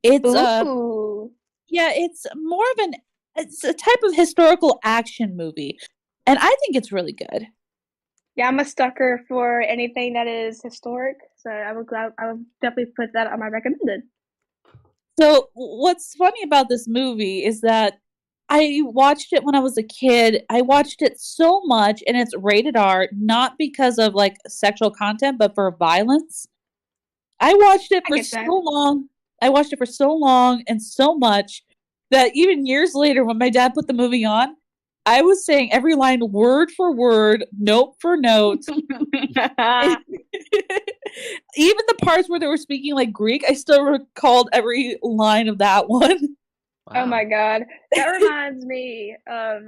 It's Ooh. yeah, it's more of it's a type of historical action movie, and I think it's really good. Yeah, I'm a sucker for anything that is historic, so I will definitely put that on my recommended. So what's funny about this movie is that I watched it when I was a kid. I watched it so much, and it's rated R, not because of like sexual content, but for violence. I watched it I for get so that. long. I watched it for so long and so much that even years later, when my dad put the movie on, I was saying every line word for word, note for note. Even the parts where they were speaking like Greek, I still recalled every line of that one. Oh my Wow. god. That reminds me of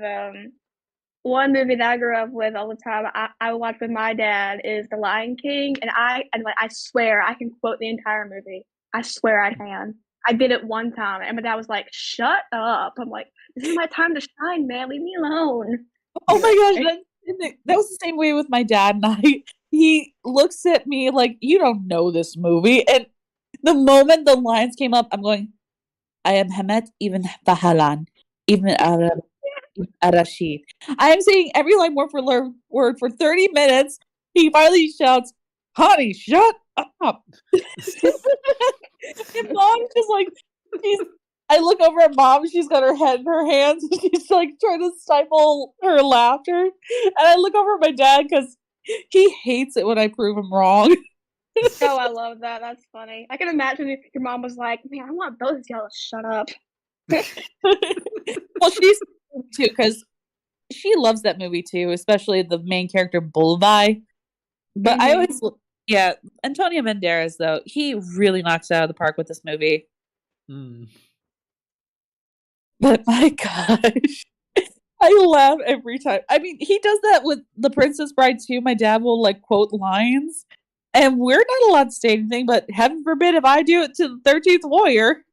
one movie that I grew up with all the time. I watch with my dad is The Lion King, and I swear I can quote the entire movie. I swear I can. I did it one time, and my dad was like, "Shut up!" I'm like, "This is my time to shine, man. Leave me alone." Oh my gosh, And- that was the same way with my dad and I. He looks at me like, "You don't know this movie." And the moment the lines came up, I'm going, "I am Hamet ibn Fahalan, ibn Rashid." I am saying every line word for word for 30 minutes. He finally shouts, "Honey, shut up." And mom's just like, she's. I look over at mom. She's got her head in her hands. And she's like trying to stifle her laughter. And I look over at my dad because he hates it when I prove him wrong. Oh, I love that. That's funny. I can imagine if your mom was like, "Man, I want both of y'all to shut up." Well, she's too because she loves that movie too, especially the main character Bullseye. But I always, yeah, Antonio Banderas though, he really knocks it out of the park with this movie. Mm. But my gosh, I laugh every time. I mean, he does that with The Princess Bride too. My dad will like quote lines, and we're not allowed to say anything. But heaven forbid if I do it to the 13th Warrior.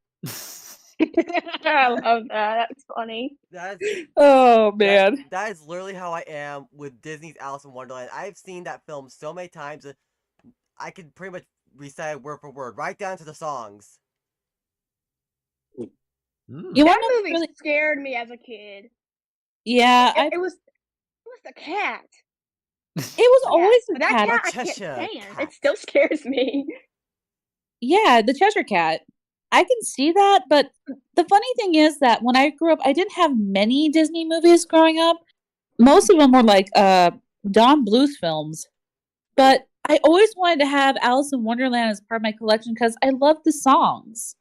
I love that. That's funny. That's Oh man. that is literally how I am with Disney's Alice in Wonderland. I've seen that film so many times that I can pretty much recite it word for word, right down to the songs. You want That to know movie really? scared me as a kid. Yeah, It was the cat. it was Yeah, always a that cat. cat I can't stand. It still scares me. Yeah, the Cheshire Cat. I can see that, but the funny thing is that when I grew up, I didn't have many Disney movies growing up. Most of them were like Don Bluth films. But I always wanted to have Alice in Wonderland as part of my collection because I love the songs.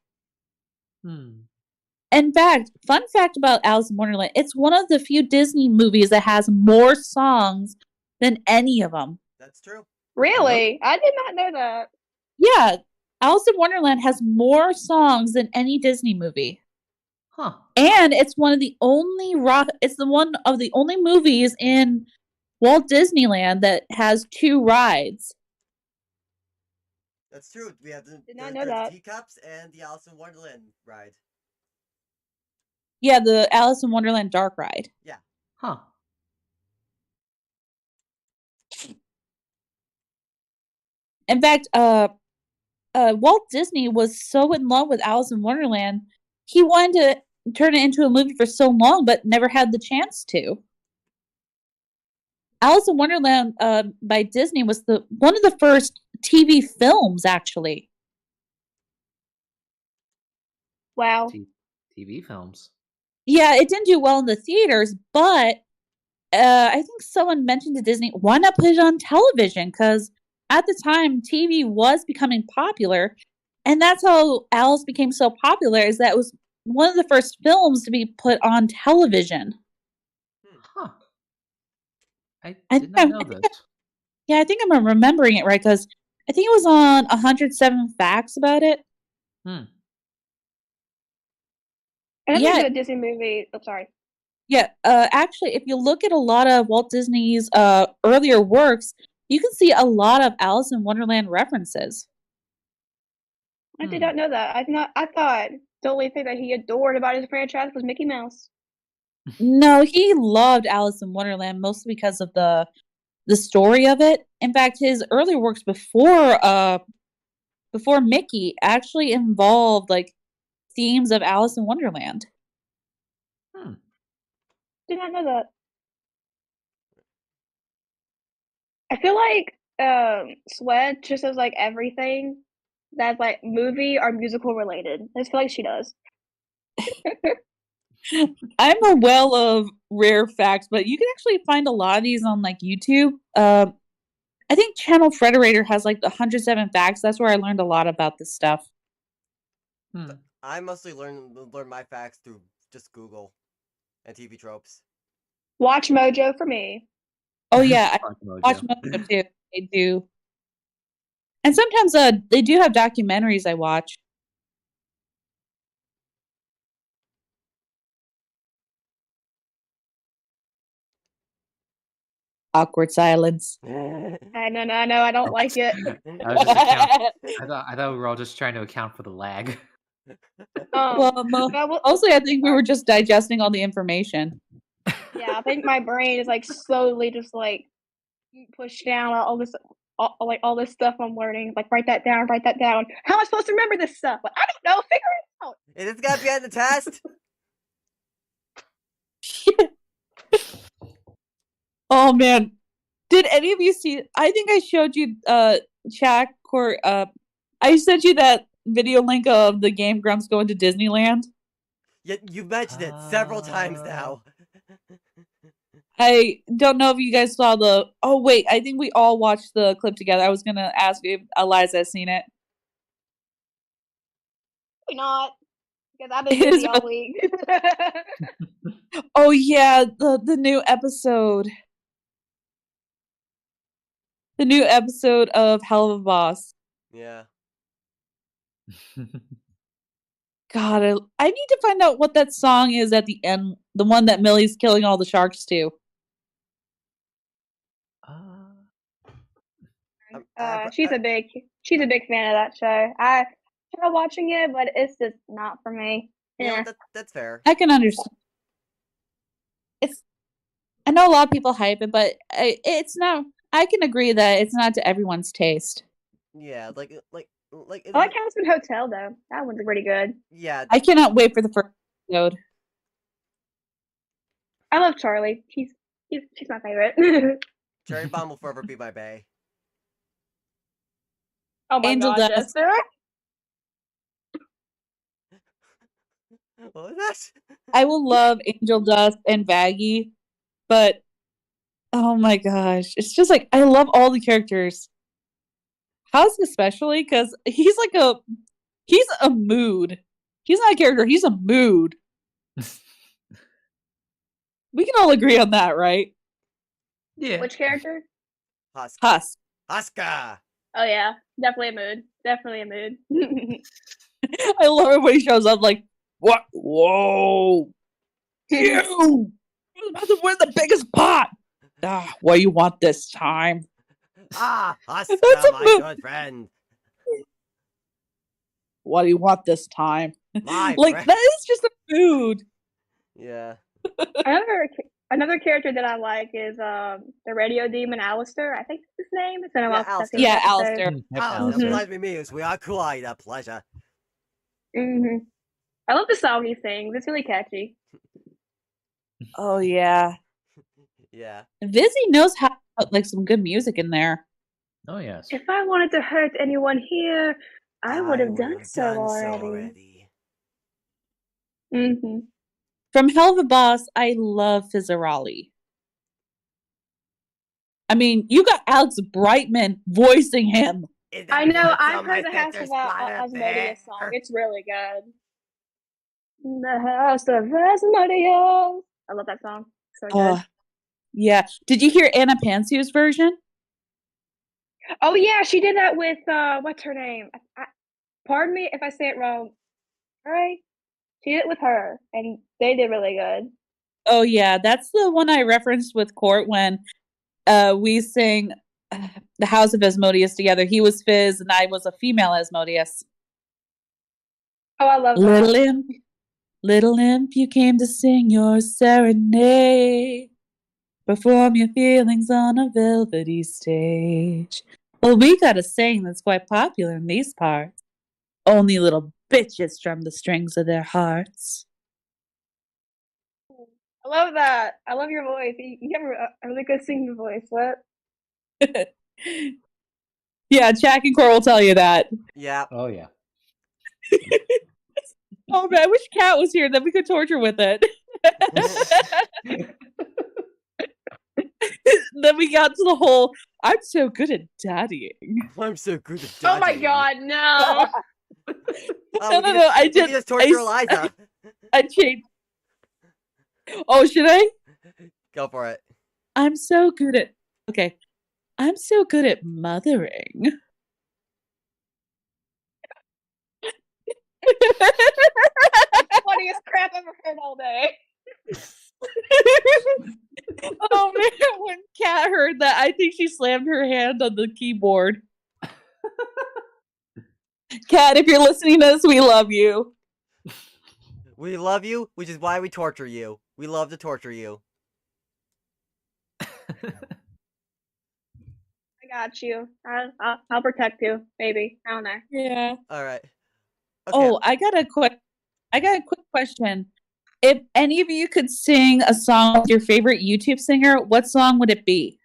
In fact, fun fact about Alice in Wonderland, it's one of the few Disney movies that has more songs than any of them. That's true. Really? I did not know that. Yeah, Alice in Wonderland has more songs than any Disney movie. Huh. And it's one of the only one of the only movies in Walt Disneyland that has 2 rides. That's true. We have Did not know that. Teacups and the Alice in Wonderland ride. Yeah, the Alice in Wonderland Dark Ride. Yeah. Huh. In fact, Walt Disney was so in love with Alice in Wonderland, he wanted to turn it into a movie for so long, but never had the chance to. Alice in Wonderland by Disney was one of the first TV films, actually. Wow. TV films. Yeah, it didn't do well in the theaters, but I think someone mentioned to Disney, why not put it on television? Because at the time, TV was becoming popular, and that's how Alice became so popular, is that it was one of the first films to be put on television. Huh. I I did think not know this. Yeah, I think I'm remembering it right, because I think it was on 107 Facts about it. Hmm. I never Yeah. did a Disney movie. Oh, sorry. Yeah, actually, if you look at a lot of Walt Disney's earlier works, you can see a lot of Alice in Wonderland references. I did not know that. I thought the only thing that he adored about his franchise was Mickey Mouse. No, he loved Alice in Wonderland mostly because of the story of it. In fact, his earlier works before Mickey actually involved like themes of Alice in Wonderland. Did not know that. I feel like Sweat just does like everything that's like movie or musical related. I just feel like she does. I'm a well of rare facts, but you can actually find a lot of these on like YouTube. I think Channel Frederator has like the 107 facts. That's where I learned a lot about this stuff. I mostly learn my facts through just Google and TV tropes. Watch Mojo for me. Oh yeah, I watch Mojo too. They do, and sometimes they do have documentaries I watch. Awkward silence. I know, I don't like it. I was just I thought we were all just trying to account for the lag. Well, mostly I think we were just digesting all the information. Yeah, I think my brain is like slowly just like push down all this stuff I'm learning. Like write that down. How am I supposed to remember this stuff? Like, I don't know. Figure it out. It has got to be on the test. Oh man, did any of you see? I think I showed you chat or I sent you that video link of the Game Grumps going to Disneyland. Yeah, you mentioned it several times now. I don't know if you guys saw the. Oh wait, I think we all watched the clip together. I was gonna ask if Eliza has seen it. Probably not, because I've been busy all week. Oh yeah, the new episode. The new episode of Hell of a Boss. Yeah. God, I need to find out what that song is at the end. The one that Millie's killing all the sharks to. She's a big fan of that show. I try watching it, but it's just not for me. Yeah, that's fair. I can understand. I know a lot of people hype it, but it's not. I can agree that it's not to everyone's taste. Yeah, I like House and Hotel though. That one's pretty good. Yeah, I cannot wait for the first episode. I love Charlie. She's my favorite. Cherry Bomb will forever be my bae. Oh my Angel god, Dust. Jester. What was that? I will love Angel Dust and Baggy, but oh my gosh, it's just like I love all the characters. Husk especially because he's a mood. He's not a character. He's a mood. We can all agree on that, right? Yeah. Which character? Husk. Husk. Huska! Oh yeah, definitely a mood. Definitely a mood. I love it when he shows up like, what? Whoa! You! You're about to win the biggest pot! Ah, what do you want this time? Ah, Huska, That's a my mood. good friend. What do you want this time? My Like, friend. that is just a mood. Yeah. Another character that I like is the radio demon Alistair. I think that's his name. It's been a while since I've seen Yeah, this episode. Alistair. Yep, Alice, Alistair. pleasure to meet you. We are quite a pleasure. I love the song he sings. It's really catchy. Oh, yeah. Yeah. Vizzy knows how to put, like, some good music in there. Oh yes. If I wanted to hurt anyone here, I would have done so already. From Hell of a Boss, I love Fizzarali. I mean, you got Alex Brightman voicing him. I know. I've heard the House of Asmodeus song. It's really good. The House of Asmodeus. I love that song. So good. Yeah. Did you hear Anna Pansu's version? Oh yeah, she did that with what's her name? Pardon me if I say it wrong. Right? She did it with her, and they did really good. Oh yeah, that's the one I referenced with Court when we sang the House of Asmodeus together. He was Fizz, and I was a female Asmodeus. Oh, I love that. Little imp, you came to sing your serenade. Perform your feelings on a velvety stage. Well, we got a saying that's quite popular in these parts. Only little bitches strum the strings of their hearts. I love that. I love your voice. You have a really good singing voice. What? Yeah, Jack and Cor will tell you that. Yeah. Oh yeah. Oh man, I wish Kat was here, then we could torture with it. Then we got to the whole, I'm so good at daddying. I'm so good at Oh my dodging. god, no! No, I You did. can just torture Eliza. I changed. Oh, should I? Go for it. I'm so good at. Okay. I'm so good at mothering. Funniest crap I've ever heard all day. Oh man, when Kat heard that, I think she slammed her hand on the keyboard. Kat, if you're listening to this, we love you. We love you, which is why we torture you. We love to torture you. I got you. I'll protect you, maybe. I don't know. Yeah. All right. Okay. Oh, I got a quick question. If any of you could sing a song with your favorite YouTube singer, what song would it be?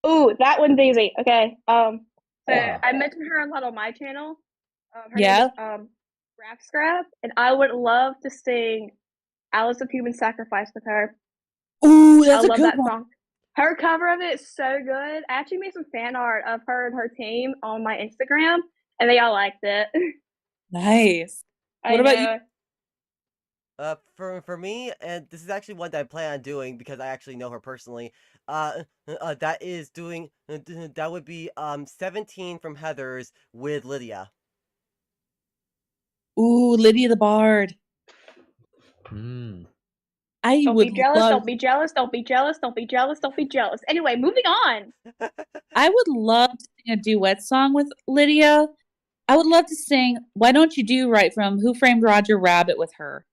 Ooh, that one's easy. Okay. So I mentioned her a lot on my channel. Her name is Rap Scrap, and I would love to sing "Alice of Human Sacrifice" with her. Ooh, that's I a love good that one. song. Her cover of it is so good. I actually made some fan art of her and her team on my Instagram, and they all liked it. Nice. What about you? For me, and this is actually one that I plan on doing because I actually know her personally. That is doing that would be 17 from Heather's with Lydia. Ooh, Lydia the Bard. I Don't would be jealous, love. don't be jealous, don't be jealous, don't be jealous, don't be jealous. Anyway, moving on. I would love to sing a duet song with Lydia. I would love to sing "Why Don't You Do Right" from Who Framed Roger Rabbit with her.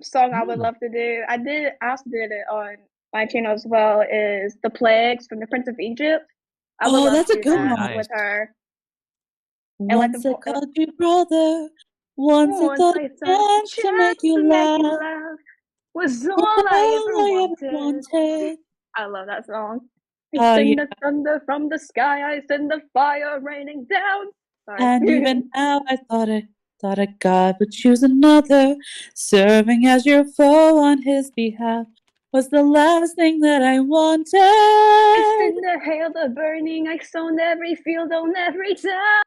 Song I would love to do. I also did it on my channel as well, is The Plagues from the Prince of Egypt. I would love that's to a do good that one. with her. Once I called you brother, Once I thought a chance to make you laugh was was all I ever all I ever wanted. wanted. I love that song. Oh, I send yeah. the thunder from the sky. I send the fire raining down. Sorry. And even now I thought a God would choose another, serving as your foe on his behalf was the last thing that I I wanted. send the hail, the burning. I sown every field on every town.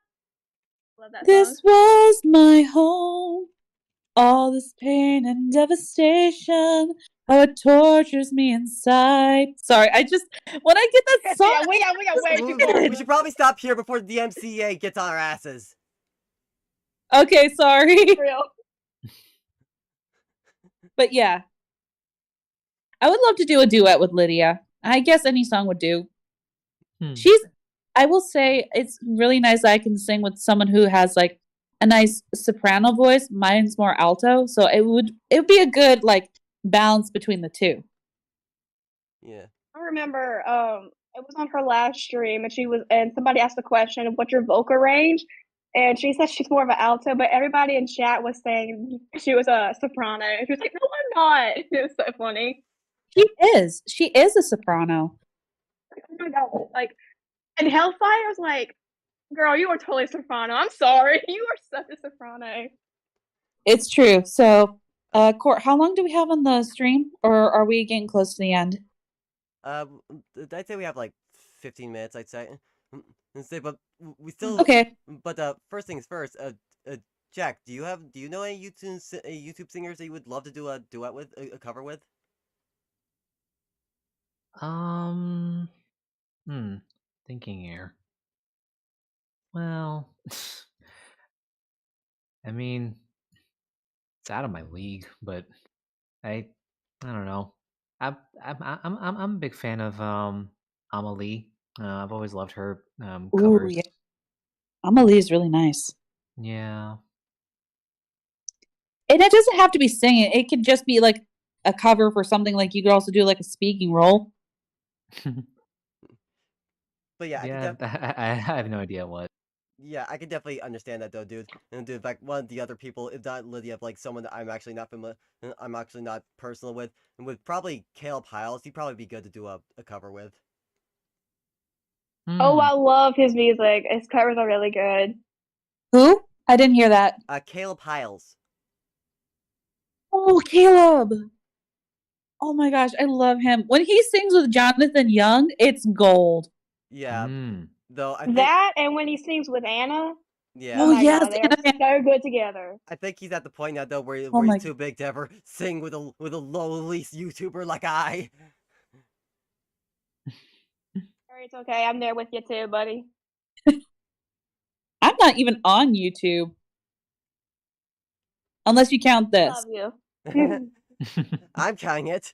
Love that song. This was my home. All this pain and devastation, how it tortures me inside. Sorry, when I get that song, Yeah, we got way too far. We should probably stop here before the DMCA gets on our asses. Okay, sorry. For real. But yeah. I would love to do a duet with Lydia. I guess any song would do. I will say it's really nice that I can sing with someone who has like a nice soprano voice. Mine's more alto, so it would be a good like balance between the two. Yeah. I remember it was on her last stream and somebody asked the question of what's your vocal range, and she said she's more of an alto, but everybody in chat was saying she was a soprano. And she was like, no, I'm not. It was so funny. She is a soprano. Oh my god. Like, and Hellfire was like, girl, you are totally soprano. I'm sorry. You are such a soprano. It's true. So Court, how long do we have on the stream, or are we getting close to the end? I'd say we have like 15 minutes. I'd say, but we still Okay. But first things first. Jack, do you know any YouTube singers that you would love to do a duet with, a cover with? Thinking here. Well, I mean, it's out of my league, but I don't know. I'm a big fan of Amelie. I've always loved her Ooh, covers. yeah. Amelie is really nice. Yeah. And it doesn't have to be singing. It could just be like a cover for something. Like you could also do like a speaking role. But yeah, Yeah, I have no idea what. Yeah, I can definitely understand that though, dude. And dude, in fact, one of the other people, if not Lydia, like someone that I'm actually not familiar, I'm actually not personal with, and with probably Caleb Hiles, he'd probably be good to do a cover with. Oh, I love his music. His covers are really good. Who? I didn't hear that. Caleb Hiles. Oh, Caleb. Oh my gosh, I love him. When he sings with Jonathan Young, it's gold. Yeah. Though I think that and when he sings with Anna. Yeah. Oh my god, they're so good together. I think he's at the point now though where Oh he's too big to ever sing with a lowly YouTuber like I. It's okay. I'm there with you too, buddy. I'm not even on YouTube. Unless you count this. Love you. I'm counting it.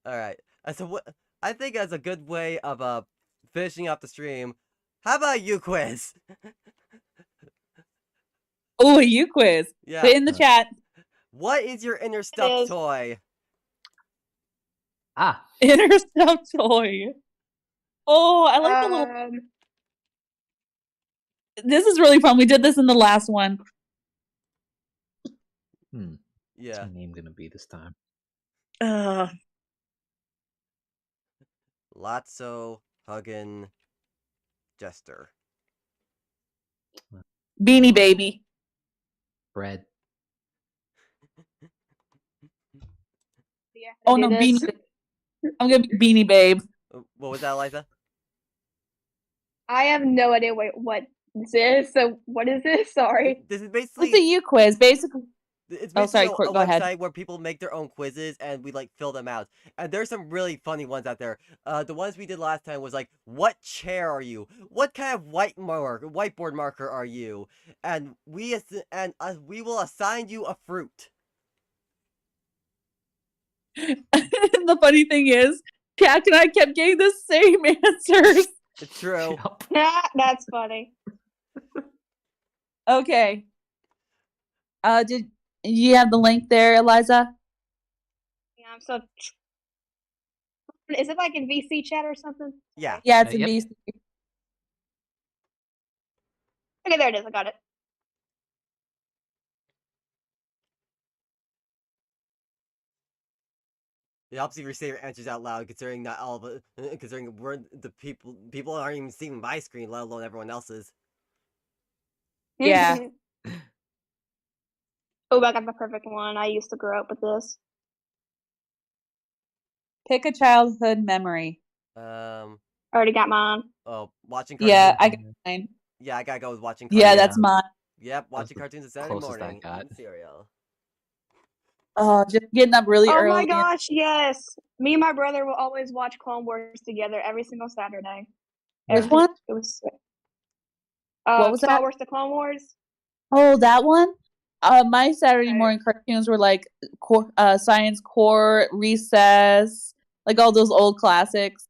All right. So what I think that's a good way of finishing up the stream. How about you quiz? Oh, you quiz. Yeah. Put it in the chat. What is your inner stuffed toy? Inner stuffed toy. Oh, I like the little. This is really fun. We did this in the last one. Yeah. What's my name gonna be this time? Lotso Huggin Jester. Beanie Baby. Bread. Oh no, Beanie. I'm gonna be Beanie Babe. What was that, Liza? I have no idea what this is. So what is this? Sorry. This is basically. It's a you quiz, basically. It's sorry, basically Court, a go website ahead. where people make their own quizzes and we like fill them out. And there's some really funny ones out there. The ones we did last time was like, what chair are you? What kind of whiteboard marker are you? And we will assign you a fruit. The funny thing is, Jack and I kept getting the same answers. It's true. That's funny. Okay. Did you have the link there, Eliza? Yeah, I'm so. Is it like in VC chat or something? Yeah. Yeah, it's in VC. Okay, there it is. I got it. It helps if you say your answers out loud, considering not all of it, considering we're the people aren't even seeing my screen, let alone everyone else's. Yeah. Oh, I got the perfect one. I used to grow up with this. Pick a childhood memory. I already got mine. Oh, watching cartoons. Yeah, I got mine. Yeah, I gotta go with watching cartoons. Yeah, that's mine. Yep, That's watching the cartoons on Saturday closest I morning, got. eating cereal. Oh, just getting up really Oh early. my gosh, yes. Me and my brother will always watch Clone Wars together every single Saturday. Which one? It was sick. What was Star that? Wars: The Clone Wars. Oh, that one? My Saturday Right. morning cartoons were like Science Core, Recess, like all those old classics.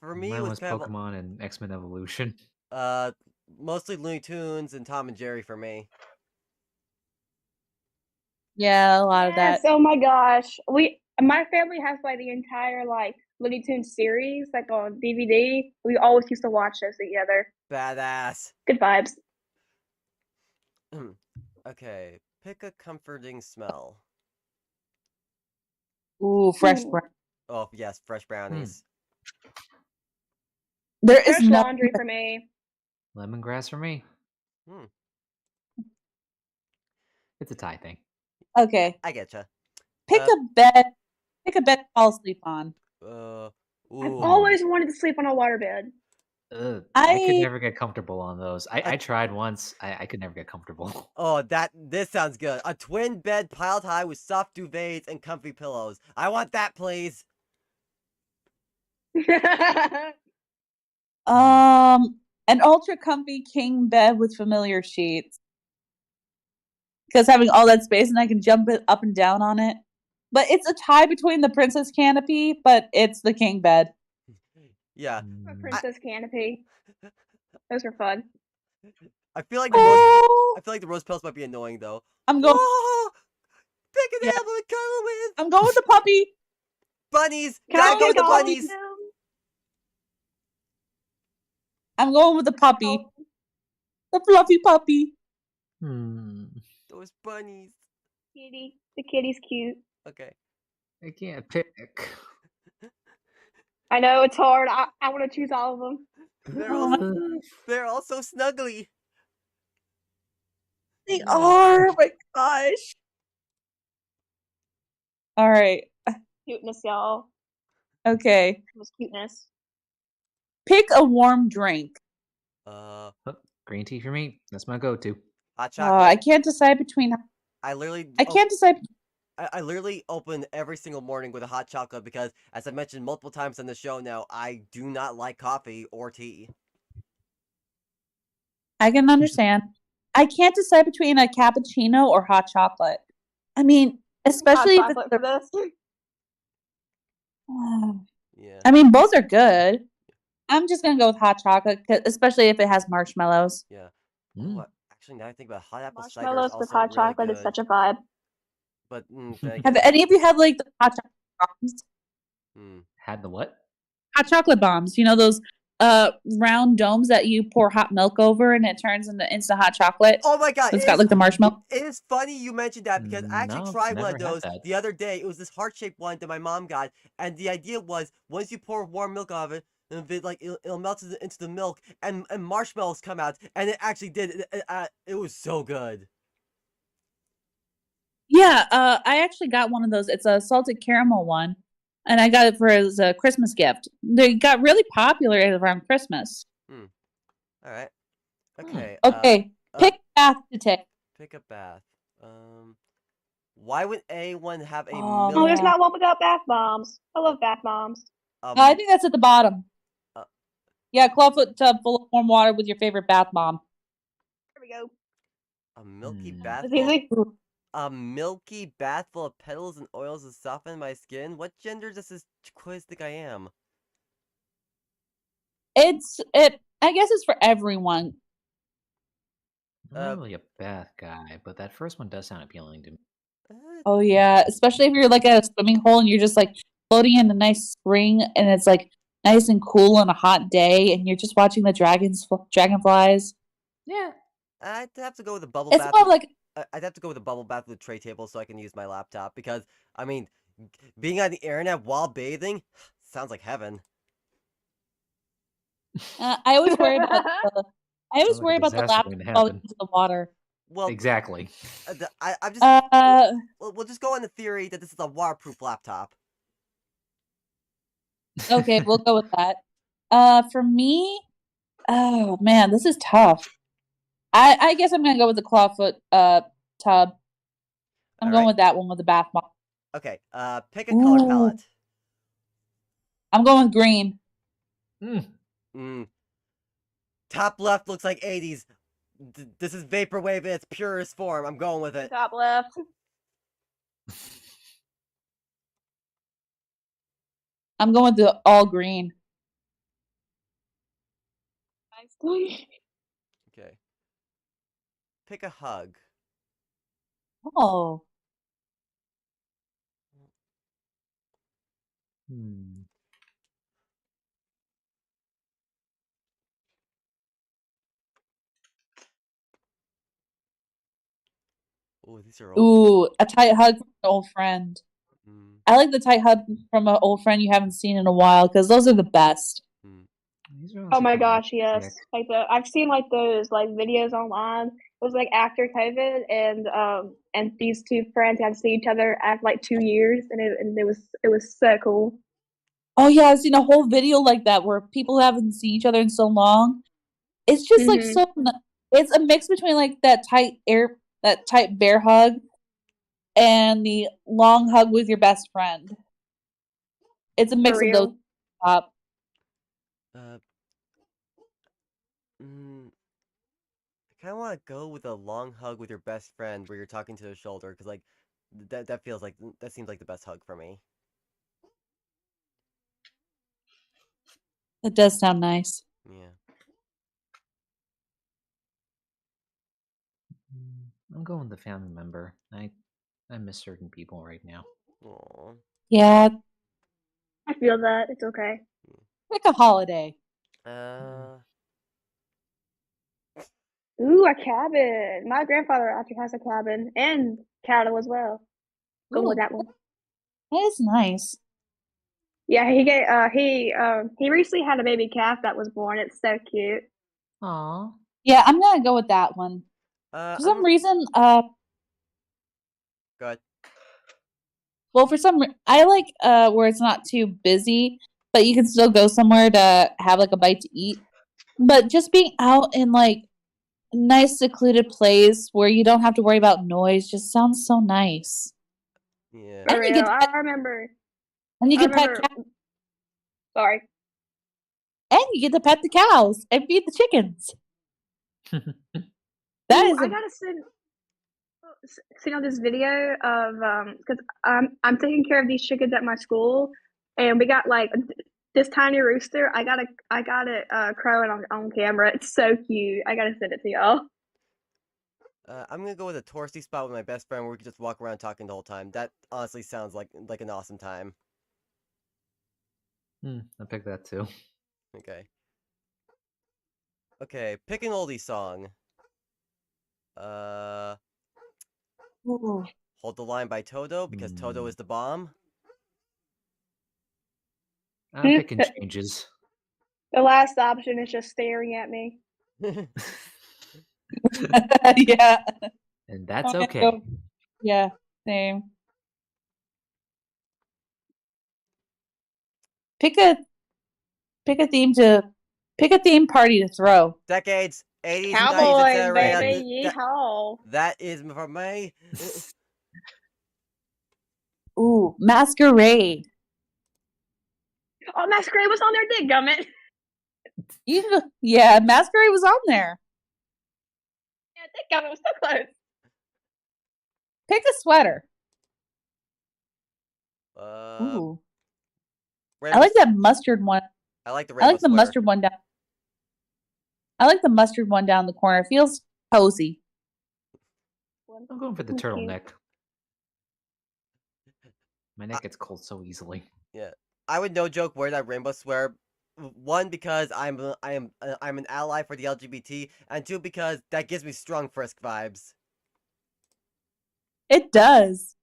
For me, it Mine was was kind Pokemon and X-Men Evolution. of mostly Looney Tunes and Tom and Jerry for me. Yeah, a lot of that. Yes. Oh my gosh. My family has like the entire like Looney Tunes series like on DVD. We always used to watch those together. Badass. Good vibes. Okay, pick a comforting smell. Ooh, fresh Hmm. bread. Oh yes, fresh brownies. There is Fresh no. laundry for me. Lemongrass for me. Hmm. It's a tie thing. Okay, I getcha. pick a bed. Pick a bed to fall asleep on. I've Ooh. always wanted to sleep on a waterbed. I could never get comfortable on those. I tried once. I could never get comfortable. Oh, this sounds good. A twin bed piled high with soft duvets and comfy pillows. I want that, please. An ultra comfy king bed with familiar sheets. Because having all that space and I can jump it up and down on it. But it's a tie between the princess canopy, but it's the king bed. Yeah. A princess canopy. Those were fun. I feel like the rose pills might be annoying though. I'm going. Whoa! Pick an Yeah. animal to cuddle with. I'm going with the puppy. Bunnies. Can Gotta I go with pick the all of bunnies. them? I'm going with the puppy. Oh, The fluffy puppy. Those bunnies. kitty. The kitty's cute. Okay. I can't pick. I know it's hard. I want to choose all of them. They're all so snuggly. They are. Oh my gosh. All right. Cuteness, y'all. Okay. It was cuteness. Pick a warm drink. Green tea for me. That's my go-to. Hot chocolate. I can't decide between. I literally. I can't decide. I literally open every single morning with a hot chocolate because, as I mentioned multiple times on the show now, I do not like coffee or tea. I can understand. I can't decide between a cappuccino or hot chocolate. I mean, especially if chocolate it's for this. Yeah. I mean, both are good. I'm just gonna go with hot chocolate, especially if it has marshmallows. Yeah. Oh, actually, now I think about hot apple cider is Marshmallows also with hot really chocolate good. is such a vibe. But Have any of you had like the hot chocolate bombs? Had the what? Hot chocolate bombs. You know those round domes that you pour hot milk over and it turns into instant hot chocolate? Oh my god! It's got like the marshmallow. It is funny you mentioned that because I actually No, tried one never of had those that. the other day. It was this heart-shaped one that my mom got, and the idea was once you pour warm milk out of it, it'll melt into the milk, and marshmallows come out, and it actually did. It was so good. Yeah, I actually got one of those. It's a salted caramel one, and I got it for as a Christmas gift. They got really popular around Christmas. All right. Okay. Okay, pick a bath to take. Pick a bath. Why would anyone have a Oh, milk? Oh, there's not one without bath bombs. I love bath bombs. I think that's at the bottom. Yeah, 12-foot tub full of warm water with your favorite bath bomb. There we go. A milky bath. It's easy. A milky bath full of petals and oils to soften my skin. What gender does this quiz think I am? I guess it's for everyone. I'm not really a bath guy, but that first one does sound appealing to me. Oh yeah, especially if you're like at a swimming hole and you're just like floating in a nice spring and it's like nice and cool on a hot day and you're just watching the dragonflies. Yeah. I'd have to go with a bubble It's bath. more like I'd have to go with a bubble bath with a tray table so I can use my laptop because I mean, being on the internet while bathing sounds like heaven. I always worry about I always Sounds like worry a about the disaster laptop waiting to falling happen. into the water. Well, Exactly. I'm just Uh, we'll just go on the theory that this is a waterproof laptop. okay, we'll go with that. For me, oh man, this is tough. I guess I'm gonna go with the clawfoot tub. I'm All going right. with that one with the bath bomb. Okay. Pick a color Ooh, palette. I'm going with green. Mm. Top left looks like 80s. This is vaporwave in its purest form. I'm going with it. Top left. I'm going with the all green. Okay. Pick a hug. Oh, Hmm. Oh, these are old. ooh, a tight hug from an old friend. Mm, I like the tight hug from an old friend you haven't seen in a while because those are the best. mm. These are Oh honestly my pretty gosh, yes. romantic. Like I've seen like those like videos online. It was like after COVID, and these two friends had to see each other after like 2 years, and it was so cool. Oh yeah, I've seen a whole video like that where people haven't seen each other in so long. It's just like Mhm. so. It's a mix between like that tight bear hug, and the long hug with your best friend. It's a For mix of those. real. Top. Uh, I kind of want to go with a long hug with your best friend where you're talking to their shoulder because like that feels like that seems like the best hug for me. It does sound nice. Yeah. I'm going with the family member. I miss certain people right now. Aw. Yeah, I feel that. It's okay. pick a holiday. Uh, Ooh, a cabin. My grandfather actually has a cabin and cattle as well. Going with Ooh, that one. that is nice. Yeah, he recently had a baby calf that was born. It's so cute. Aw. Yeah, I'm gonna go with that one. For some I'm reason, good. well, I like where it's not too busy, but you can still go somewhere to have like a bite to eat. But just being out in like a nice secluded place where you don't have to worry about noise just sounds so nice. Yeah. For And you real. get to pet, and you I can pet remember sorry. and you get to pet the cows and feed the chickens. That Ooh, is I a gotta seen on this video of because I'm taking care of these chickens at my school, and we got like this tiny rooster. I got it crowing on camera. It's so cute. I gotta send it to y'all. I'm gonna go with a touristy spot with my best friend where we can just walk around talking the whole time. That honestly sounds like an awesome time. I picked that too. Okay. Okay, pick an oldie song. Uh, ooh. Hold the Line by Toto because Toto Hmm. is the bomb. I'm the picking changes. last option is just staring at me. Yeah. And that's I'm gonna okay. go- Yeah, same. Pick a pick a theme to pick a theme party to throw. Decades, 80s, 90s, Cowboys, etc. baby, yeehaw! That is for me. Ooh, masquerade. Oh, Masquerade was on there, did gummit. Yeah, masquerade was on there. Yeah, did gummit was so close. Pick a sweater. Uh, Ooh, I rainbow. like that mustard one. I like the I rainbow like the sweater. mustard one down. I like the mustard one down the corner. It feels cozy. I'm going for the Thank you. turtleneck. My neck gets cold so easily. Yeah, I would no joke wear that rainbow sweater One, because I'm an ally for the LGBT, and two, because that gives me strong Frisk vibes. It does.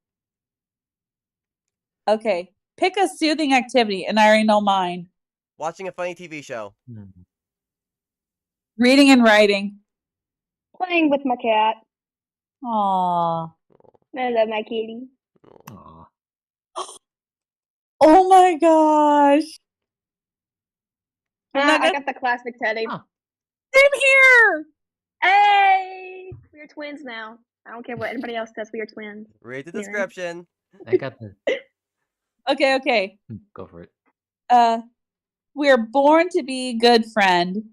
Okay, pick a soothing activity, and I already know mine. Watching a funny TV show. Reading and writing. Playing with my cat. Aww. I love my kitty. Aw. Oh my gosh. I'm not I gonna... got the classic Teddy. Huh. Same here. Hey, we are twins now. I don't care what anybody else says. We are twins. Read the Anyway. description. I got the. Okay. Go for it. We're born to be a good friend.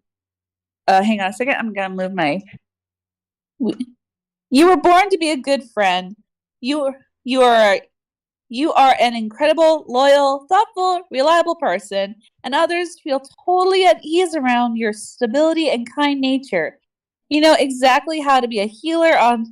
Hang on a second. I'm gonna move my... You were born to be a good friend. You are an incredible, loyal, thoughtful, reliable person, and others feel totally at ease around your stability and kind nature. You know exactly how to be a healer and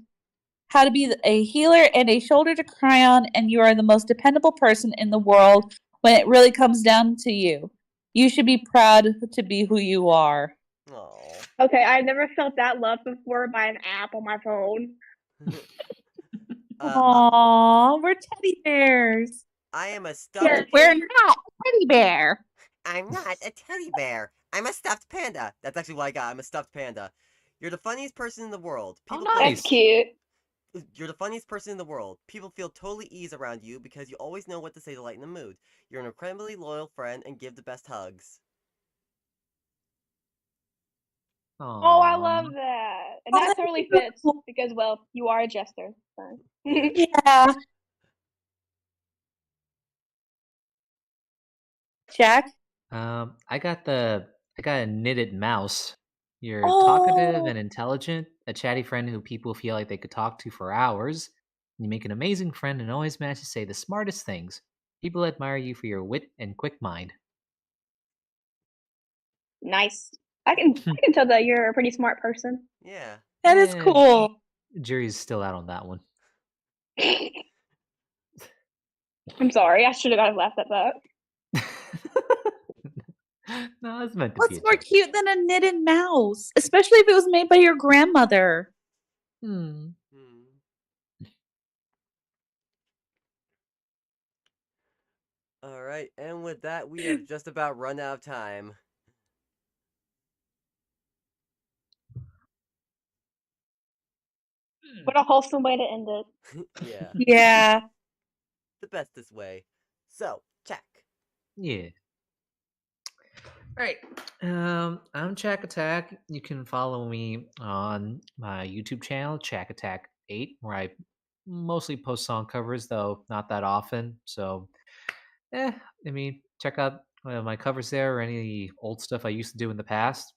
a shoulder to cry on, and you are the most dependable person in the world when it really comes down to you. You should be proud to be who you are. Aww. Okay, I never felt that love before by an app on my phone. Aww, we're teddy bears. I am a stuffed. We're not a teddy bear. I'm not a teddy bear. I'm a stuffed panda. That's actually what I got. I'm a stuffed panda. You're the funniest person in the world. Oh, People nice. That's cute. You're the funniest person in the world. People feel totally ease around you because you always know what to say to lighten the mood. You're an incredibly loyal friend and give the best hugs. Oh, I love that. And that totally fits because, well, you are a jester. So. Yeah. Jack? I got a knitted mouse. You're talkative and intelligent, a chatty friend who people feel like they could talk to for hours. You make an amazing friend and always manage to say the smartest things. People admire you for your wit and quick mind. Nice. I can tell that you're a pretty smart person. Yeah. That is cool. Jury's still out on that one. I'm sorry. I should have laughed at that. No, it's meant to What's be. more cute than a knitted mouse? Especially if it was made by your grandmother. Alright, and with that, we have just about run out of time. What a wholesome way to end it. Yeah. Yeah. The bestest way. So, check. Yeah. Alright. I'm Chack Attack. You can follow me on my YouTube channel, Chack Attack 8, where I mostly post song covers, though not that often. So, check out my covers there or any old stuff I used to do in the past.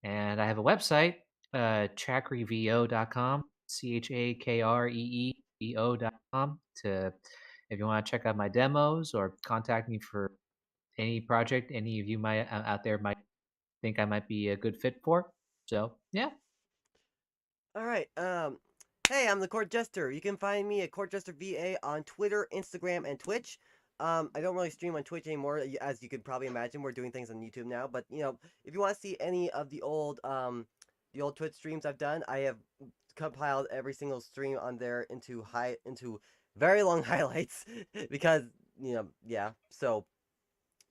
And I have a website, chakrevo.com, CHAKREEVO.com, if you want to check out my demos or contact me for any project any of you might out there might think I might be a good fit for. So, yeah. Alright, hey, I'm the Court Jester. You can find me at Court Jester VA on Twitter, Instagram, and Twitch. I don't really stream on Twitch anymore, as you could probably imagine. We're doing things on YouTube now, but, if you want to see any of the old Twitch streams I've done, I have compiled every single stream on there into very long highlights, because, yeah, so,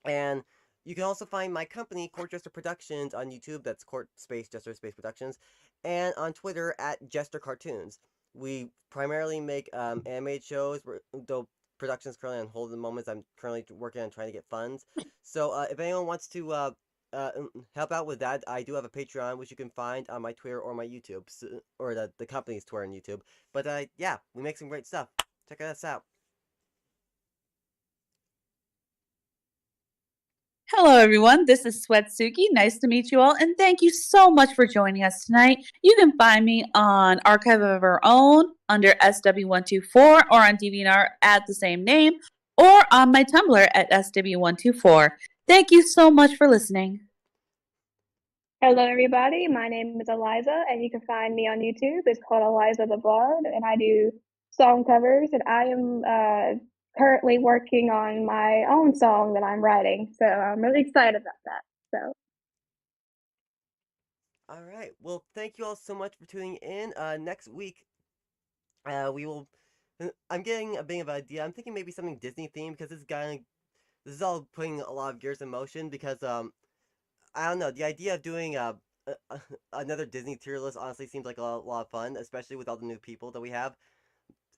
and you can also find my company, Court Jester Productions, on YouTube. That's Court Space Jester Space Productions, and on Twitter at Jester Cartoons. We primarily make animated shows, though production's currently on hold at the moment. I'm currently working on trying to get funds. So if anyone wants to help out with that, I do have a Patreon, which you can find on my Twitter or my YouTube, or the company's Twitter and YouTube. But yeah, we make some great stuff. Check us out. Hello, everyone. This is Sweatsuki. Nice to meet you all, and thank you so much for joining us tonight. You can find me on Archive of Our Own under SW124 or on DeviantArt at the same name, or on my Tumblr at SW124. Thank you so much for listening. Hello, everybody. My name is Eliza, and you can find me on YouTube. It's called Eliza the Bard, and I do song covers, and I am currently working on my own song that I'm writing. So I'm really excited about that. So All right. Well, thank you all so much for tuning in. Next week, we will. I'm getting a bit of an idea. I'm thinking maybe something Disney themed because this is all putting a lot of gears in motion because I don't know, the idea of doing another Disney tier list honestly seems like a lot of fun, especially with all the new people that we have.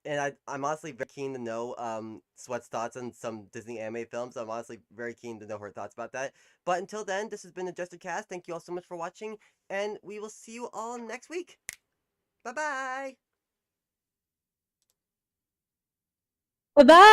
And I'm honestly very keen to know Sweat's thoughts on some Disney anime films. I'm honestly very keen to know her thoughts about that. But until then, this has been the JesterCast. Thank you all so much for watching, and we will see you all next week. Bye bye. Bye bye.